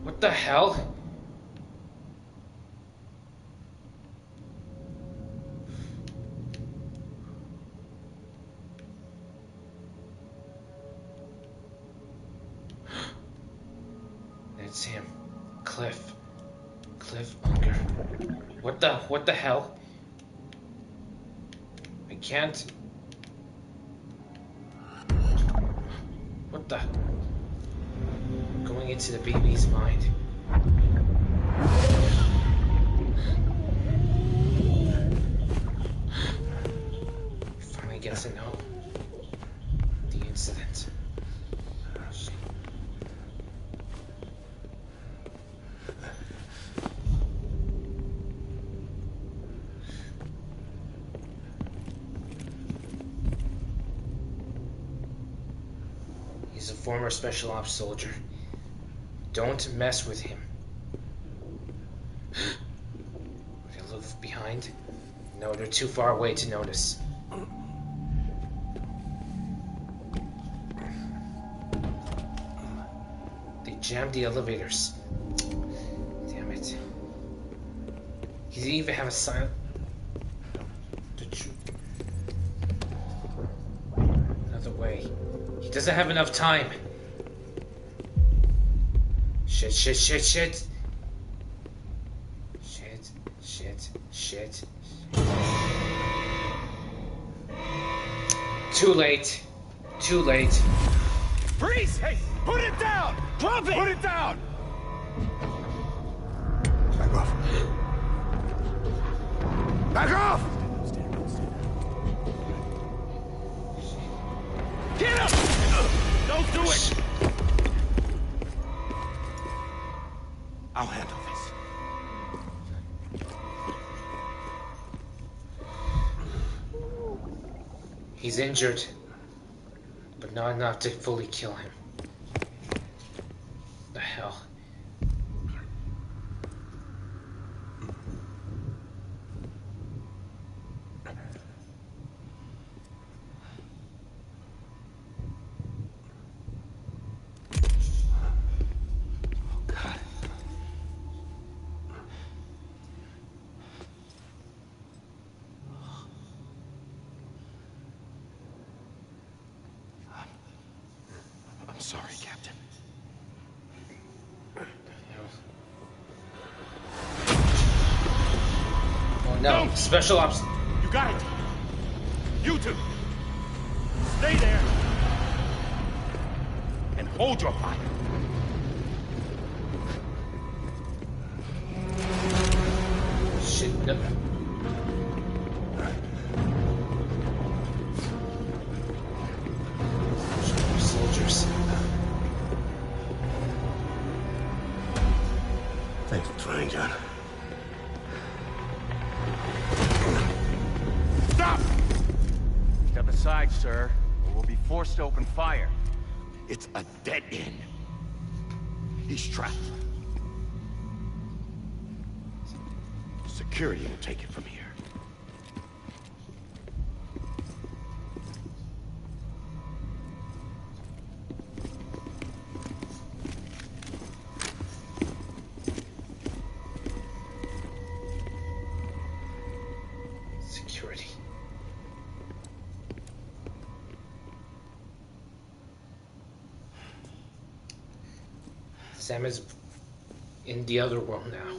What the hell? It's him. Cliff. Cliff Unger. What the hell? I can't. What the? Going into the baby's mind. Finally gets to know the incident. He's a former special ops soldier. Don't mess with him. Would I look behind? No, they're too far away to notice. They jammed the elevators. Damn it. He didn't even have a sign. Another way. He doesn't have enough time. Shit, shit, shit, shit. Shit, shit, shit. Too late. Too late. Freeze! Hey, put it down! Drop it! Put it down! Back off. Back off! Get him! Don't do it! I'll handle this. He's injured, but not enough to fully kill him. The hell? I'm sorry, Captain. Oh no, no. Special ops. You got it. You two. Stay there. And hold your fire. Shit, no. Soldiers. Thanks for trying, John. Stop! Step aside, sir, or we'll be forced to open fire. It's a dead end. He's trapped. Security will take it from here. Sam is in the other world now.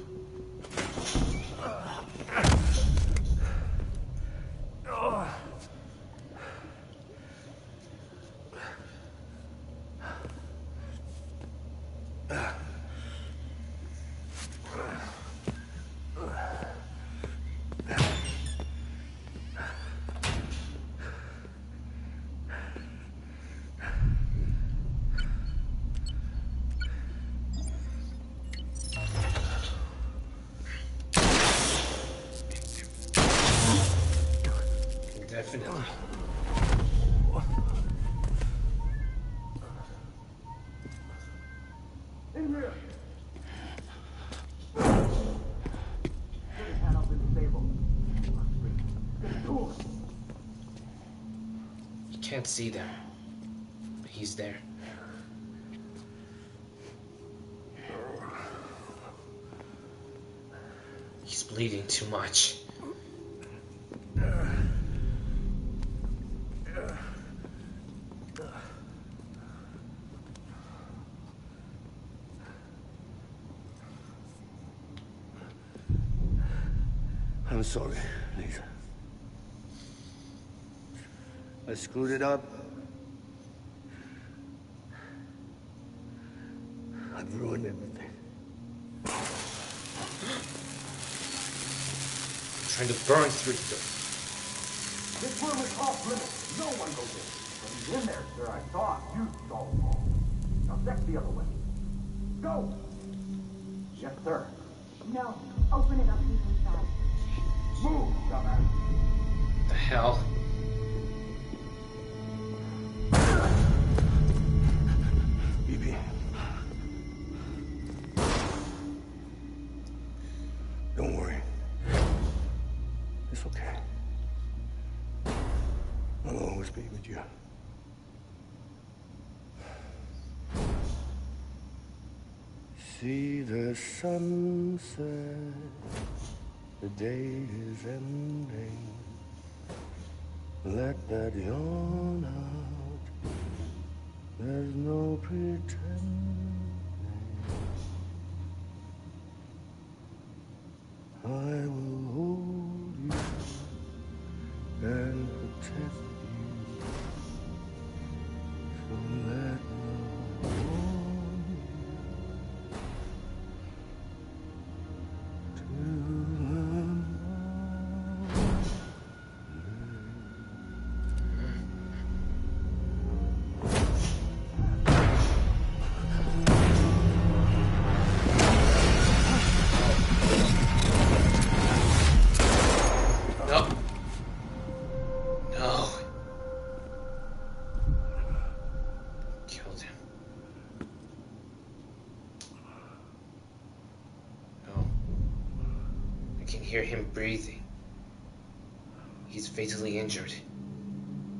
Definitely. In here! Get his hand up in the stable. Get to him! You can't see them, but he's there. He's bleeding too much. I'm sorry, Lisa. I screwed it up. I've ruined everything. Trying to burn through the... This room is off limits. No one goes in. But he's in there, sir. I saw it. You saw it all. Now check the other way. Go! Yes, sir. No. Open it up. He's inside. Move, dumbass. The hell? BB. Don't worry. It's okay. I'll always be with you. See the sunset. The day is ending. Let that yawn out. There's no pretending. I will hold you and protect you. So let love warm you to Hear him breathing. He's fatally injured.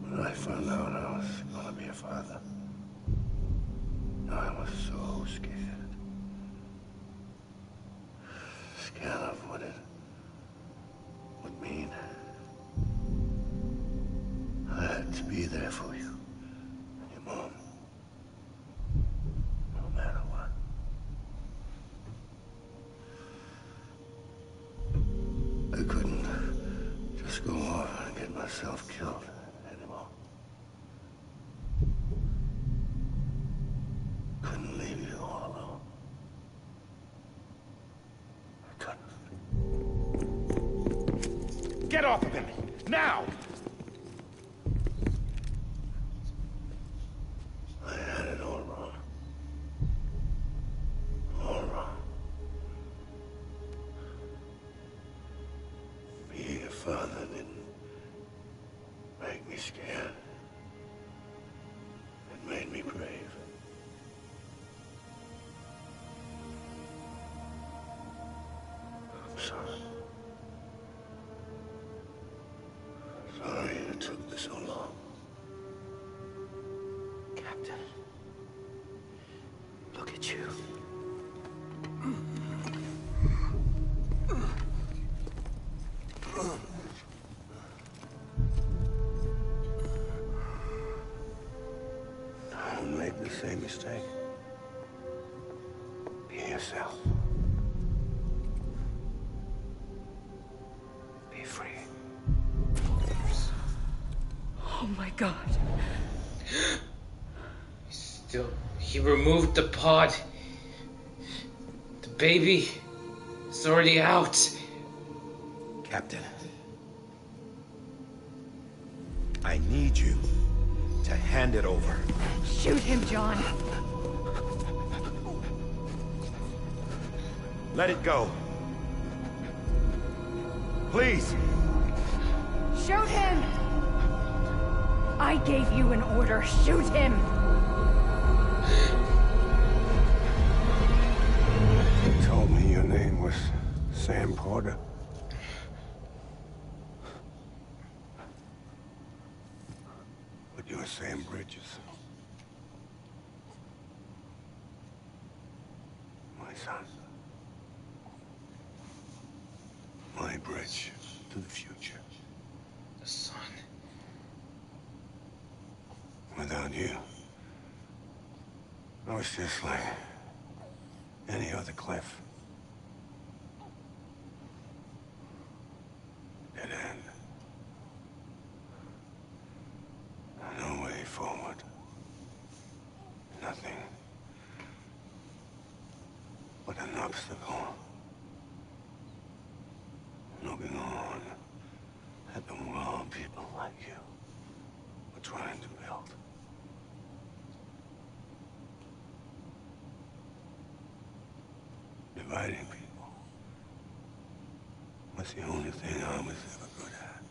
When I found out I was gonna be a father, I was so scared. Scared of what it would mean. I had to be there for you, your mom. No matter what. I couldn't just go off and get myself killed anymore. Couldn't leave you all alone. I couldn't. Get off of him! Now! I had it all wrong. All wrong. Being a father didn't make me scared. It made me brave. I'm sorry. Sorry it took me so long. Captain, look at you. Don't make the same mistake. my God. He removed the pod. The baby is already out. Captain, I need you to hand it over. Shoot him, John. Let it go. Please. Shoot him! I gave you an order. Shoot him! You told me your name was Sam Porter. But you're Sam Bridges. My son. My bridge to the future. The sun. Without you, I was just like any other Cliff. Dead end. No way forward. Nothing but an obstacle. Looking on at the world people like you were trying to build. Dividing people was the only thing I was ever good at.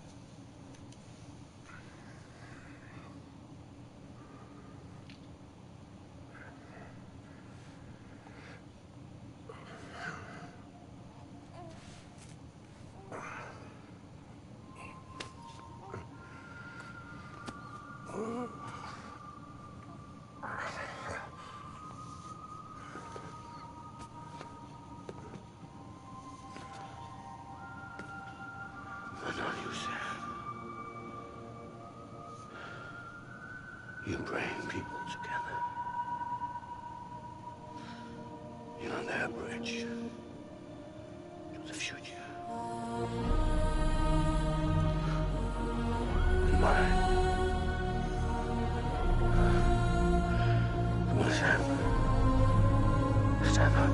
But not you, Sam. You bring people together. You're their bridge to the future. And mine. Come on, Sam. Stand up.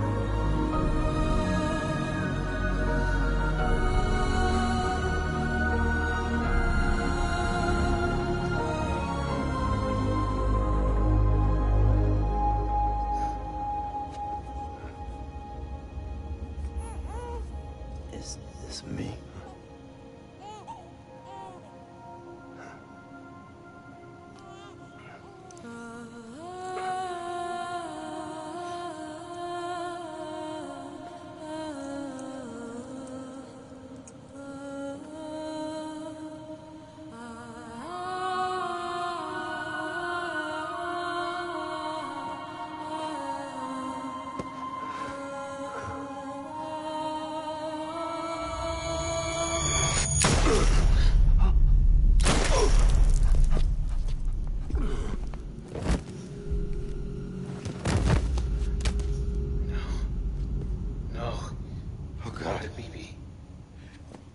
Is this me?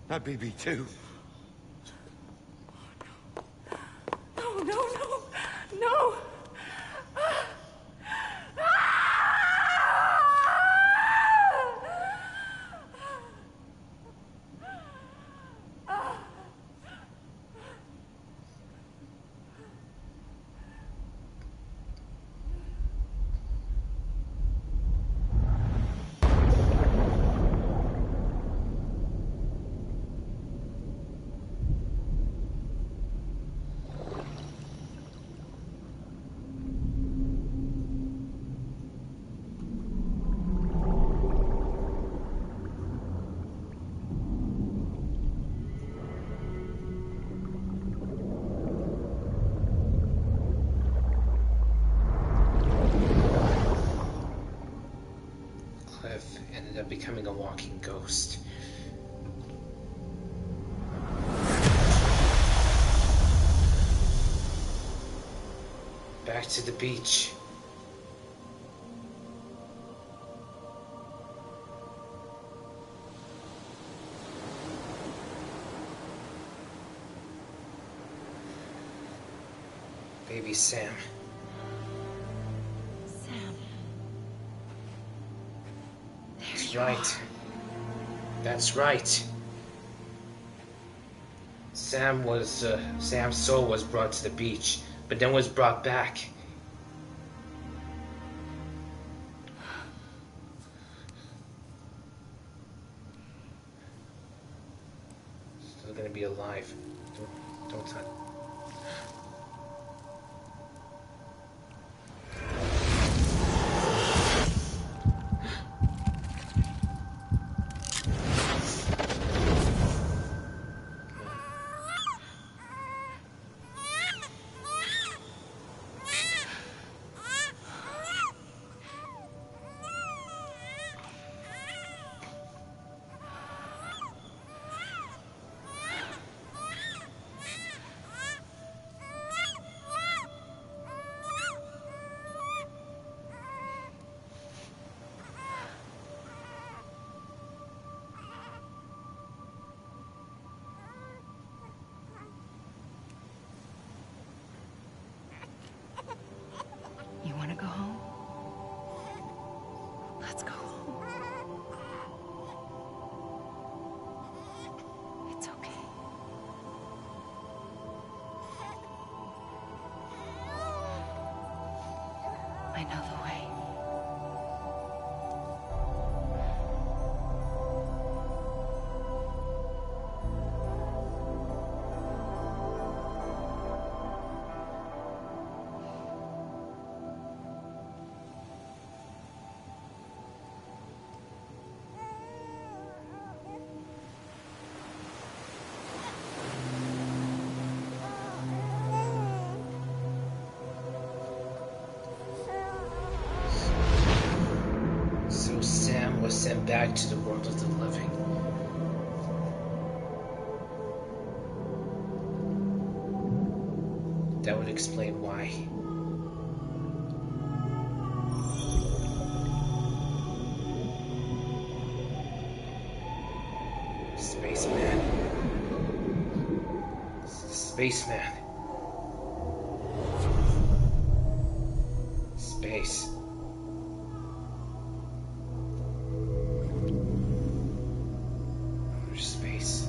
Not BB too. No, no, no, no! Cliff ended up becoming a walking ghost. Back to the beach. Baby Sam. Sam. That's right. That's right. Sam's soul was brought to the beach, but then was brought back. Still gonna be alive. Don't touch. You want to go home? Let's go home. It's okay. I know the way. So Sam was sent back to the world of the living. That would explain why. Spaceman. Spaceman. Space. Outer space.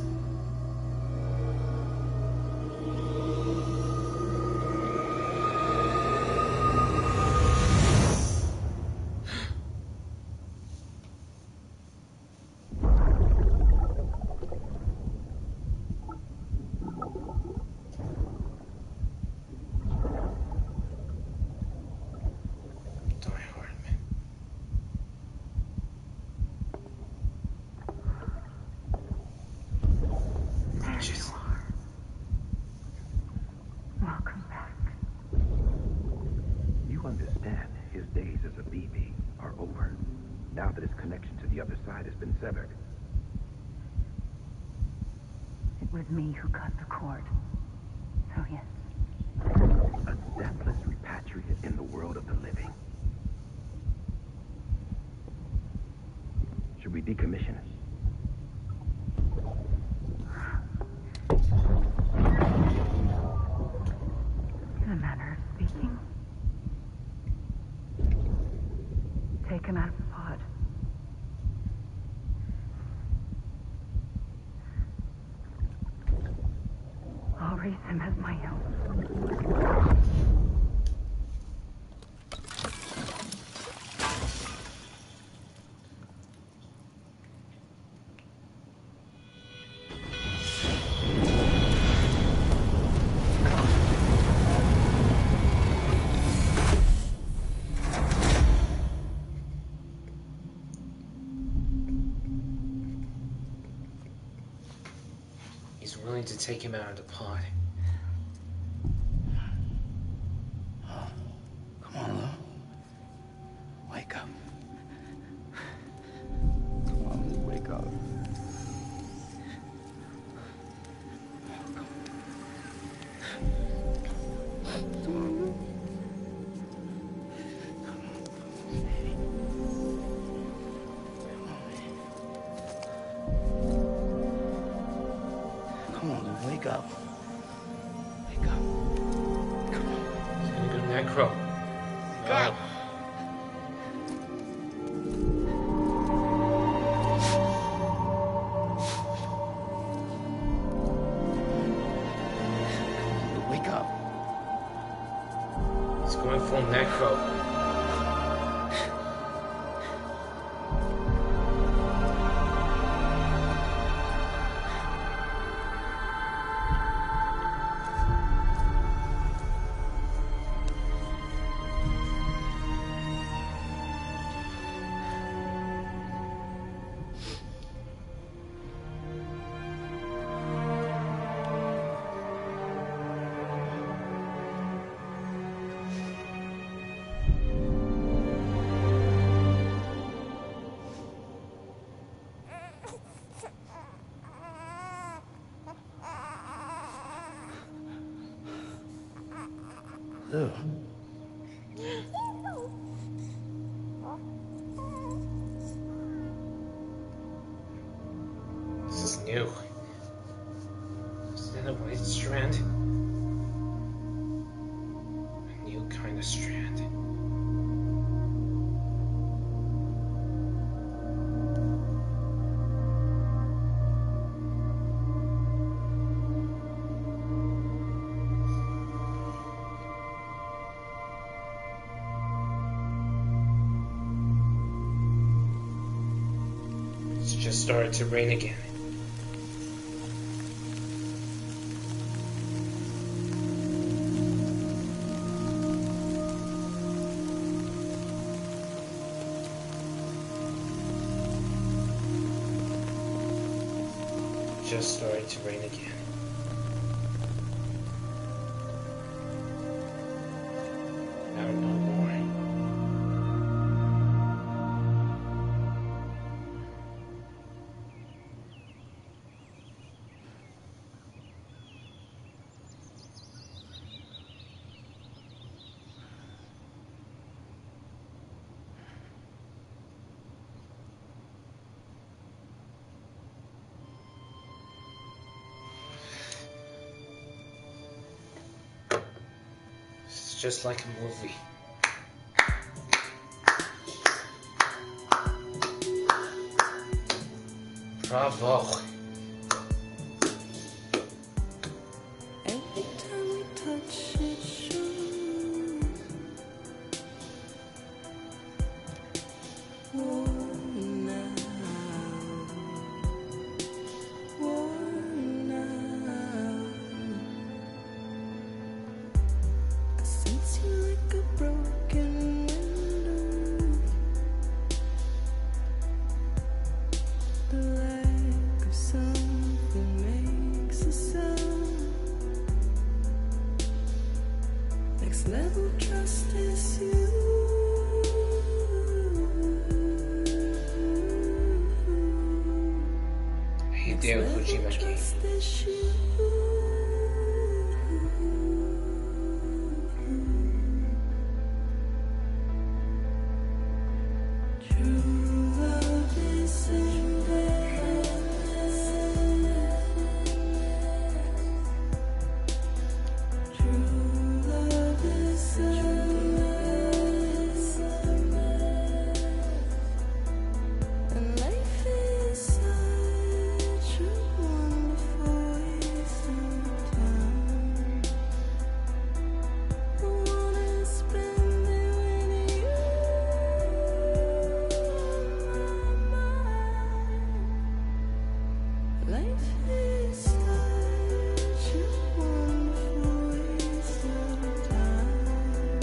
Welcome back. You understand his days as a BB are over, now that his connection to the other side has been severed. It was me who cut the cord. So yes. A deathless repatriate in the world of the living. Should we decommission it? In a manner of speaking. Take him out of the pod. I'll raise him as my own. He's willing to take him out of the pod. Come on, Lou. Wake up. Come on, Lou, wake up. Come on, Lou. Come on, Lou, wake up. Wake up. Come on. Necro. Kyle. Wake up. He's going full Necro. Ew. This is new. Is that a white strand? A new kind of strand. It's just started to rain again. Just started to rain again. Now no more. It's just like a movie. Bravo. Every time we touch it shows. Worn out, worn out. I sense you like a broken window. The lack of something makes a sound. Next level trust is you. Hideo Kojima game. Trust is you. True love is in there. True love is in there. And life is such a wonderful waste of time. I wanna spend it with you on my mind. Life is such a wonderful waste of time.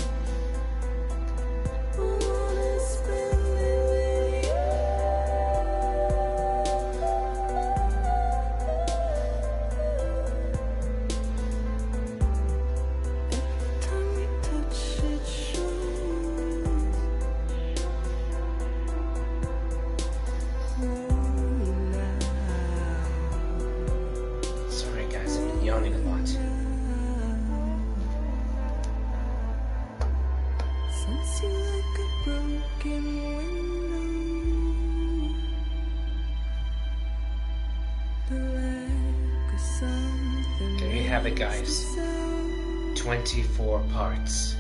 I wanna spend it with you. Every time we touch it shows. Worn out. Sorry guys, I've been yawning a lot. Sense you like a broken window. The lack of something There you have it, makes a guys. sound. 24 parts.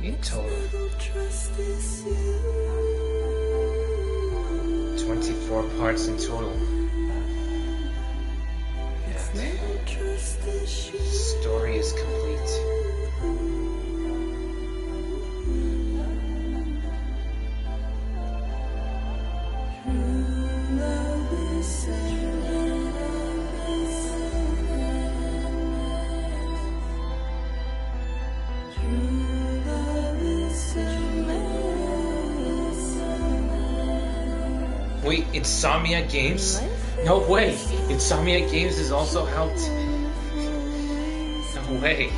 in total. 24 parts in total. And story is complete. Wait, Insomniac Games? No way! Insomniac Games has also helped. No way.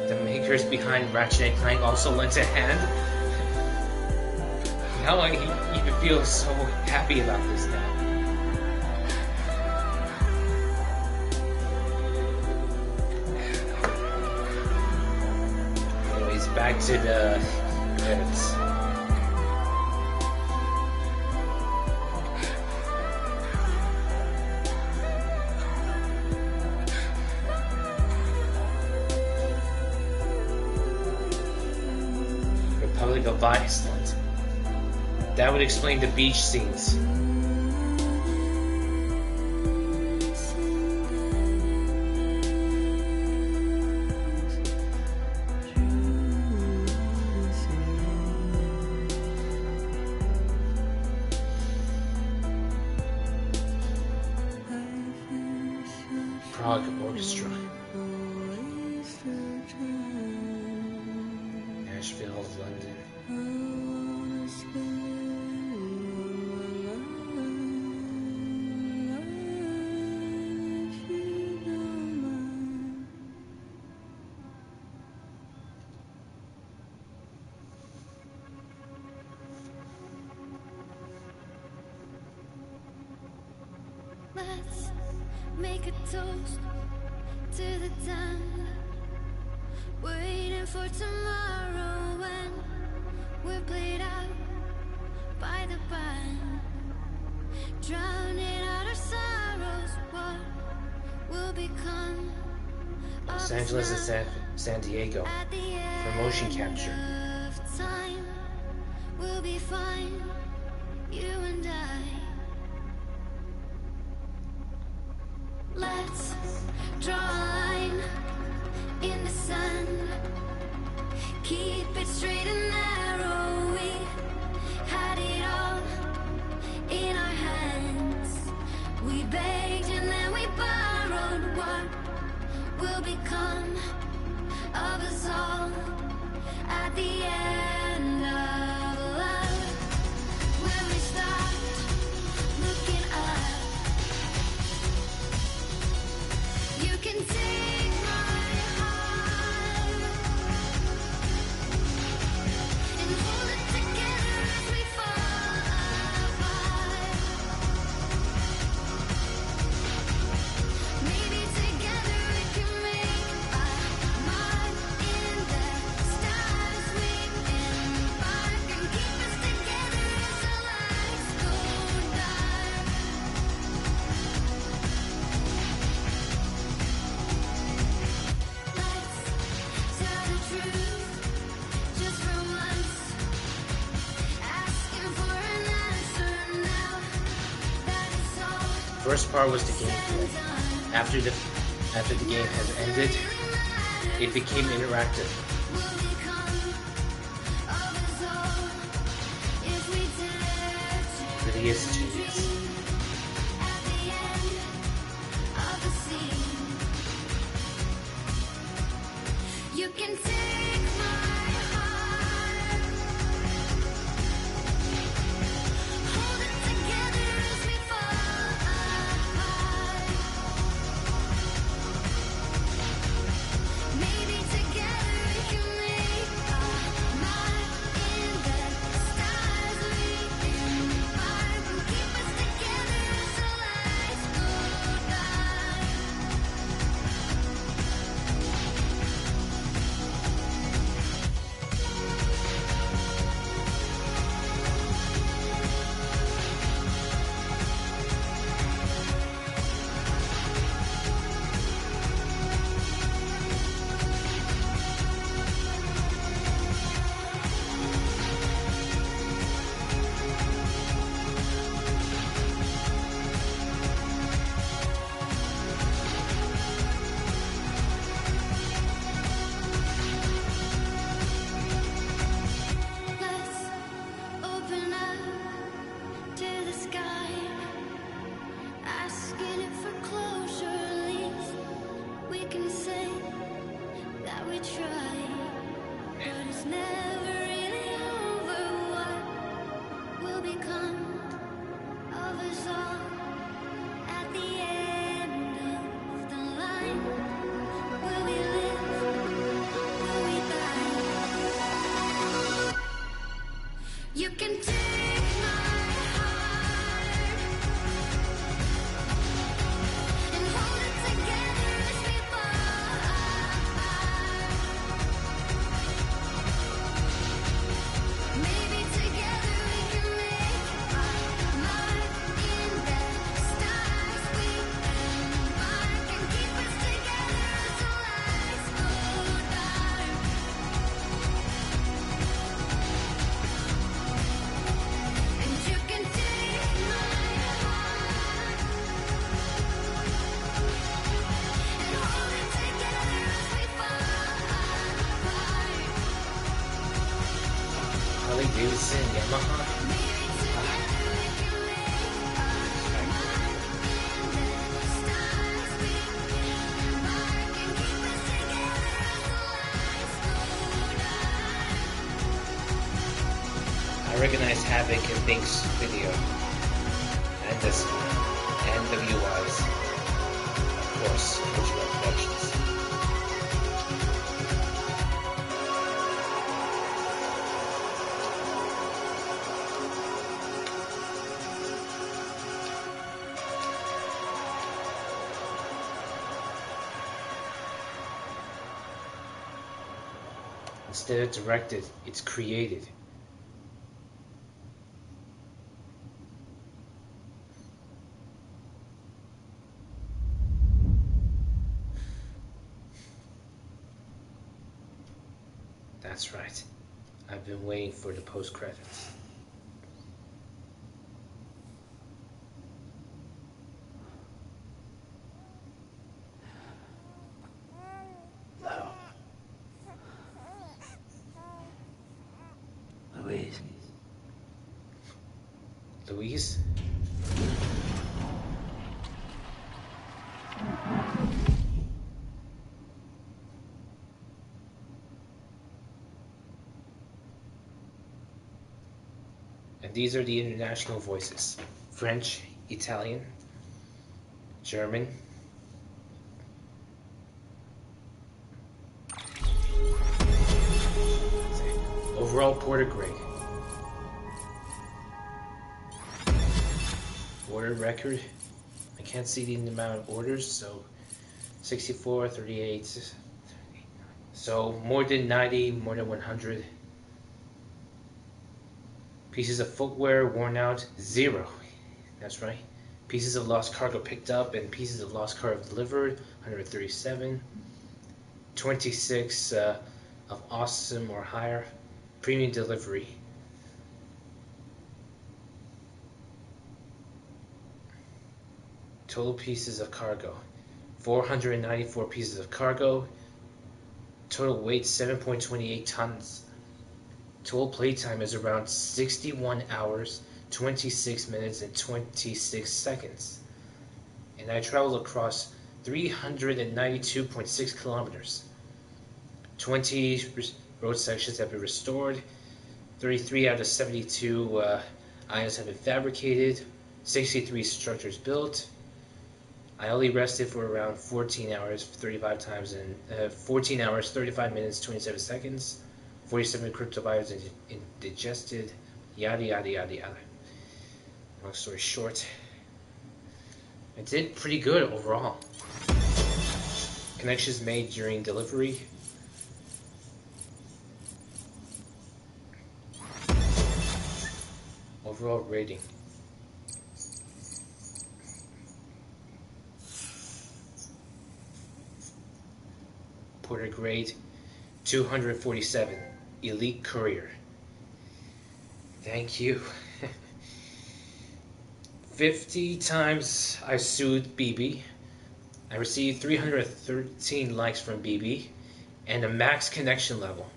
The makers behind Ratchet & Clank also lent a hand. Now I even feel so happy about this now. Anyways, back to the credits. Republic of Iceland. That would explain the beach scenes. Prague Orchestra. Nashville, London. Let's make a toast to the time waiting for tomorrow when we're played out by the band, drowning out our sorrows. What will become Los Angeles and San Diego for motion capture. of time? We'll be fine, you and I. Let's draw a line in the sand. Keep it straight and narrow. We had it all in our hands. We begged and then we borrowed. What will become of us all at the end of love? When we stopped looking up, you can take my heart and hold it together as we fall apart. Maybe together we can make a mark in the stars we embark and keep us together as the lights go dark. Let's tell the truth just for once. Asking for an answer now that it's all First part was the gameplay. After the game has ended, it became interactive. will become of us all if we dare to Really is genius. dream at the end of the scene. You can take my heart, hold it together as we fall apart. Maybe together we can make a mark in the stars we embark and keep us together as the lights go dark. try, but it's never really over. What will become of us all at the end of the line? Will we live? Will we die? You can take my heart and hold it together as we fall apart. Maybe together we can make our mark in the stars. We embark and keep us together as the lights go dark. And you can take my heart and hold it together as we fall apart. Harley Davidson, Yamaha. I recognize Havoc and Bink's video, and this one, and WI's, of course, original productions. Instead of directed, it's created. That's right. I've been waiting for the post-credits. Louise. Louise? And these are the international voices: French, Italian, German. Overall, Porter Greg. Order record. I can't see the amount of orders, so 64, 38. So more than 90, more than 100. Pieces of footwear worn out, 0. That's right. Pieces of lost cargo picked up and pieces of lost cargo delivered, 137. 26 of awesome or higher. Premium delivery. Total pieces of cargo, 494 pieces of cargo. Total weight, 7.28 tons. Total playtime is around 61 hours, 26 minutes, and 26 seconds. And I traveled across 392.6 kilometers. 20 road sections have been restored. 33 out of 72 islands have been fabricated. 63 structures built. I only rested for around 14 hours, 35 times, and 14 hours, 35 minutes, 27 seconds. 47 cryptobiotes digested, yada yada yada yada. Long story short, I did pretty good overall. Connections made during delivery. Overall rating. Porter grade 247. Elite Courier. Thank you. 50 times I sued BB. I received 313 likes from BB and a max connection level.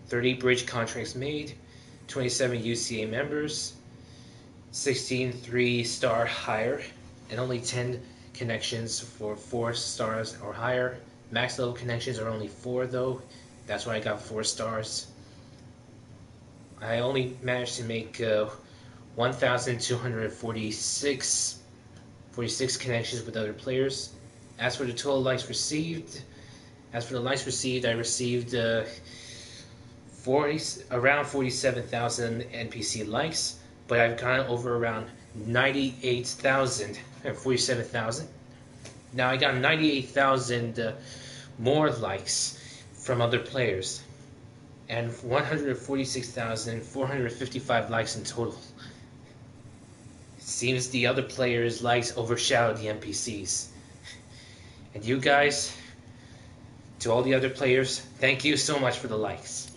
30 bridge contracts made, 27 UCA members, 16 3-star higher, and only 10 connections for 4 stars or higher. Max level connections are only 4 though. That's why I got 4 stars. I only managed to make 1,246 connections with other players. As for the total likes received, I received around 47,000 NPC likes, but I've gone over around 98,000 and 47,000. Now I got 98,000 more likes from other players, and 146,455 likes in total. It seems the other players' likes overshadowed the NPCs. And you guys, to all the other players, thank you so much for the likes.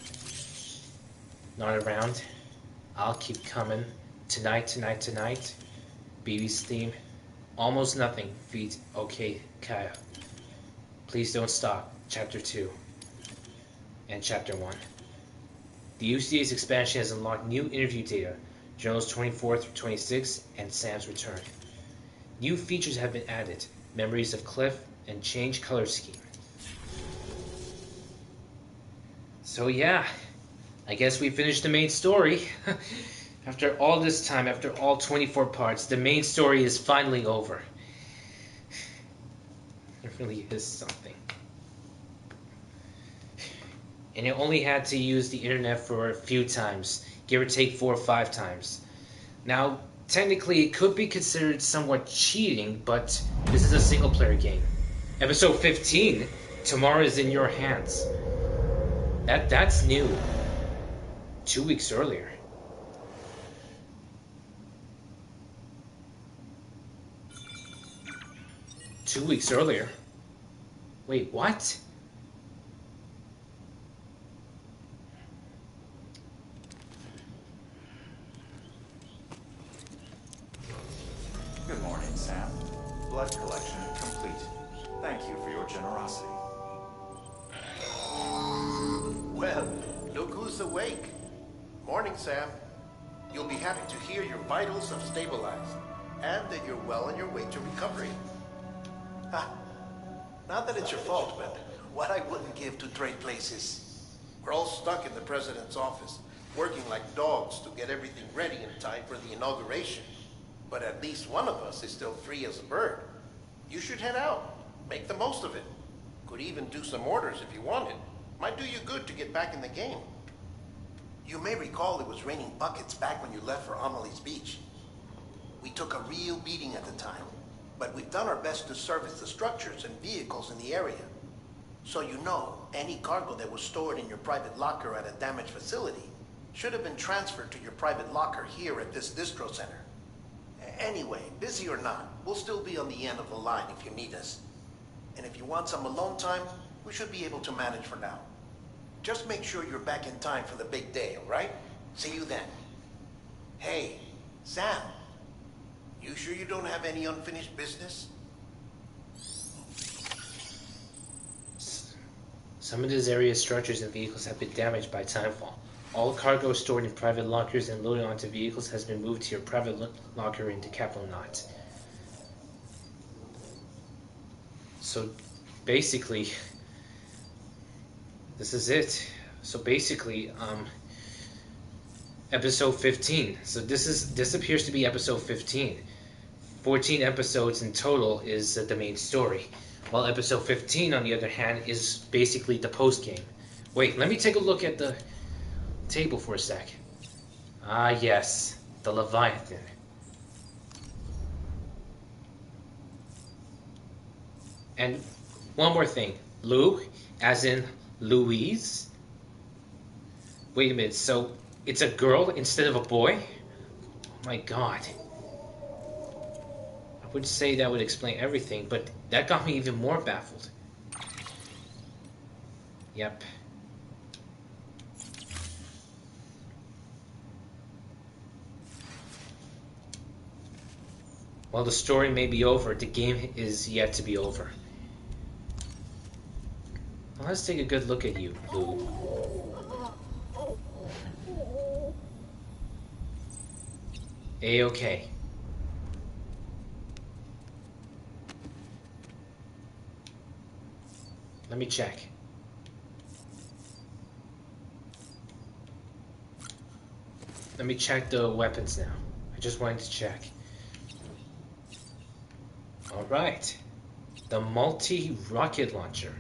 Not around. I'll keep coming. Tonight. BB's theme. Almost Nothing feeds OK Kaya. Please Don't Stop. Chapter 2. And Chapter 1. The UCA's expansion has unlocked new interview data, journals 24 through 26, and Sam's return. New features have been added, memories of Cliff, and changed color scheme. So yeah, I guess we finished the main story. After all this time, after all 24 parts, the main story is finally over. It really is something. And it only had to use the internet for a few times, give or take 4 or 5 times. Now, technically it could be considered somewhat cheating, but this is a single player game. Episode 15, Tomorrow is in Your Hands. That's new. 2 weeks earlier. Wait, what? Good morning, Sam. Blood collection complete. Thank you for your generosity. Well, look who's awake. Morning, Sam. You'll be happy to hear your vitals have stabilized, and that you're well on your way to recovery. Ha! Not that it's your fault, but what I wouldn't give to trade places. We're all stuck in the president's office, working like dogs to get everything ready in time for the inauguration. But at least one of us is still free as a bird. You should head out. Make the most of it. Could even do some orders if you wanted. Might do you good to get back in the game. You may recall it was raining buckets back when you left for Amelie's Beach. We took a real beating at the time, but we've done our best to service the structures and vehicles in the area. So you know, any cargo that was stored in your private locker at a damaged facility should have been transferred to your private locker here at this distro center. Anyway, busy or not, we'll still be on the end of the line if you need us. And if you want some alone time, we should be able to manage for now. Just make sure you're back in time for the big day, all right? See you then. Hey, Sam. You sure you don't have any unfinished business? Some of this area's structures and vehicles have been damaged by timefall. All cargo stored in private lockers and loaded onto vehicles has been moved to your private locker in the Capital Knot. So basically, this is it. So basically, episode 15. So this appears to be episode 15. 14 episodes in total is the main story, while episode 15, on the other hand, is basically the post game. Wait, let me take a look at the table for a sec. Ah, yes, the Leviathan. And one more thing, Lou, as in Louise. Wait a minute, so it's a girl instead of a boy? Oh my god. I would say that would explain everything, but that got me even more baffled. Yep. While the story may be over, the game is yet to be over. Well, let's take a good look at you, Lou. A-okay. Let me check. Let me check the weapons now. I just wanted to check. Alright. The multi-rocket launcher.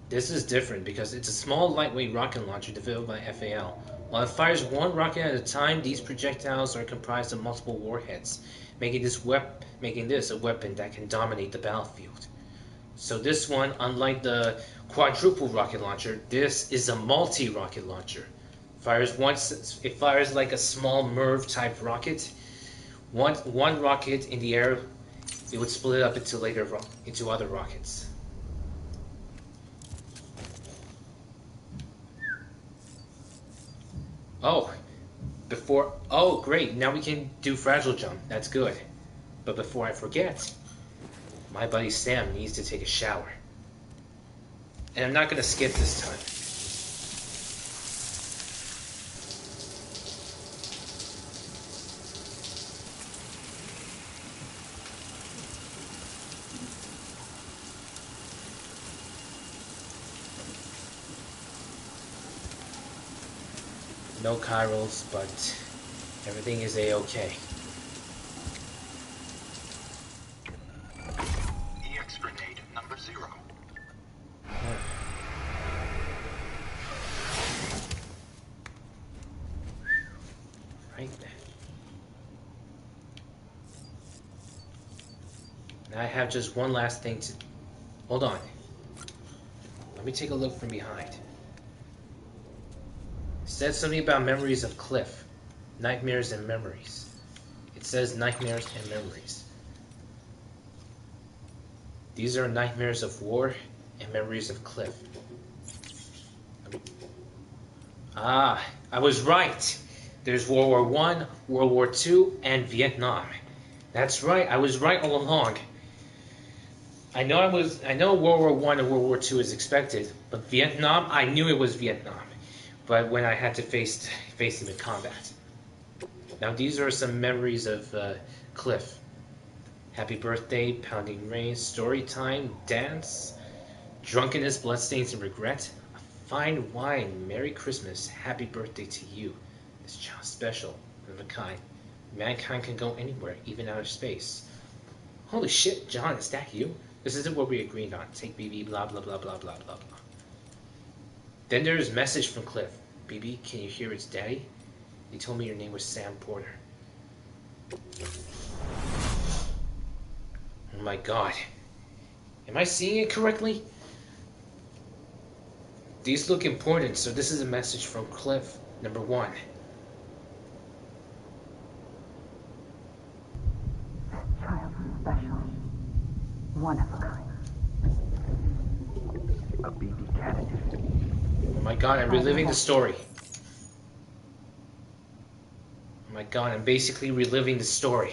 This is different because it's a small, lightweight rocket launcher developed by FAL. While it fires one rocket at a time, these projectiles are comprised of multiple warheads, making this a weapon that can dominate the battlefield. So this one, unlike the quadruple rocket launcher, this is a multi-rocket launcher. It fires like a small MIRV type rocket. One rocket in the air, it would split up into other rockets. Oh, great, now we can do fragile jump. That's good. But before I forget, my buddy Sam needs to take a shower. And I'm not gonna skip this time. No chirals, but everything is a-okay. EX grenade number 0. Right then. Now I have just one last thing to... Hold on. Let me take a look from behind. It said something about memories of Cliff. Nightmares and memories. It says nightmares and memories. These are nightmares of war and memories of Cliff. Ah, I was right. There's World War I, World War II, and Vietnam. That's right, I was right all along. I know World War I and World War II is expected, but Vietnam, I knew it was Vietnam. But when I had to face him in combat. Now these are some memories of Cliff. Happy birthday, pounding rain, story time, dance, drunkenness, bloodstains, and regret. A fine wine, Merry Christmas, happy birthday to you. This child's special, one of a kind. Mankind can go anywhere, even outer space. Holy shit, John, is that you? This isn't what we agreed on. Take BB, blah, blah, blah, blah, blah, blah, blah. Then there's a message from Cliff. BB, can you hear its daddy? He told me your name was Sam Porter. Oh my god. Am I seeing it correctly? These look important, so this is a message from Cliff, number 1. Child is special. One of a kind. A BB candidate. Oh my god, I'm reliving the story. Oh my god, I'm basically reliving the story.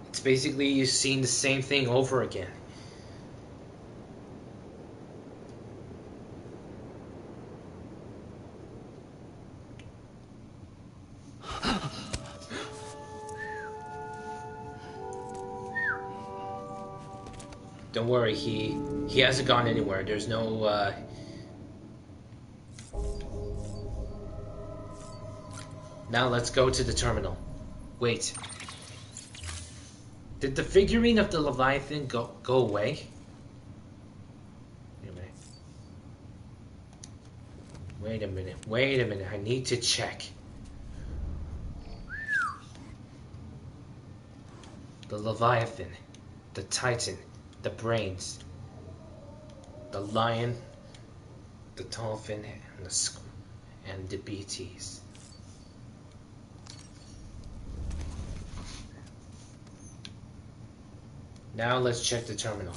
It's basically you've seen the same thing over again. Don't worry, he hasn't gone anywhere. There's no Now let's go to the terminal. Wait. Did the figurine of the Leviathan go away? Wait a minute. I need to check. The Leviathan, the Titan, the brains, the lion, the dolphin, and the BTs. Now let's check the terminal.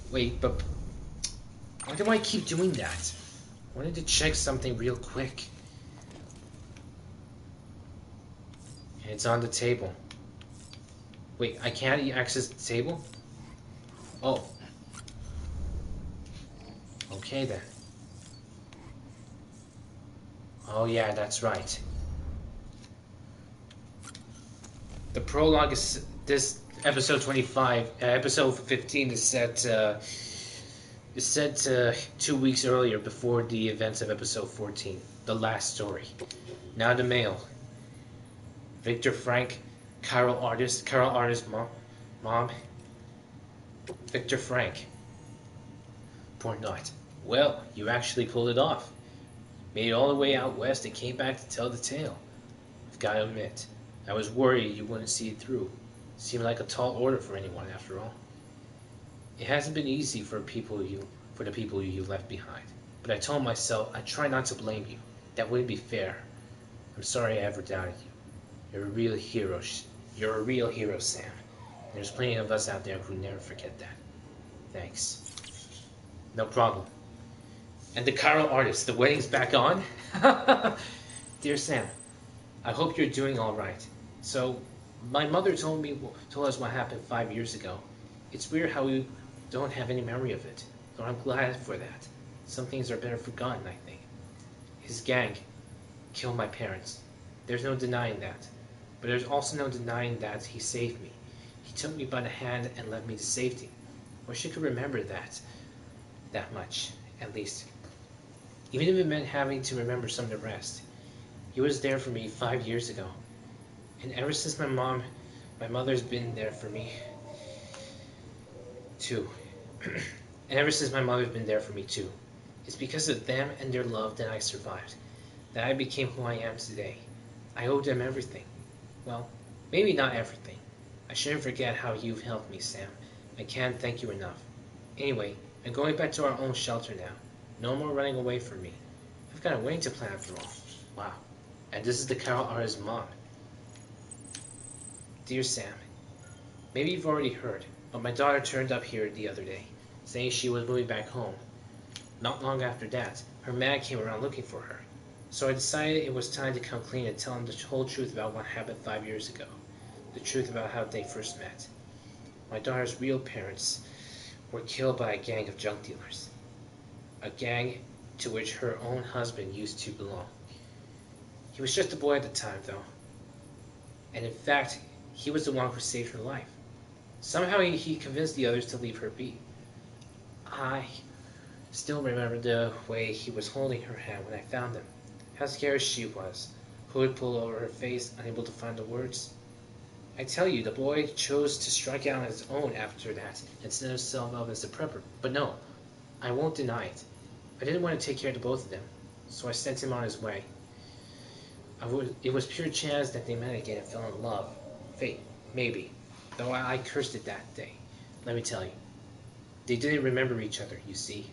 Wait, but why do I keep doing that? I wanted to check something real quick. It's on the table. Wait, I can't access the table? Oh. Okay then. Oh yeah, that's right. The prologue is this episode 25. Episode 15 is set 2 weeks earlier before the events of episode 14, the last story. Now the male. Victor Frank, Carol Artist mom, Victor Frank. Poor Knot. Well, you actually pulled it off. Made it all the way out west and came back to tell the tale. I've got to admit, I was worried you wouldn't see it through. Seemed like a tall order for anyone, after all. It hasn't been easy for the people you left behind. But I told myself I'd try not to blame you. That wouldn't be fair. I'm sorry I ever doubted you. You're a real hero. You're a real hero, Sam. And there's plenty of us out there who never forget that. Thanks. No problem. And the Carol Artist, the wedding's back on? Dear Sam, I hope you're doing all right. So, my mother told us what happened 5 years ago. It's weird how we don't have any memory of it, though I'm glad for that. Some things are better forgotten, I think. His gang killed my parents. There's no denying that. But there's also no denying that he saved me. He took me by the hand and led me to safety. Wish I could remember that much, at least. Even if it meant having to remember some of the rest. He was there for me 5 years ago. And ever since my mother's been there for me, too. And ever since my mother's been there for me, too. It's because of them and their love that I survived. That I became who I am today. I owe them everything. Well, maybe not everything. I shouldn't forget how you've helped me, Sam. I can't thank you enough. Anyway, I'm going back to our own shelter now. No more running away from me. I've got a wedding to plan after all. Wow. And this is the Carol Artist's mom. Dear Sam, maybe you've already heard, but my daughter turned up here the other day, saying she was moving back home. Not long after that, her man came around looking for her. So I decided it was time to come clean and tell him the whole truth about what happened 5 years ago. The truth about how they first met. My daughter's real parents were killed by a gang of junk dealers. A gang to which her own husband used to belong. He was just a boy at the time, though. And in fact, he was the one who saved her life. Somehow he convinced the others to leave her be. I still remember the way he was holding her hand when I found them. How scared she was, hood pulled over her face, unable to find the words. I tell you, the boy chose to strike out on his own after that, instead of selling up as a prepper. But no, I won't deny it. I didn't want to take care of the both of them, so I sent him on his way. It was pure chance that they met again and fell in love. Fate, maybe. Though I cursed it that day. Let me tell you. They didn't remember each other, you see.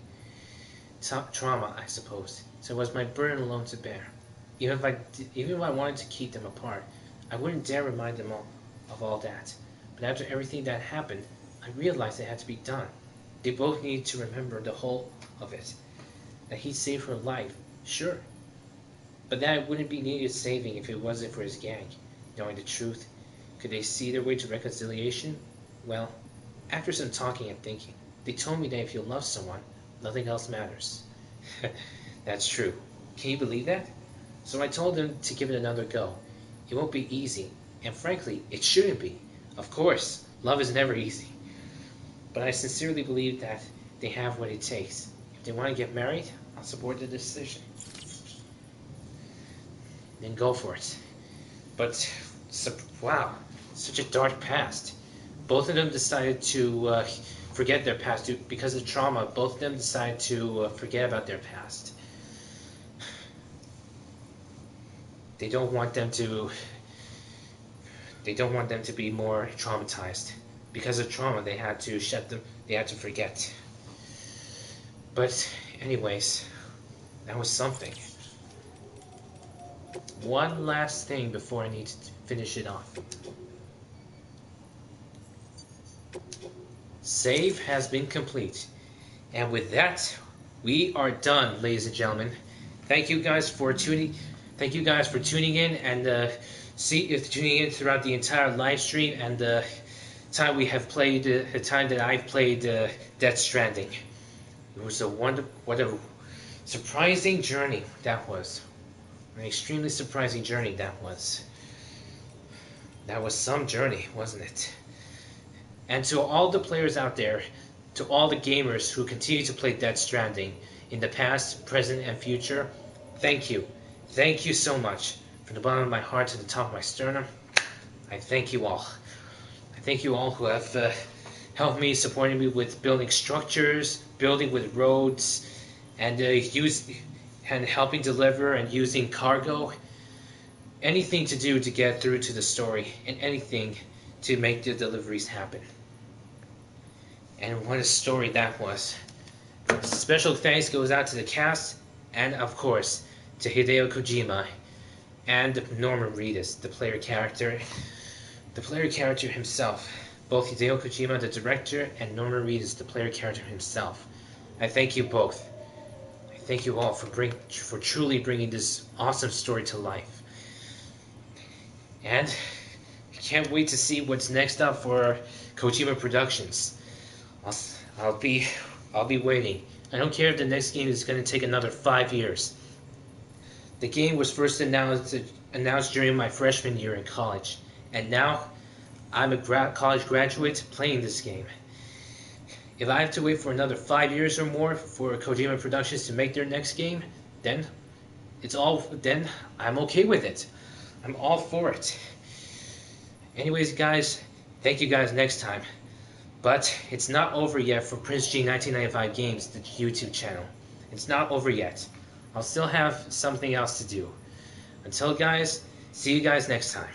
Trauma, I suppose. So it was my burden alone to bear. Even if I wanted to keep them apart, I wouldn't dare remind them of all that. But after everything that happened, I realized it had to be done. They both needed to remember the whole of it. That he saved her life, sure. But that it wouldn't be needed saving if it wasn't for his gang. Knowing the truth, could they see their way to reconciliation? Well, after some talking and thinking, they told me that if you love someone, nothing else matters. That's true. Can you believe that? So I told them to give it another go. It won't be easy, and frankly, it shouldn't be. Of course, love is never easy. But I sincerely believe that they have what it takes. If they want to get married, I'll support the decision. Then go for it. But, wow, such a dark past. Both of them decided to forget their past. Because of trauma, both of them decided to forget about their past. They don't want them to be more traumatized. Because of trauma, they had to forget. But anyways, that was something. One last thing before I need to finish it off. Save has been complete. And with that, we are done, ladies and gentlemen. Thank you guys for tuning in and tuning in throughout the entire live stream and the time that I've played Death Stranding. It was what a surprising journey that was. An extremely surprising journey that was. That was some journey, wasn't it? And to all the players out there, to all the gamers who continue to play Death Stranding in the past, present, and future, thank you. Thank you so much. From the bottom of my heart to the top of my sternum, I thank you all. I thank you all who have helped me, supporting me with building structures, building with roads, and helping deliver and using cargo. Anything to do to get through to the story, and anything to make the deliveries happen. And what a story that was. Special thanks goes out to the cast, and of course, to Hideo Kojima, and Norman Reedus, the player character himself. Both Hideo Kojima, the director, and Norman Reedus, the player character himself. I thank you both. I thank you all for truly bringing this awesome story to life. And I can't wait to see what's next up for Kojima Productions. I'll be waiting. I don't care if the next game is going to take another 5 years. The game was first announced during my freshman year in college, and now I'm a college graduate playing this game. If I have to wait for another 5 years or more for Kojima Productions to make their next game, then I'm okay with it. I'm all for it. Anyways, guys, thank you guys next time. But it's not over yet for Prince G 1995 Games, the YouTube channel. It's not over yet. I'll still have something else to do. Until guys, see you guys next time.